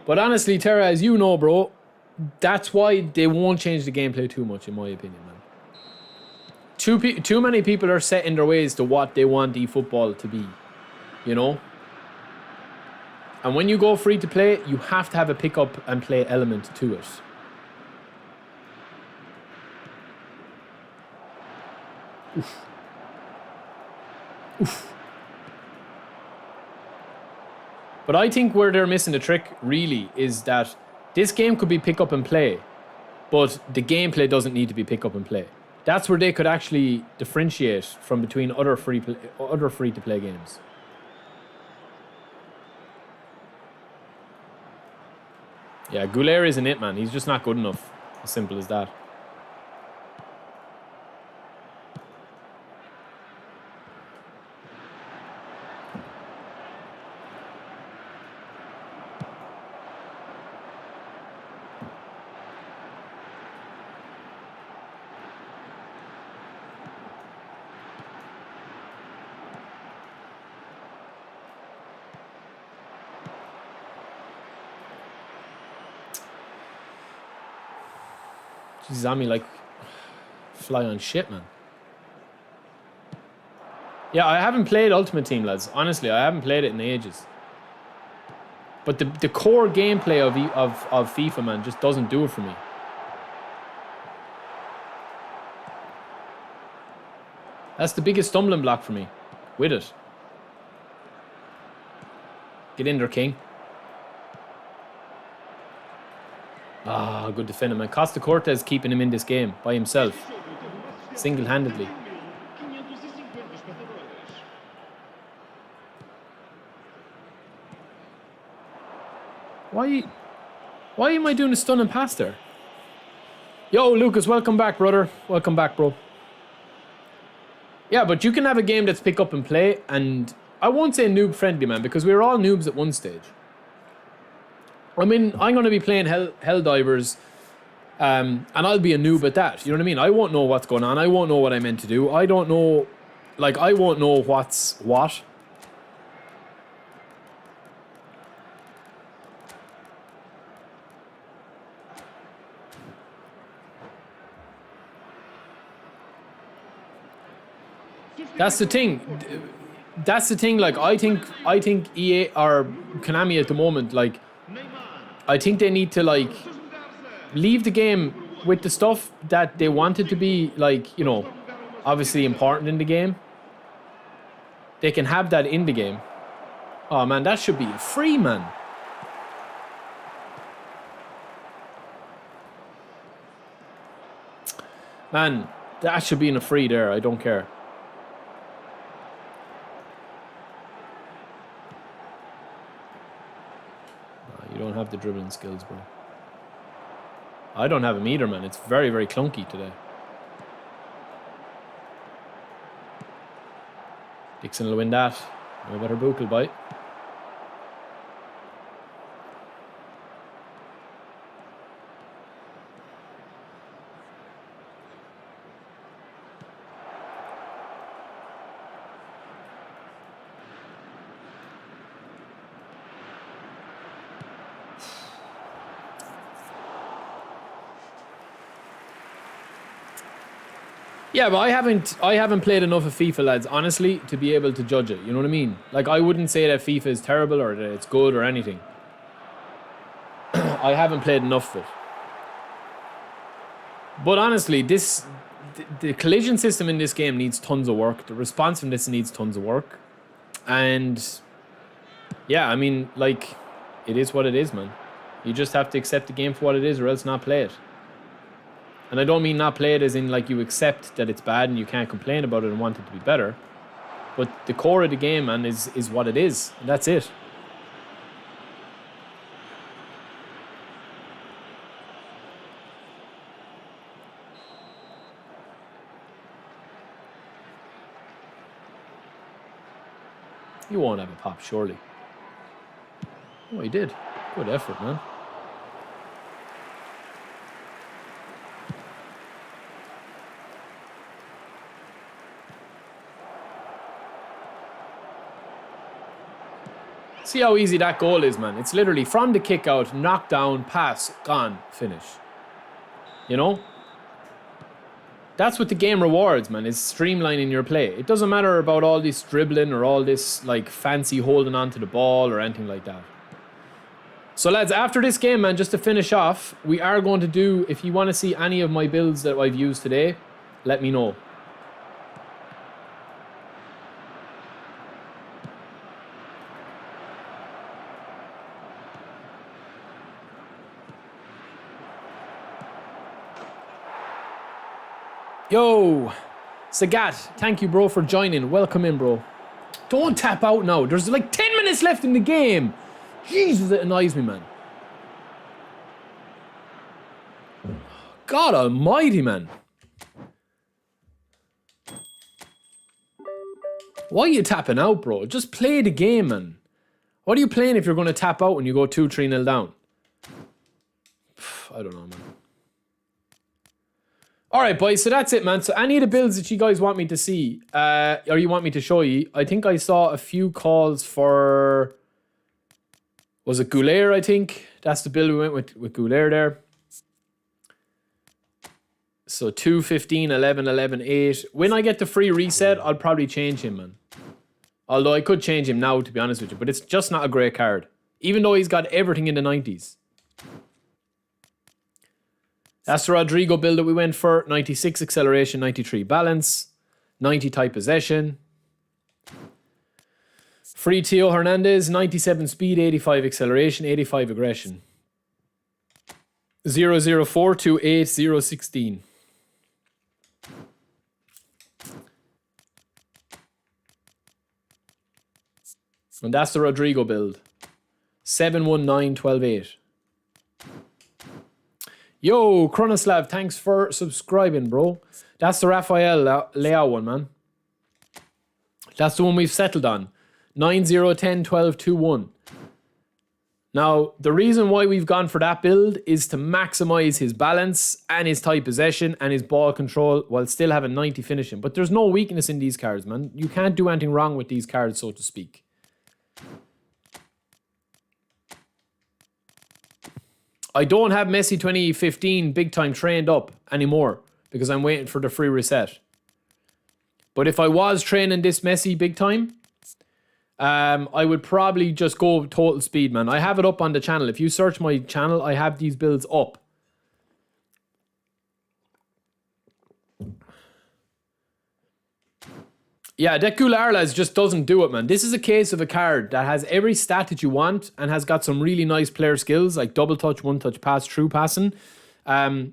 But honestly, Tara, as you know, bro, that's why they won't change the gameplay too much, in my opinion, man. Too many people are set in their ways to what they want eFootball to be, you know? And when you go free to play, you have to have a pick up and play element to it. Oof. Oof. But I think where they're missing the trick, really, is that this game could be pick up and play, but the gameplay doesn't need to be pick up and play. That's where they could actually differentiate from between other free to play games. Yeah, Goulet isn't it, man. He's just not good enough. As simple as that. Jesus, I mean, like, fly on shit, man. Yeah, I haven't played Ultimate Team, lads. Honestly, I haven't played it in ages. But the core gameplay of FIFA, man, just doesn't do it for me. That's the biggest stumbling block for me with it. Get in there, King. Ah, good defender, man. Costa Cortez keeping him in this game by himself. Single-handedly. Why am I doing a stunning pass there? Yo, Lucas, welcome back, brother. Welcome back, bro. Yeah, but you can have a game that's pick up and play, and I won't say noob-friendly, man, because we were all noobs at one stage. I mean, I'm going to be playing Helldivers, and I'll be a noob at that. You know what I mean? I won't know what's going on. I won't know what I meant to do. I don't know, like, I won't know what's what. That's the thing. That's the thing. Like, I think EA or Konami at the moment, like, I think they need to, like, leave the game with the stuff that they want it to be, like, you know, obviously important in the game. They can have that in the game. Oh, man, that should be free, man. Man, that should be in a free there. I don't care. You don't have the dribbling skills, bro. I don't have them either, man. It's very, very clunky today. Dixon will win that. No better book will bite. Yeah, but I haven't played enough of FIFA, lads, honestly, to be able to judge it. You know what I mean? Like, I wouldn't say that FIFA is terrible or that it's good or anything. I haven't played enough of it. But honestly, the collision system in this game needs tons of work. The responsiveness needs tons of work. And yeah, I mean, like, it is what it is, man. You just have to accept the game for what it is or else not play it. And I don't mean not play it as in, like, you accept that it's bad and you can't complain about it and want it to be better. But the core of the game, man, is what it is. And that's it. You won't have a pop, surely. Oh, he did. Good effort, man. See how easy that goal is, man. It's literally from the kick out, knock down, pass, gone, finish. You know? That's what the game rewards, man, is streamlining your play. It doesn't matter about all this dribbling or all this, like, fancy holding on to the ball or anything like that. So, lads, after this game, man, just to finish off, we are going to do, if you want to see any of my builds that I've used today, let me know. Yo, Sagat, thank you, bro, for joining. Welcome in, bro. Don't tap out now. There's like 10 minutes left in the game. Jesus, it annoys me, man. God almighty, man. Why are you tapping out, bro? Just play the game, man. What are you playing if you're going to tap out when you go 2-3-0 down? I don't know, man. Alright, boys, so that's it, man. So any of the builds that you guys want me to see, or you want me to show you, I think I saw a few calls for... Was it Goulier, I think? That's the build we went with Goulier there. So 2, 15, 11, 11, 8. When I get the free reset, I'll probably change him, man. Although I could change him now, to be honest with you. But it's just not a great card. Even though he's got everything in the 90s. That's the Rodrigo build that we went for. 96 acceleration, 93 balance, 90 tight possession. Free Teo Hernandez, 97 speed, 85 acceleration, 85 aggression. 004 to 8016. And that's the Rodrigo build. 719 12 8. Yo, Chronoslav, thanks for subscribing, bro. That's the Rafael Leao one, man. That's the one we've settled on. 9, 0, 10, 12, 2, 1. Now, the reason why we've gone for that build is to maximize his balance and his tight possession and his ball control while still having 90 finishing. But there's no weakness in these cards, man. You can't do anything wrong with these cards, so to speak. I don't have Messi 2015 big time trained up anymore because I'm waiting for the free reset. But if I was training this Messi big time, I would probably just go total speed, man. I have it up on the channel. If you search my channel, I have these builds up. Yeah, that Goulier just doesn't do it, man. This is a case of a card that has every stat that you want and has got some really nice player skills like double touch, one touch pass, true passing.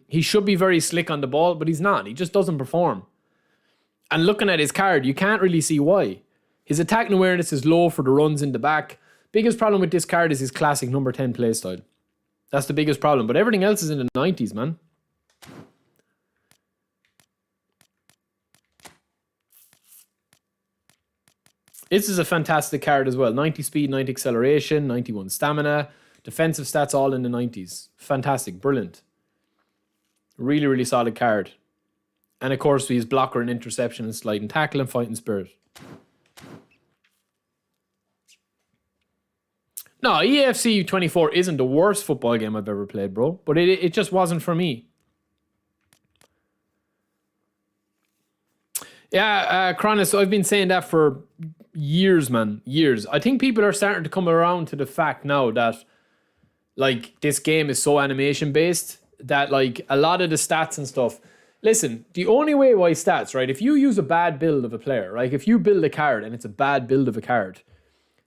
He should be very slick on the ball, but he's not. He just doesn't perform. And looking at his card, you can't really see why. His attacking awareness is low for the runs in the back. Biggest problem with this card is his classic number 10 playstyle. That's the biggest problem. But everything else is in the 90s, man. This is a fantastic card as well. 90 speed, 90 acceleration, 91 stamina. Defensive stats all in the 90s. Fantastic. Brilliant. Really, really solid card. And of course, he's blocker and interception and sliding tackle and fighting spirit. No, EFC 24 isn't the worst football game I've ever played, bro. But it just wasn't for me. Yeah, Kronos, I've been saying that for years, man. Years. I think people are starting to come around to the fact now that, like, this game is so animation-based that, like, a lot of the stats and stuff... Listen, the only way why stats, right? If you use a bad build of a player, right? If you build a card and it's a bad build of a card,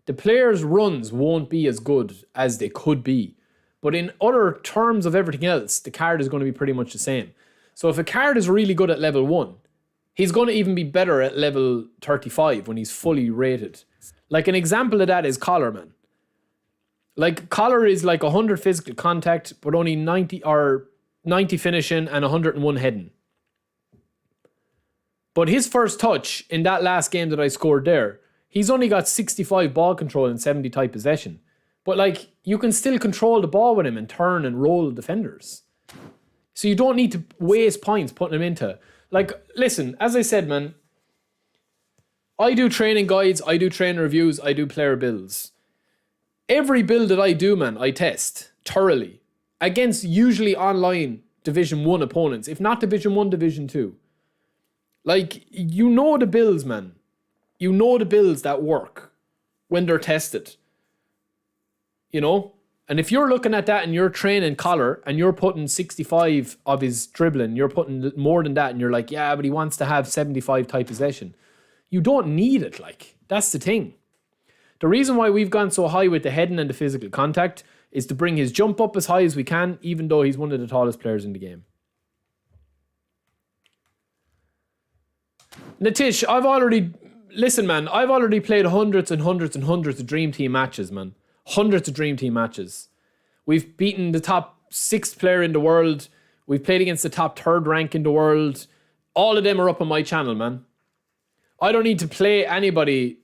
the player's runs won't be as good as they could be. But in other terms of everything else, the card is going to be pretty much the same. So if a card is really good at level 1, he's going to even be better at level 35 when he's fully rated. Like an example of that is Collar, man. Like Collar is like 100 physical contact, but only 90 finishing and 101 heading. But his first touch in that last game that I scored there, he's only got 65 ball control and 70 tight possession. But like, you can still control the ball with him and turn and roll defenders. So you don't need to waste points putting him into. Like, listen, as I said, man, I do training guides, I do training reviews, I do player builds. Every build that I do, man, I test thoroughly against usually online Division 1 opponents, if not Division 1, Division 2. Like, you know the builds, man. You know the builds that work when they're tested. You know? And if you're looking at that and you're training Collar and you're putting 65 of his dribbling, you're putting more than that and you're like, yeah, but he wants to have 75 type possession. You don't need it, like. That's the thing. The reason why we've gone so high with the heading and the physical contact is to bring his jump up as high as we can, even though he's one of the tallest players in the game. Natish, I've already played hundreds and hundreds and hundreds of Dream Team matches, man. Hundreds of Dream Team matches. We've beaten the top 6th player in the world. We've played against the top 3rd rank in the world. All of them are up on my channel, man. I don't need to play anybody,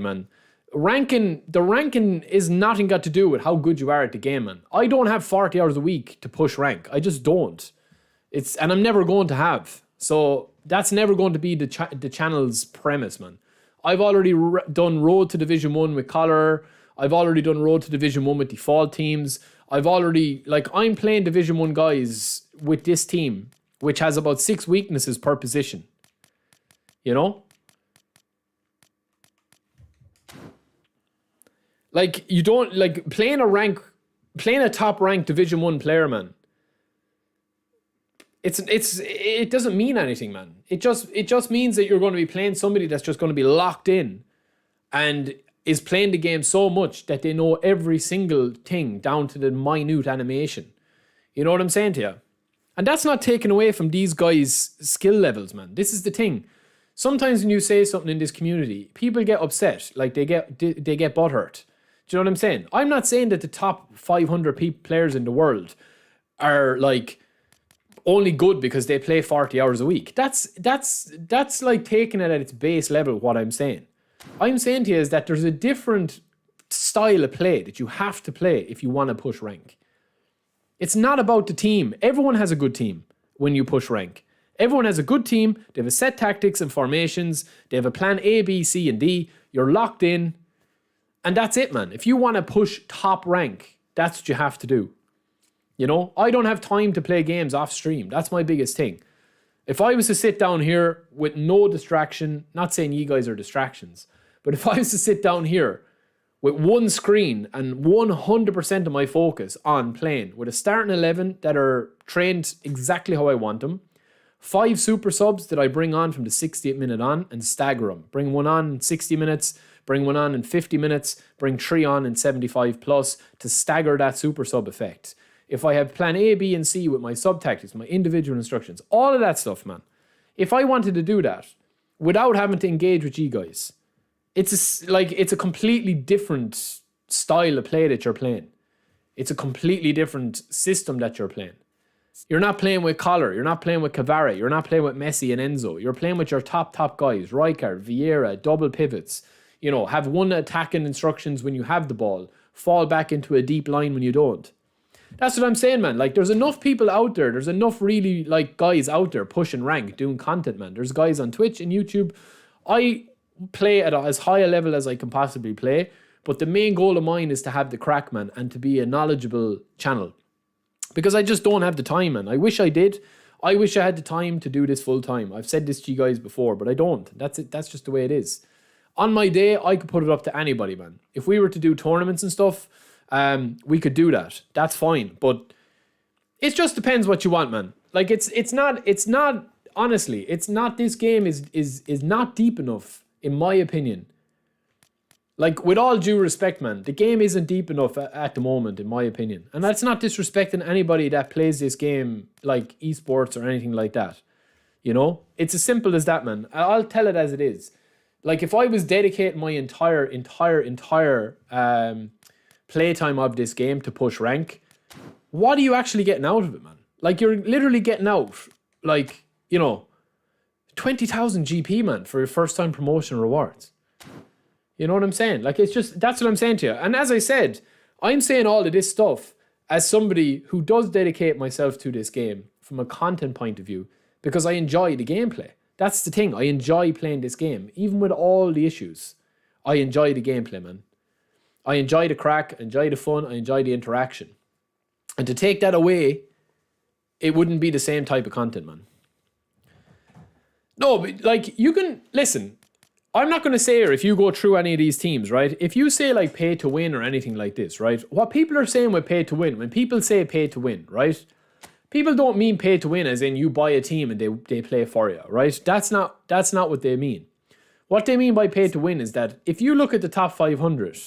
man. The ranking is nothing got to do with how good you are at the game, man. I don't have 40 hours a week to push rank. I just don't. And I'm never going to have. So that's never going to be the channel's premise, man. I've already done Road to Division 1 with Collar. I've already done Road to Division 1 with default teams. I'm playing Division 1 guys with this team, which has about 6 weaknesses per position. You know? Like, you don't, like, playing a top ranked Division 1 player, man. It doesn't mean anything, man. It just means that you're going to be playing somebody that's just going to be locked in and is playing the game so much that they know every single thing down to the minute animation. You know what I'm saying to you? And that's not taken away from these guys' skill levels, man. This is the thing. Sometimes when you say something in this community, people get upset, like they get butthurt. Do you know what I'm saying? I'm not saying that the top 500 players in the world are like only good because they play 40 hours a week. That's like taking it at its base level, what I'm saying. I'm saying to you is that there's a different style of play that you have to play if you want to push rank. It's not about the team. Everyone has a good team when you push rank. Everyone has a good team. They have a set tactics and formations. They have a plan A, B, C, and D. You're locked in. And that's it, man. If you want to push top rank, that's what you have to do. You know, I don't have time to play games off stream. That's my biggest thing. If I was to sit down here with no distraction, not saying you guys are distractions, but if I was to sit down here with one screen and 100% of my focus on playing with a starting 11 that are trained exactly how I want them, 5 super subs that I bring on from the 68th minute on and stagger them. Bring one on in 60 minutes, bring one on in 50 minutes, bring 3 on in 75 plus to stagger that super sub effect. If I have plan A, B, and C with my sub tactics, my individual instructions, all of that stuff, man. If I wanted to do that without having to engage with you guys, it's a completely different style of play that you're playing. It's a completely different system that you're playing. You're not playing with Collar. You're not playing with Cavara. You're not playing with Messi and Enzo. You're playing with your top guys. Rijkaard, Vieira, double pivots. You know, have one attacking instructions when you have the ball. Fall back into a deep line when you don't. That's what I'm saying, man. Like, there's enough people out there. There's enough really, like, guys out there pushing rank, doing content, man. There's guys on Twitch and YouTube. I play at as high a level as I can possibly play. But the main goal of mine is to have the crack, man, and to be a knowledgeable channel. Because I just don't have the time, man. I wish I did. I wish I had the time to do this full time. I've said this to you guys before, but I don't. That's it. That's just the way it is. On my day, I could put it up to anybody, man. If we were to do tournaments and stuff, we could do that. That's fine. But it just depends what you want, man. Like, it's not honestly, it's not, this game is not deep enough, in my opinion. Like, with all due respect, man, the game isn't deep enough at the moment, in my opinion. And that's not disrespecting anybody that plays this game, like esports or anything like that. You know? It's as simple as that, man. I'll tell it as it is. Like, if I was dedicating my entire playtime of this game to push rank, what are you actually getting out of it, man? Like, you're literally getting out, like, you know, 20,000 GP, man, for your first time promotion rewards. You know what I'm saying? Like, it's just, that's what I'm saying to you. And as I said, I'm saying all of this stuff as somebody who does dedicate myself to this game from a content point of view because I enjoy the gameplay. That's the thing. I enjoy playing this game. Even with all the issues, I enjoy the gameplay, man. I enjoy the crack, I enjoy the fun, I enjoy the interaction. And to take that away, it wouldn't be the same type of content, man. No, but like, you can, listen, I'm not going to say here if you go through any of these teams, right? If you say like pay to win or anything like this, right? What people are saying with pay to win, when people say pay to win, right? People don't mean pay to win as in you buy a team and they play for you, right? That's not what they mean. What they mean by pay to win is that if you look at the top 500,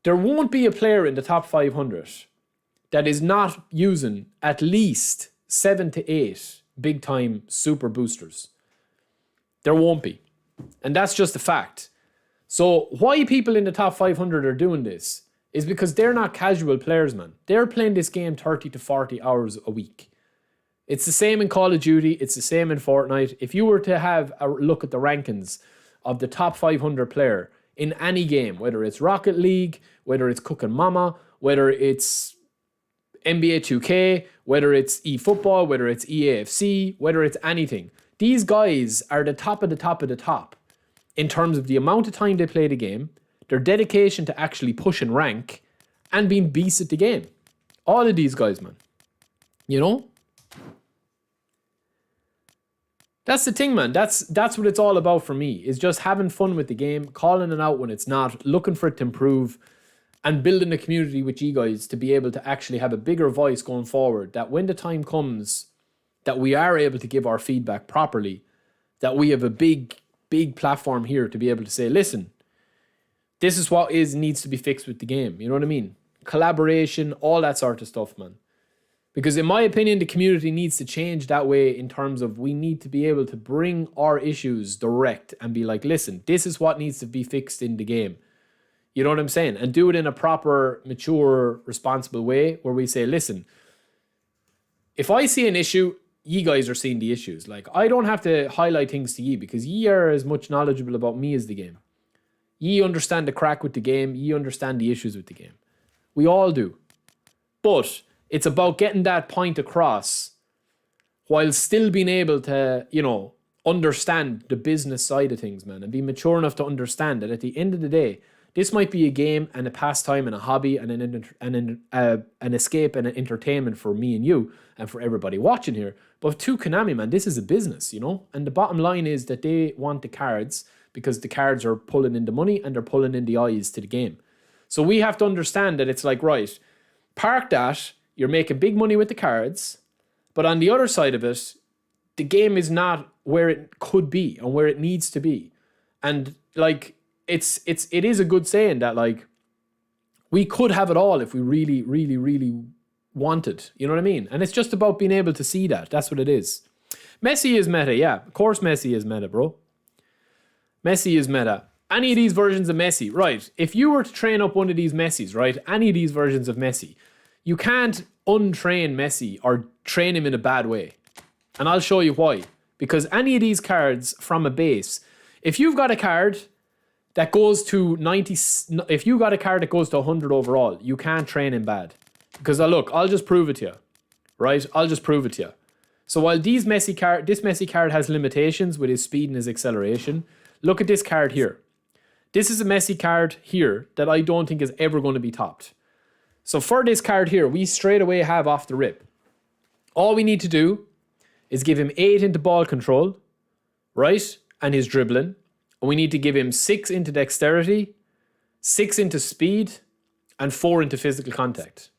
there won't be a player in the top 500 that is not using at least 7 to 8 big time super boosters. There won't be. And that's just a fact. So why people in the top 500 are doing this is because they're not casual players, man. They're playing this game 30 to 40 hours a week. It's the same in Call of Duty. It's the same in Fortnite. If you were to have a look at the rankings of the top 500 player in any game, whether it's Rocket League, whether it's Cooking Mama, whether it's NBA 2K, whether it's eFootball, whether it's EAFC, whether it's anything, these guys are the top of the top of the top in terms of the amount of time they play the game, their dedication to actually push and rank, and being beasts at the game. All of these guys, man. You know? That's the thing, man. That's what it's all about for me, is just having fun with the game, calling it out when it's not, looking for it to improve, and building a community with you guys to be able to actually have a bigger voice going forward, that when the time comes that we are able to give our feedback properly, that we have a big platform here to be able to say, listen, this is what needs to be fixed with the game. You know what I mean? Collaboration, all that sort of stuff, man. Because in my opinion, the community needs to change that way in terms of we need to be able to bring our issues direct and be like, listen, this is what needs to be fixed in the game. You know what I'm saying? And do it in a proper, mature, responsible way where we say, listen, if I see an issue, ye guys are seeing the issues. Like, I don't have to highlight things to ye because ye are as much knowledgeable about me as the game. Ye understand the crack with the game. Ye understand the issues with the game. We all do. But it's about getting that point across while still being able to, you know, understand the business side of things, man, and be mature enough to understand that at the end of the day, this might be a game and a pastime and a hobby and an escape and an entertainment for me and you and for everybody watching here. But to Konami, man, this is a business, you know? And the bottom line is that they want the cards because the cards are pulling in the money and they're pulling in the eyes to the game. So we have to understand that it's like, right, park that, you're making big money with the cards, but on the other side of it, the game is not where it could be and where it needs to be. And like, it is a good saying that like we could have it all if we really, really, really wanted. You know what I mean? And it's just about being able to see that. That's what it is. Messi is meta, yeah. Of course Messi is meta, bro. Messi is meta. Any of these versions of Messi, right? If you were to train up one of these Messis, right? Any of these versions of Messi, you can't untrain Messi or train him in a bad way. And I'll show you why. Because any of these cards from a base, if you've got a card that goes to 90, if you got a card that goes to 100 overall, you can't train him bad. Because look, I'll just prove it to you, right? I'll just prove it to you. So while this Messi card has limitations with his speed and his acceleration, look at this card here. This is a Messi card here that I don't think is ever going to be topped. So for this card here, we straight away have off the rip. All we need to do is give him 8 into ball control, right? And his dribbling. And we need to give him 6 into dexterity, 6 into speed, and 4 into physical contact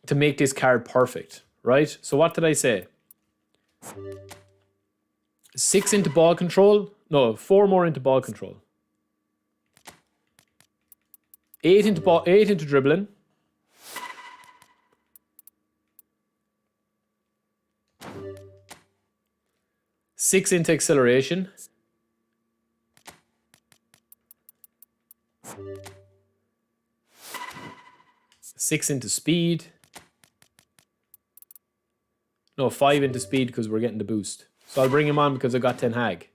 to make this card perfect, right? So what did I say? 6 into ball control. No, 4 more into ball control. 8 into dribbling. 6 into acceleration. 6 into speed. No, 5 into speed because we're getting the boost. So I'll bring him on because I got Ten Hag.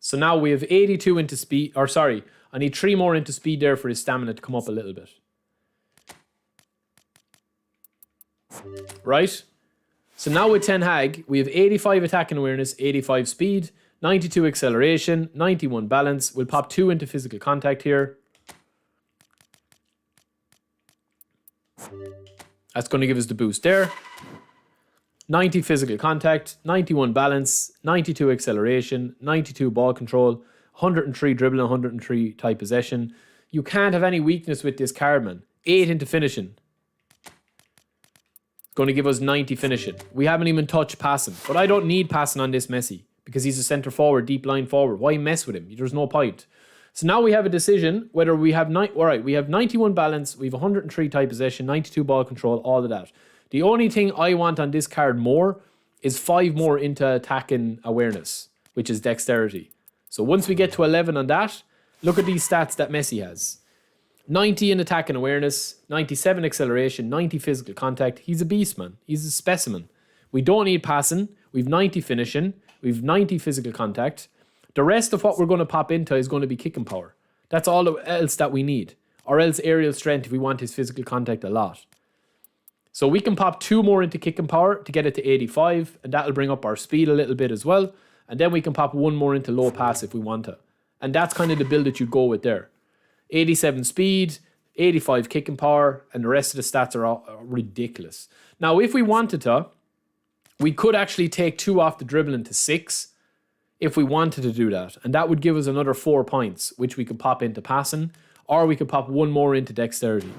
So now we have 82 into speed, or sorry, I need 3 more into speed there for his stamina to come up a little bit. Right? So now with Ten Hag, we have 85 attack and awareness, 85 speed, 92 acceleration, 91 balance. We'll pop 2 into physical contact here. That's going to give us the boost there. 90 physical contact, 91 balance, 92 acceleration, 92 ball control, 103 dribbling, 103 tight possession. You can't have any weakness with this card, man. 8 into finishing. It's going to give us 90 finishing. We haven't even touched passing, but I don't need passing on this Messi because he's a centre forward, deep line forward. Why mess with him? There's no point. So now we have a decision whether we have we have 91 balance, we have 103 tight possession, 92 ball control, all of that. The only thing I want on this card more is 5 more into attacking awareness, which is dexterity. So once we get to 11 on that, look at these stats that Messi has. 90 in attack and awareness, 97 acceleration, 90 physical contact. He's a beast, man. He's a specimen. We don't need passing. We've 90 finishing. We've 90 physical contact. The rest of what we're going to pop into is going to be kicking power. That's all else that we need. Or else aerial strength if we want his physical contact a lot. So we can pop 2 more into kicking power to get it to 85. And that'll bring up our speed a little bit as well. And then we can pop 1 more into low pass if we want to. And that's kind of the build that you go with there. 87 speed, 85 kicking power, and the rest of the stats are all ridiculous. Now, if we wanted to, we could actually take 2 off the dribbling to 6 if we wanted to do that. And that would give us another 4 points, which we could pop into passing, or we could pop 1 more into dexterity.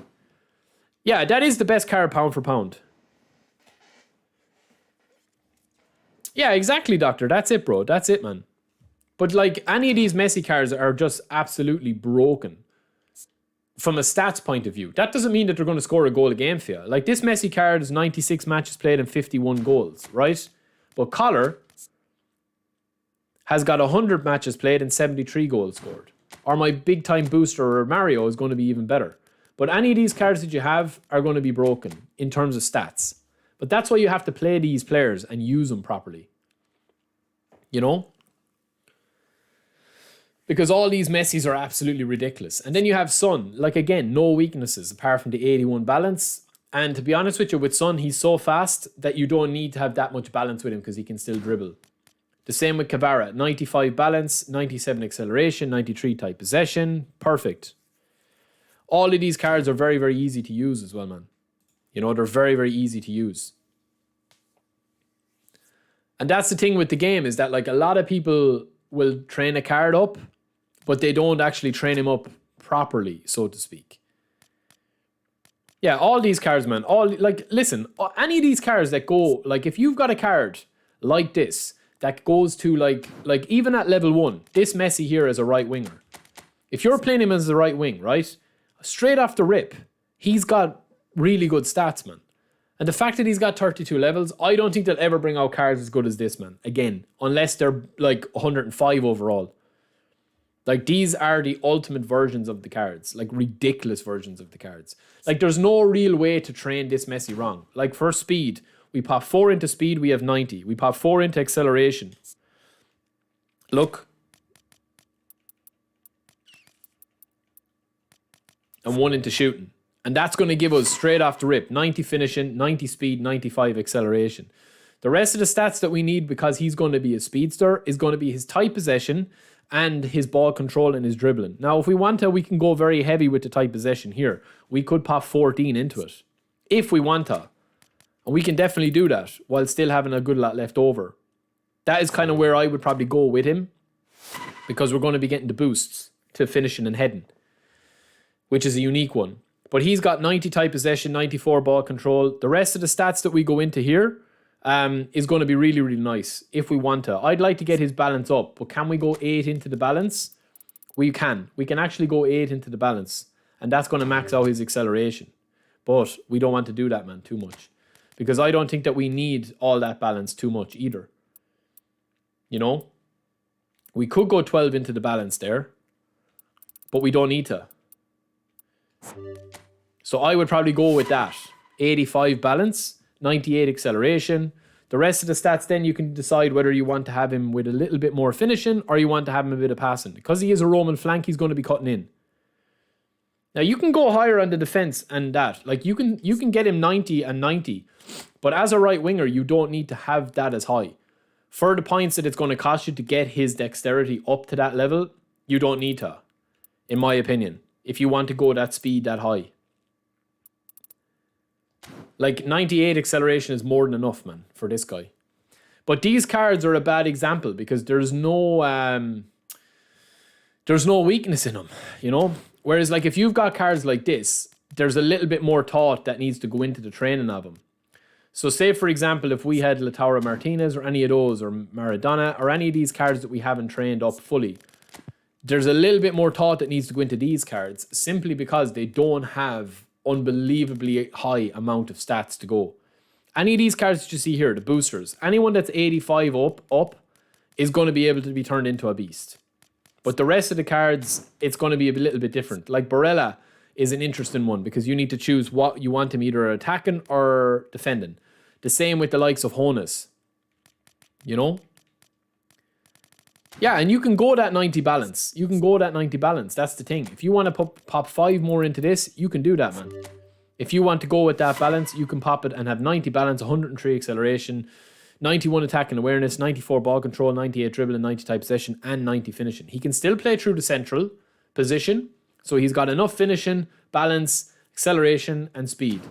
Yeah, that is the best card pound for pound. Yeah, exactly, Doctor. That's it, bro. That's it, man. But like, any of these Messi cards are just absolutely broken from a stats point of view. That doesn't mean that they're going to score a goal a game for you. Like, this Messi card is 96 matches played and 51 goals, right? But Collar has got 100 matches played and 73 goals scored. Or my big-time booster or Mario is going to be even better. But any of these cards that you have are going to be broken in terms of stats. But that's why you have to play these players and use them properly. You know? Because all these Messis are absolutely ridiculous. And then you have Son. Like, again, no weaknesses apart from the 81 balance. And to be honest with you, with Son, he's so fast that you don't need to have that much balance with him because he can still dribble. The same with Kvara. 95 balance, 97 acceleration, 93 tight possession. Perfect. All of these cards are very, very easy to use as well, man. You know, they're very, very easy to use. And that's the thing with the game, is that like a lot of people will train a card up, but they don't actually train him up properly, so to speak. Yeah, all these cards, man. Listen, any of these cards that go, like if you've got a card like this, that goes to like even at level 1, this Messi here is a right winger. If you're playing him as a right wing, right? Straight off the rip, he's got really good stats, man. And the fact that he's got 32 levels, I don't think they'll ever bring out cards as good as this, man. Again, unless they're like 105 overall. Like, these are the ultimate versions of the cards. Like, ridiculous versions of the cards. Like, there's no real way to train this Messi wrong. Like, for speed, we pop 4 into speed, we have 90. We pop 4 into acceleration. Look. And 1 into shooting. And that's going to give us, straight off the rip, 90 finishing, 90 speed, 95 acceleration. The rest of the stats that we need, because he's going to be a speedster, is going to be his tight possession and his ball control and his dribbling. Now, if we want to, we can go very heavy with the tight possession here. We could pop 14 into it, if we want to. And we can definitely do that, while still having a good lot left over. That is kind of where I would probably go with him, because we're going to be getting the boosts to finishing and heading, which is a unique one. But he's got 90 tight possession, 94 ball control. The rest of the stats that we go into here is going to be really, really nice if we want to. I'd like to get his balance up, but can we go 8 into the balance? We can. We can actually go 8 into the balance, and that's going to max out his acceleration. But we don't want to do that, man, too much. Because I don't think that we need all that balance too much either. You know? We could go 12 into the balance there, but we don't need to. So I would probably go with that. 85 balance, 98 acceleration. The rest of the stats, then you can decide whether you want to have him with a little bit more finishing or you want to have him a bit of passing. Because he is a Roman flank, he's going to be cutting in. Now, you can go higher on the defense and that. Like, you can get him 90 and 90. But as a right winger, you don't need to have that as high. For the points that it's going to cost you to get his dexterity up to that level, you don't need to, in my opinion, if you want to go that speed that high. Like, 98 acceleration is more than enough, man, for this guy. But these cards are a bad example because there's no weakness in them, you know? Whereas, like, if you've got cards like this, there's a little bit more thought that needs to go into the training of them. So say, for example, if we had Lautaro Martinez or any of those, or Maradona, or any of these cards that we haven't trained up fully, there's a little bit more thought that needs to go into these cards simply because they don't have unbelievably high amount of stats to go. Any of these cards that you see here, the boosters, anyone that's 85 up is going to be able to be turned into a beast. But the rest of the cards, it's going to be a little bit different. Like Barella is an interesting one because you need to choose what you want him either attacking or defending. The same with the likes of Honus. You know? Yeah, and you can go that 90 balance. You can go that 90 balance. That's the thing. If you want to pop 5 more into this, you can do that, man. If you want to go with that balance, you can pop it and have 90 balance, 103 acceleration, 91 attack and awareness, 94 ball control, 98 dribbling, 90 type possession, and 90 finishing. He can still play through the central position, so he's got enough finishing, balance, acceleration, and speed.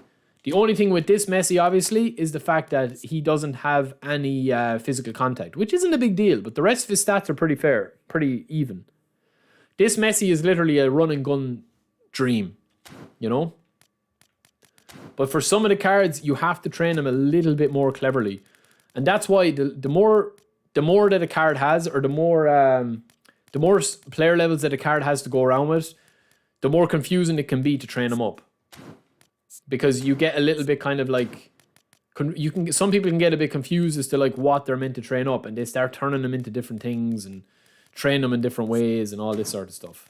The only thing with this Messi, obviously, is the fact that he doesn't have any physical contact, which isn't a big deal, but the rest of his stats are pretty fair, pretty even. This Messi is literally a run and gun dream, you know? But for some of the cards, you have to train them a little bit more cleverly. And that's why the more that a card has, or the more player levels that a card has to go around with, the more confusing it can be to train them up. Because you get a little bit kind of like, some people can get a bit confused as to like what they're meant to train up, and they start turning them into different things and train them in different ways and all this sort of stuff.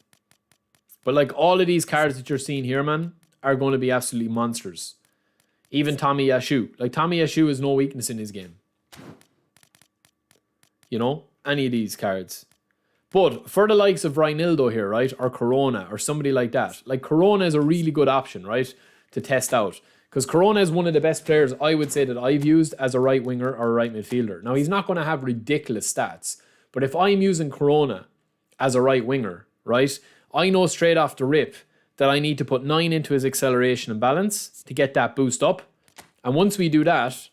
But like all of these cards that you're seeing here, man, are going to be absolutely monsters. Even Tommy Yashu. Like Tommy Yashu has no weakness in his game. You know, any of these cards. But for the likes of Reinildo here, right, or Corona, or somebody like that, like Corona is a really good option, right, to test out. Because Corona is one of the best players I would say that I've used as a right winger or a right midfielder. Now, he's not going to have ridiculous stats, but if I'm using Corona as a right winger, right, I know straight off the rip that I need to put 9 into his acceleration and balance to get that boost up. And once we do that,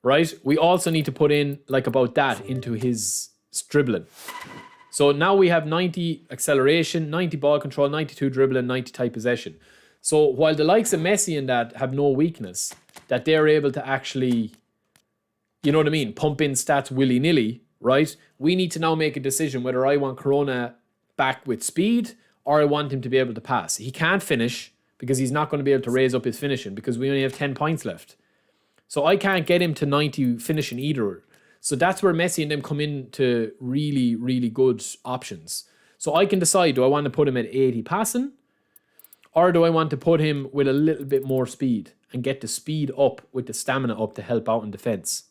right, we also need to put in like about that into his dribbling. So now we have 90 acceleration, 90 ball control, 92 dribbling, 90 tight possession. So while the likes of Messi and that have no weakness, that they're able to actually, you know what I mean, pump in stats willy-nilly, right? We need to now make a decision whether I want Corona back with speed or I want him to be able to pass. He can't finish because he's not going to be able to raise up his finishing because we only have 10 points left. So I can't get him to 90 finishing either. So that's where Messi and them come into really, really good options. So I can decide, do I want to put him at 80 passing? Or do I want to put him with a little bit more speed and get the speed up with the stamina up to help out in defense?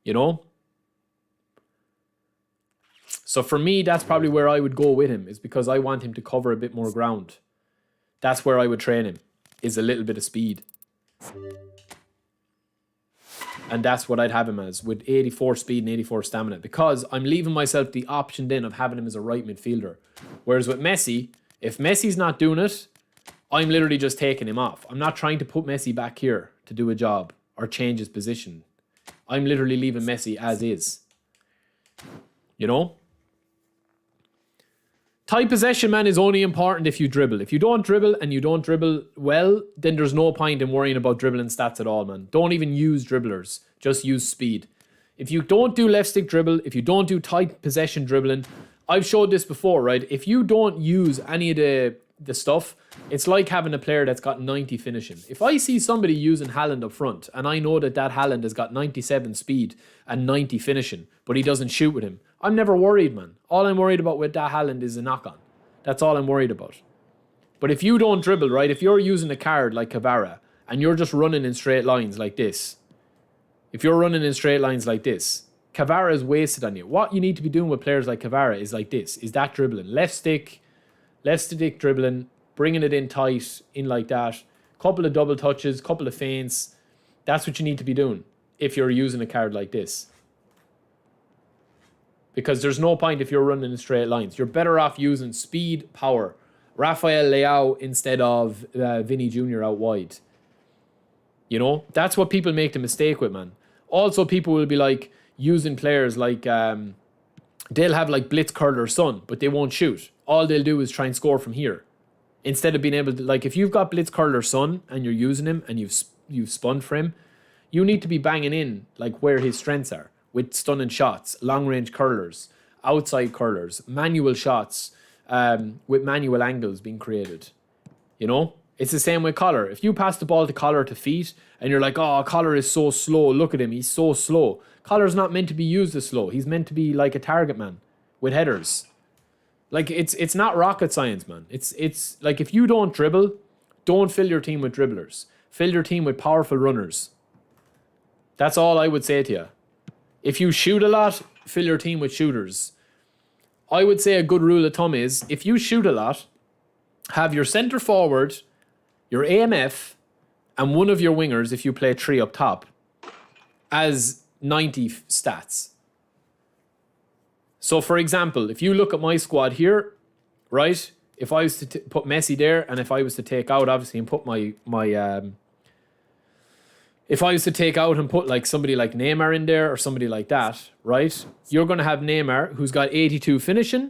You know? So for me, that's probably where I would go with him, is because I want him to cover a bit more ground. That's where I would train him, is a little bit of speed. And that's what I'd have him as, with 84 speed and 84 stamina, because I'm leaving myself the option then of having him as a right midfielder. Whereas with Messi, if Messi's not doing it, I'm literally just taking him off. I'm not trying to put Messi back here to do a job or change his position. I'm literally leaving Messi as is. You know? Tight possession, man, is only important if you dribble. If you don't dribble and you don't dribble well, then there's no point in worrying about dribbling stats at all, man. Don't even use dribblers. Just use speed. If you don't do left stick dribble, if you don't do tight possession dribbling, I've showed this before, right? If you don't use any of the stuff, it's like having a player that's got 90 finishing. If I see somebody using Haaland up front and I know that Haaland has got 97 speed and 90 finishing, but he doesn't shoot with him, I'm never worried, man. All I'm worried about with that Haaland is a knock-on. That's all I'm worried about. But if you don't dribble, right, if you're using a card like Kvara and you're just running in straight lines like this, If you're running in straight lines like this, Kvara is wasted on you. What you need to be doing with players like Kvara is like this, is that dribbling. Left stick dribbling, bringing it in tight, in like that. Couple of double touches, couple of feints. That's what you need to be doing if you're using a card like this. Because there's no point if you're running in straight lines. You're better off using speed, power. Rafael Leao instead of Vinny Jr. out wide. You know, that's what people make the mistake with, man. Also, people will be like using players like, they'll have like Blitz, Curler, Son, but they won't shoot. All they'll do is try and score from here. Instead of being able to, like, if you've got Blitz, Curler, Son and you're using him and you've spun for him, you need to be banging in like where his strengths are with stunning shots, long range curlers, outside curlers, manual shots with manual angles being created. You know, it's the same with Collar. If you pass the ball to Collar to feet and you're like, oh, Collar is so slow, look at him, he's so slow. Collar's not meant to be used as slow. He's meant to be like a target man with headers. Like, it's not rocket science, man. It's like, if you don't dribble, don't fill your team with dribblers. Fill your team with powerful runners. That's all I would say to you. If you shoot a lot, fill your team with shooters. I would say a good rule of thumb is, if you shoot a lot, have your centre forward, your AMF, and one of your wingers, if you play 3 up top, as 90 stats. So, for example, if you look at my squad here, right? If I was to put Messi there, and if I was to take out, obviously, and put if I was to take out and put like somebody like Neymar in there or somebody like that, right? You're going to have Neymar, who's got 82 finishing,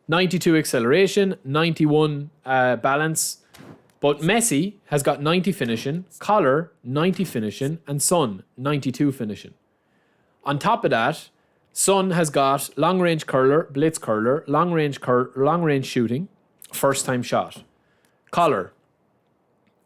92 acceleration, 91 balance. But Messi has got 90 finishing, Collar 90 finishing, and Son 92 finishing. On top of that, Son has got long range curler, blitz curler, long range shooting, first time shot. Collar,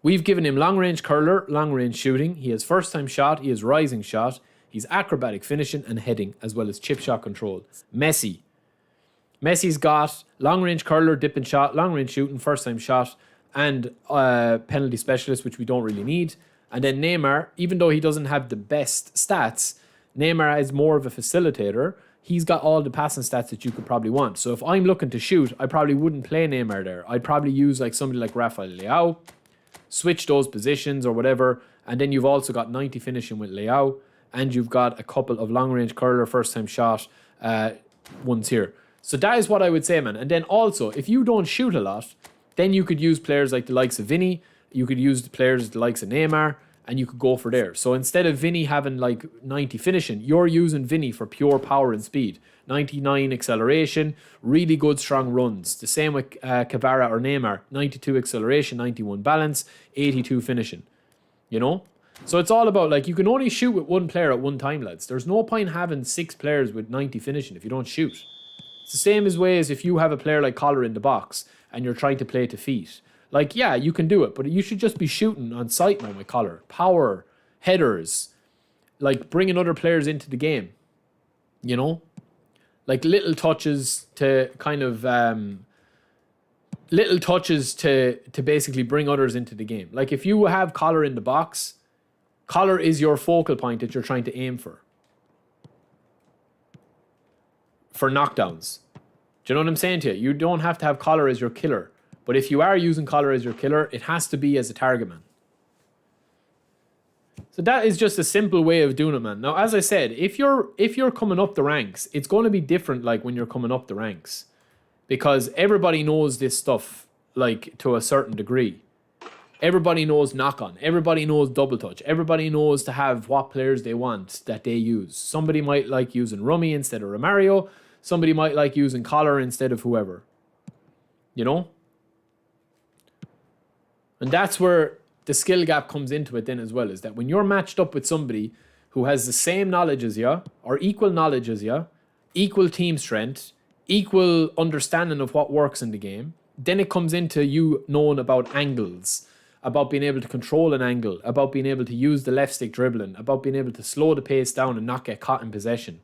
we've given him long range curler, long range shooting. He has first time shot, he has rising shot, he's acrobatic finishing and heading, as well as chip shot control. Messi's got long range curler, dipping shot, long range shooting, first time shot, and penalty specialist, which we don't really need. And then Neymar, even though he doesn't have the best stats, Neymar is more of a facilitator. He's got all the passing stats that you could probably want. So if I'm looking to shoot, I probably wouldn't play Neymar there. I'd probably use like somebody like Rafael Leao, switch those positions or whatever. And then you've also got 90 finishing with Leao, and you've got a couple of long range curler, first time shot ones here. So that is what I would say, man. And then also, if you don't shoot a lot, then you could use players like the likes of Vinny. You could use the players the likes of Neymar, and you could go for there. So instead of Vinny having like 90 finishing, you're using Vinny for pure power and speed. 99 acceleration, really good strong runs. The same with Kvara or Neymar. 92 acceleration, 91 balance, 82 finishing. You know? So it's all about, like, you can only shoot with one player at one time, lads. There's no point having 6 players with 90 finishing if you don't shoot. It's the same as way as if you have a player like Collar in the box and you're trying to play to feet. Like, yeah, you can do it, but you should just be shooting on sight, man, with Collar. Power, headers, like bringing other players into the game, you know? Like little touches to kind of, to basically bring others into the game. Like if you have Collar in the box, Collar is your focal point that you're trying to aim for knockdowns. Do you know what I'm saying to you? You don't have to have Collar as your killer. But if you are using Collar as your killer, it has to be as a target man. So that is just a simple way of doing it, man. Now, as I said, if you're coming up the ranks, it's going to be different like when you're coming up the ranks. Because everybody knows this stuff, like, to a certain degree. Everybody knows knock-on. Everybody knows double touch. Everybody knows to have what players they want that they use. Somebody might like using Rummy instead of Romario. Somebody might like using Collar instead of whoever. You know? And that's where the skill gap comes into it then as well, is that when you're matched up with somebody who has the same knowledge as you, or equal knowledge as you, equal team strength, equal understanding of what works in the game, then it comes into you knowing about angles, about being able to control an angle, about being able to use the left stick dribbling, about being able to slow the pace down and not get caught in possession.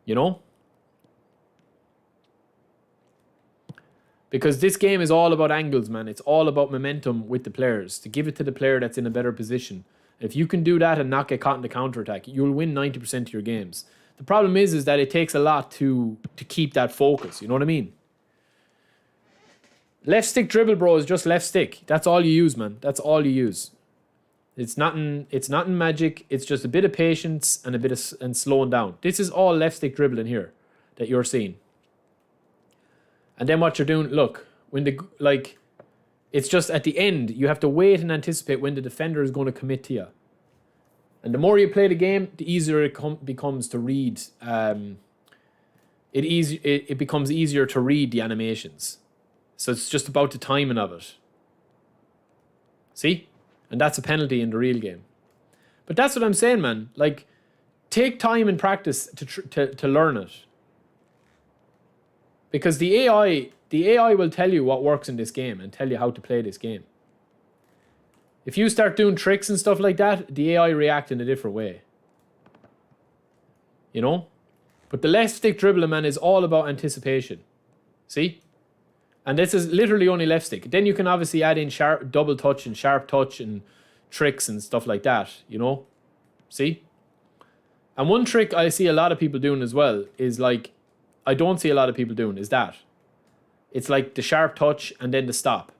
You know? Because this game is all about angles, man. It's all about momentum with the players. To give it to the player that's in a better position. If you can do that and not get caught in the counter-attack, you'll win 90% of your games. The problem is that it takes a lot to keep that focus. You know what I mean? Left stick dribble, bro, is just left stick. That's all you use, man. That's all you use. It's nothing magic. It's just a bit of patience and a bit of and slowing down. This is all left stick dribbling here that you're seeing. And then what you're doing, look, when it's just at the end, you have to wait and anticipate when the defender is going to commit to you. And the more you play the game, the easier it becomes to read. It becomes easier to read the animations. So it's just about the timing of it. See? And that's a penalty in the real game. But that's what I'm saying, man. Like, take time and practice to learn it. Because the AI will tell you what works in this game and tell you how to play this game. If you start doing tricks and stuff like that, the AI react in a different way. You know? But the left stick dribbling, man, is all about anticipation. See? And this is literally only left stick. Then you can obviously add in sharp double touch and sharp touch and tricks and stuff like that, you know? See? And one trick I see a lot of people doing as well is like, I don't see a lot of people doing is that. It's like the sharp touch and then the stop.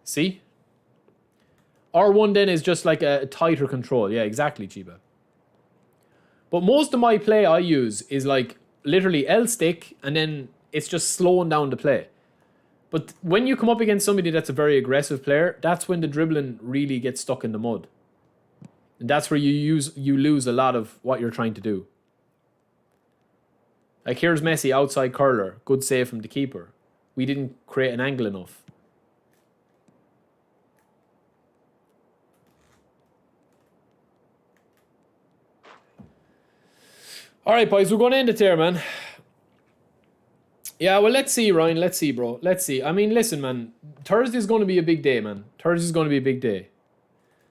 See? R1 then is just like a tighter control. Yeah, exactly, Chiba. But most of my play I use is like literally L stick and then it's just slowing down the play. But when you come up against somebody that's a very aggressive player, that's when the dribbling really gets stuck in the mud. And that's where you lose a lot of what you're trying to do. Like here's Messi outside curler. Good save from the keeper. We didn't create an angle enough. Alright, boys, we're going to end it there, man. Yeah, well, let's see, Ryan. Let's see, bro. Let's see. I mean, listen, man. Thursday's going to be a big day, man. Thursday's going to be a big day.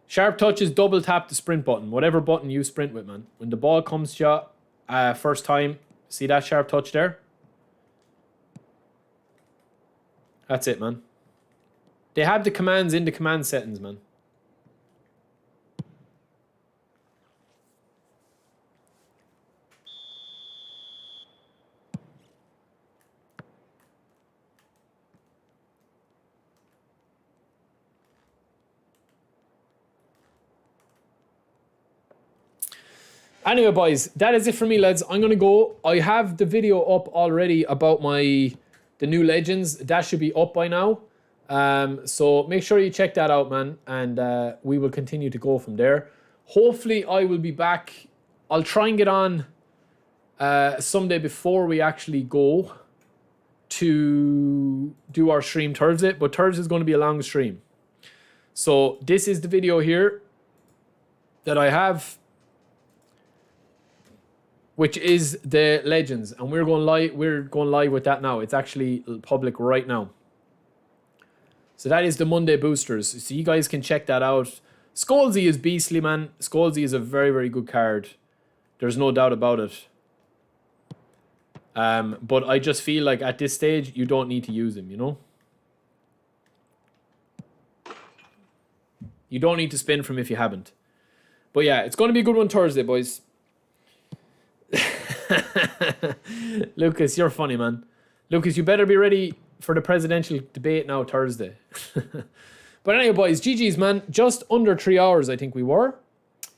Sharp touch is double tap the sprint button. Whatever button you sprint with, man. When the ball comes to you, first time, see that sharp touch there? That's it, man. They have the commands in the command settings, man. Anyway, boys, that is it for me, lads. I'm going to go. I have the video up already about the new Legends. That should be up by now. So make sure you check that out, man. And we will continue to go from there. Hopefully, I will be back. I'll try and get on someday before we actually go to do our stream Thursday. But Thursday is going to be a long stream. So this is the video here that I have, which is the Legends, and we're going live with that now. It's actually public right now. So that is the Monday boosters. So you guys can check that out. Scholesy is beastly, man. Scholesy is a very, very good card. There's no doubt about it. But I just feel like at this stage, you don't need to use him, you know? You don't need to spin from if you haven't. But yeah, it's going to be a good one Thursday, boys. Lucas, you're funny, man. Lucas, you better be ready for the presidential debate now Thursday. But anyway, boys, GG's, man. Just under 3 hours, I think we were.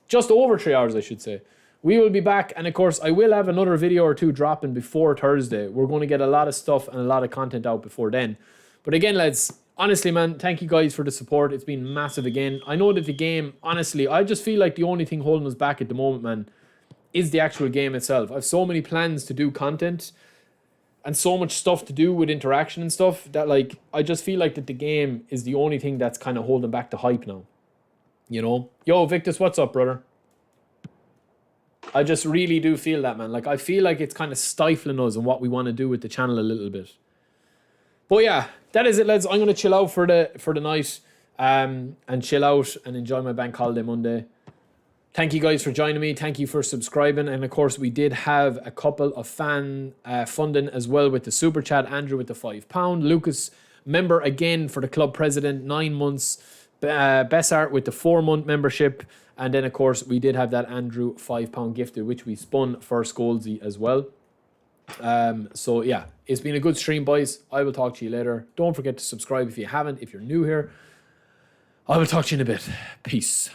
Just over 3 hours, I should say. We will be back, and of course, I will have another video or two dropping before Thursday. We're going to get a lot of stuff and a lot of content out before then. But again, lads, honestly, man, thank you guys for the support. It's been massive again. I know that the game, honestly, I just feel like the only thing holding us back at the moment, man, is the actual game itself. I have so many plans to do content and so much stuff to do with interaction and stuff that, like, I just feel like that the game is the only thing that's kind of holding back the hype now. You know? Yo, Victus, what's up, brother? I just really do feel that, man. Like, I feel like it's kind of stifling us and what we want to do with the channel a little bit. But yeah, that is it, lads. I'm going to chill out for the night and chill out and enjoy my bank holiday Monday. Thank you guys for joining me. Thank you for subscribing. And of course, we did have a couple of fan funding as well with the super chat. Andrew with the £5. Lucas, member again for the club president, 9 months. Bessart with the 4-month membership. And then, of course, we did have that Andrew £5 gifted, which we spun for Scholesy as well. So, yeah, it's been a good stream, boys. I will talk to you later. Don't forget to subscribe if you haven't, if you're new here. I will talk to you in a bit. Peace.